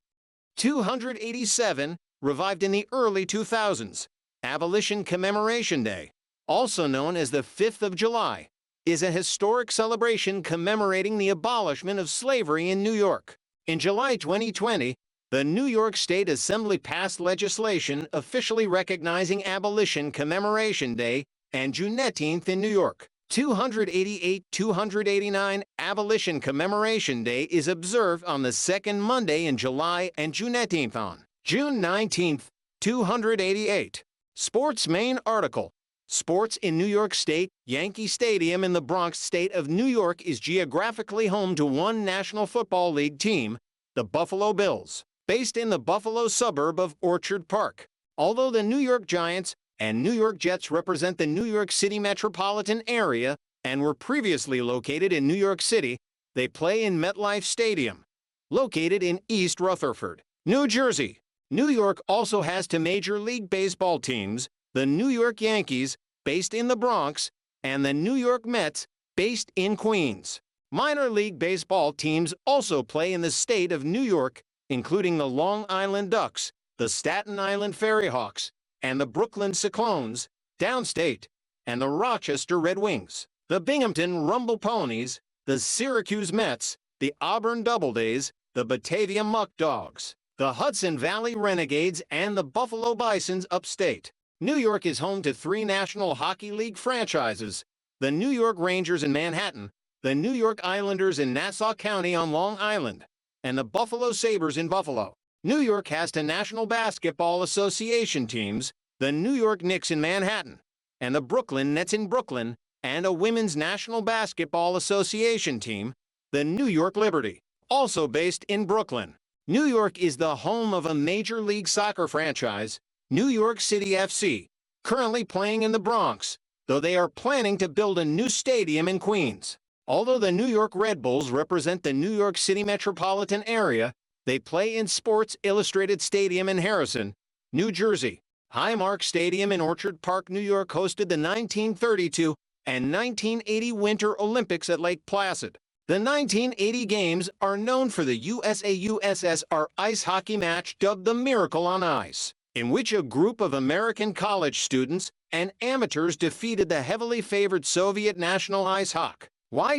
287. Revived in the early 2000s, Abolition Commemoration Day, also known as the 5th of July, is a historic celebration commemorating the abolishment of slavery in New York. In July 2020, the New York State Assembly passed legislation officially recognizing Abolition Commemoration Day and Juneteenth in New York. 288-289. Abolition Commemoration Day is observed on the second Monday in July and Juneteenth on June 19th. 288. Sports Maine article. Sports in New York State. Yankee Stadium in the Bronx state of New York is geographically home to one National Football League team, the Buffalo Bills, based in the Buffalo suburb of Orchard Park. Although the New York Giants and New York Jets represent the New York City metropolitan area and were previously located in New York City, they play in MetLife Stadium, located in East Rutherford, New Jersey. New York also has two Major League Baseball teams, the New York Yankees, based in the Bronx, and the New York Mets, based in Queens. Minor League Baseball teams also play in the state of New York, including the Long Island Ducks, the Staten Island Ferryhawks, and the Brooklyn Cyclones, downstate, and the Rochester Red Wings, the Binghamton Rumble Ponies, the Syracuse Mets, the Auburn Doubledays, the Batavia Muck Dogs, the Hudson Valley Renegades, and the Buffalo Bisons upstate. New York is home to three National Hockey League franchises, the New York Rangers in Manhattan, the New York Islanders in Nassau County on Long Island, and the Buffalo Sabres in Buffalo. New York has two National Basketball Association teams, the New York Knicks in Manhattan, and the Brooklyn Nets in Brooklyn, and a Women's National Basketball Association team, the New York Liberty, also based in Brooklyn. New York is the home of a Major League Soccer franchise, New York City FC, currently playing in the Bronx, though they are planning to build a new stadium in Queens. Although the New York Red Bulls represent the New York City metropolitan area, they play in Sports Illustrated Stadium in Harrison, New Jersey. Highmark Stadium in Orchard Park, New York hosted the 1932 and 1980 Winter Olympics at Lake Placid. The 1980 Games are known for the USA-USSR ice hockey match dubbed the Miracle on Ice, in which a group of American college students and amateurs defeated the heavily favored Soviet national ice hockey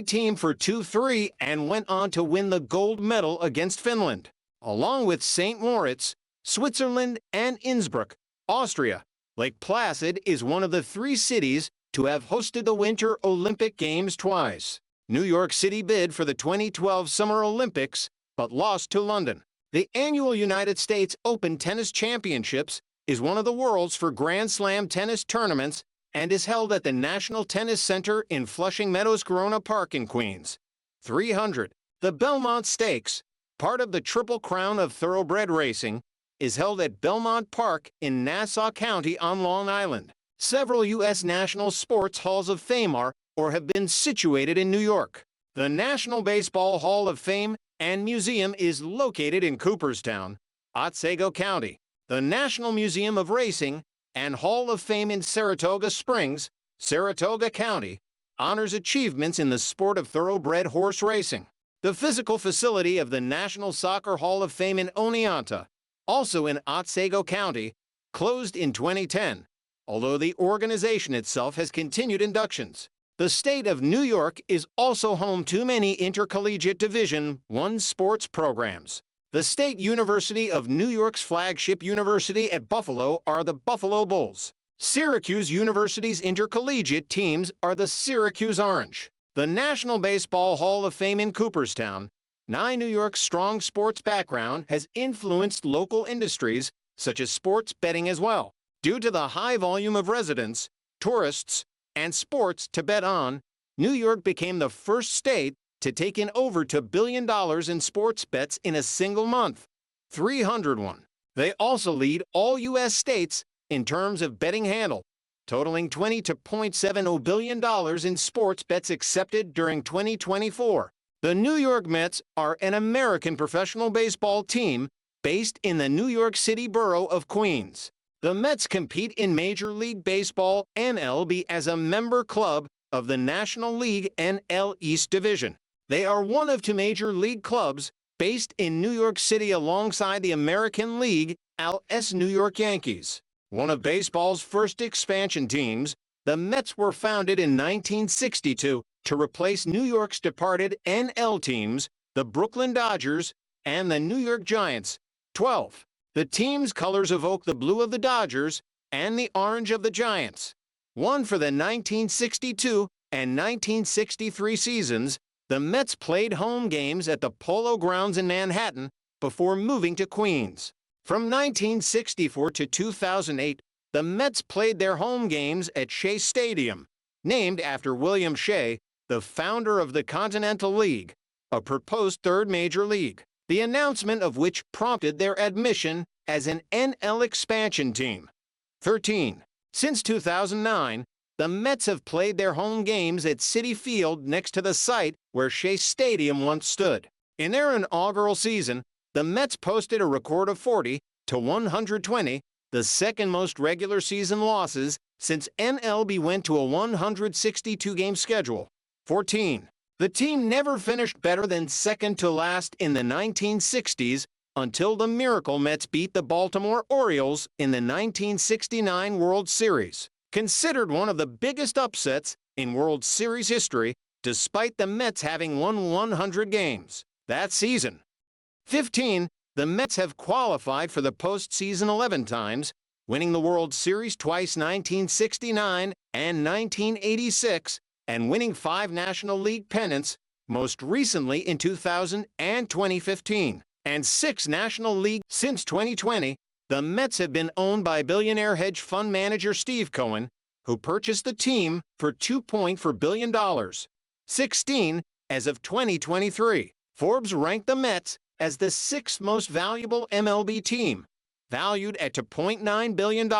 team for 2-3 and went on to win the gold medal against Finland, along with St. Moritz, Switzerland, and Innsbruck, Austria. Lake Placid is one of the three cities to have hosted the Winter Olympic Games twice. New York City bid for the 2012 Summer Olympics, but lost to London. The annual United States Open Tennis Championships is one of the world's four Grand Slam tennis tournaments and is held at the National Tennis Center in Flushing Meadows Corona Park in Queens. 300. The Belmont Stakes, part of the Triple Crown of Thoroughbred Racing, is held at Belmont Park in Nassau County on Long Island. Several U.S. National Sports Halls of Fame are or have been situated in New York. The National Baseball Hall of Fame and Museum is located in Cooperstown, Otsego County. The National Museum of Racing and Hall of Fame in Saratoga Springs, Saratoga County, honors achievements in the sport of thoroughbred horse racing. The physical facility of the National Soccer Hall of Fame in Oneonta, also in Otsego County, closed in 2010, although the organization itself has continued inductions. The state of New York is also home to many intercollegiate Division I sports programs. The State University of New York's flagship university at Buffalo are the Buffalo Bulls. Syracuse University's intercollegiate teams are the Syracuse Orange. The National Baseball Hall of Fame in Cooperstown, New York's strong sports background has influenced local industries such as sports betting as well. Due to the high volume of residents, tourists, and sports to bet on, New York became the first state to take in over $2 billion in sports bets in a single month. 301. They also lead all U.S. states in terms of betting handle, totaling $22.70 billion in sports bets accepted during 2024. The New York Mets are an American professional baseball team based in the New York City borough of Queens. The Mets compete in Major League Baseball (MLB) as a member club of the National League NL East Division. They are one of two Major League clubs based in New York City alongside the American League (ALS) New York Yankees. One of baseball's first expansion teams, the Mets were founded in 1962 to replace New York's departed NL teams, the Brooklyn Dodgers and the New York Giants. 12. The team's colors evoke the blue of the Dodgers and the orange of the Giants. One for the 1962 and 1963 seasons, the Mets played home games at the Polo Grounds in Manhattan before moving to Queens. From 1964 to 2008, the Mets played their home games at Shea Stadium, named after William Shea, the founder of the Continental League, a proposed third major league, the announcement of which prompted their admission as an NL expansion team. 13. Since 2009, the Mets have played their home games at Citi Field next to the site where Shea Stadium once stood. In their inaugural season, the Mets posted a record of 40-120, the second most regular season losses since MLB went to a 162-game schedule. 14. The team never finished better than second to last in the 1960s until the Miracle Mets beat the Baltimore Orioles in the 1969 World Series. Considered one of the biggest upsets in World Series history, despite the Mets having won 100 games that season. 15. The Mets have qualified for the postseason 11 times, winning the World Series twice, 1969 and 1986, and winning 5 National League pennants, most recently in 2000 and 2015, and 6 National League since 2020. The Mets have been owned by billionaire hedge fund manager Steve Cohen, who purchased the team for $2.4 billion. 16. As of 2023, Forbes ranked the Mets as the 6th most valuable MLB team, valued at $2.9 billion.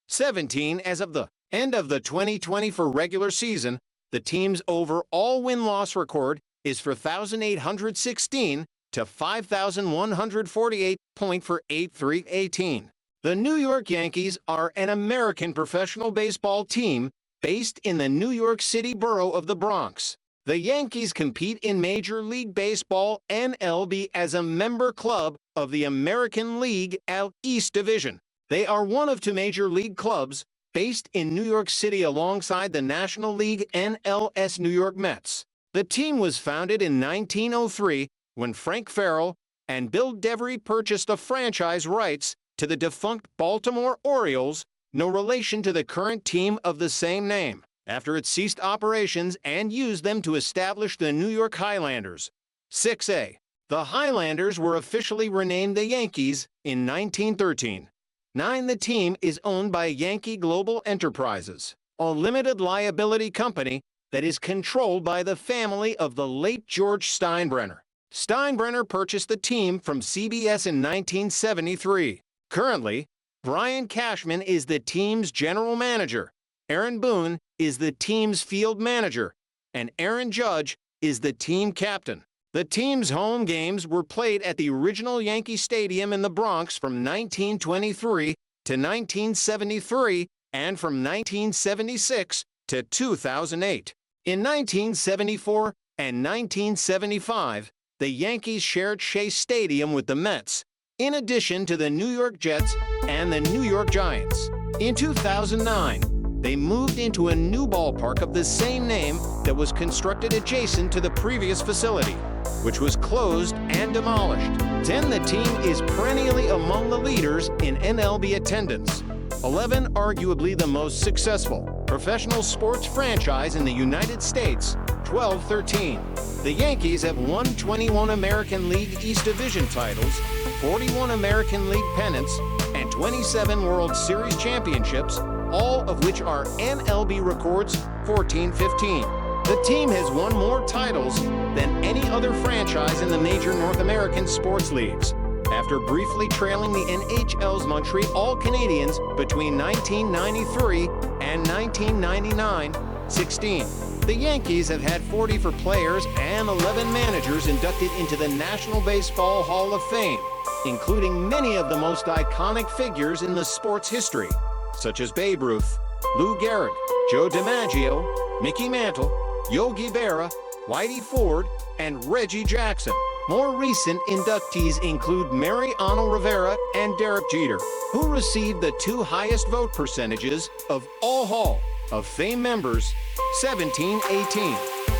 17. As of the end of the 2024 regular season, the team's overall win-loss record is 4,816 to 5,148.48318. The New York Yankees are an American professional baseball team based in the New York City borough of the Bronx. The Yankees compete in Major League Baseball (MLB) as a member club of the American League East Division. They are one of 2 major league clubs based in New York City alongside the National League NLS New York Mets. The team was founded in 1903 when Frank Farrell and Bill Devery purchased the franchise rights to the defunct Baltimore Orioles, no relation to the current team of the same name, after it ceased operations and used them to establish the New York Highlanders. 6A. The Highlanders were officially renamed the Yankees in 1913. 9. The team is owned by Yankee Global Enterprises, a limited liability company that is controlled by the family of the late George Steinbrenner. Steinbrenner purchased the team from CBS in 1973. Currently, Brian Cashman is the team's general manager, Aaron Boone is the team's field manager, and Aaron Judge is the team captain. The team's home games were played at the original Yankee Stadium in the Bronx from 1923 to 1973 and from 1976 to 2008. In 1974 and 1975, the Yankees shared Shea Stadium with the Mets, in addition to the New York Jets and the New York Giants. In 2009, they moved into a new ballpark of the same name that was constructed adjacent to the previous facility, which was closed and demolished. 10. The team is perennially among the leaders in MLB attendance. 11. Arguably the most successful professional sports franchise in the United States. 12-13. The Yankees have won 21 American League East Division titles, 41 American League pennants, and 27 World Series championships, all of which are MLB records. 14-15. The team has won more titles than any other franchise in the major North American sports leagues, after briefly trailing the NHL's Montreal Canadiens between 1993 and 1999. 16. The Yankees have had 44 players and 11 managers inducted into the National Baseball Hall of Fame, including many of the most iconic figures in the sport's history, such as Babe Ruth, Lou Gehrig, Joe DiMaggio, Mickey Mantle, Yogi Berra, Whitey Ford, and Reggie Jackson. More recent inductees include Mariano Rivera and Derek Jeter, who received the 2 highest vote percentages of all Hall of Fame members. 17-18.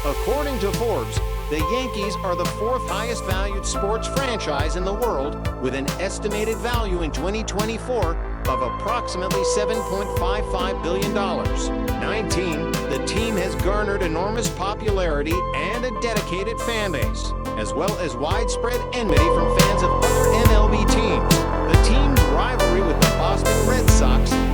According to Forbes, the Yankees are the 4th highest valued sports franchise in the world, with an estimated value in 2024 of approximately $7.55 billion. 19. The team has garnered enormous popularity and a dedicated fan base, as well as widespread enmity from fans of other MLB teams. The team's rivalry with the Boston Red Sox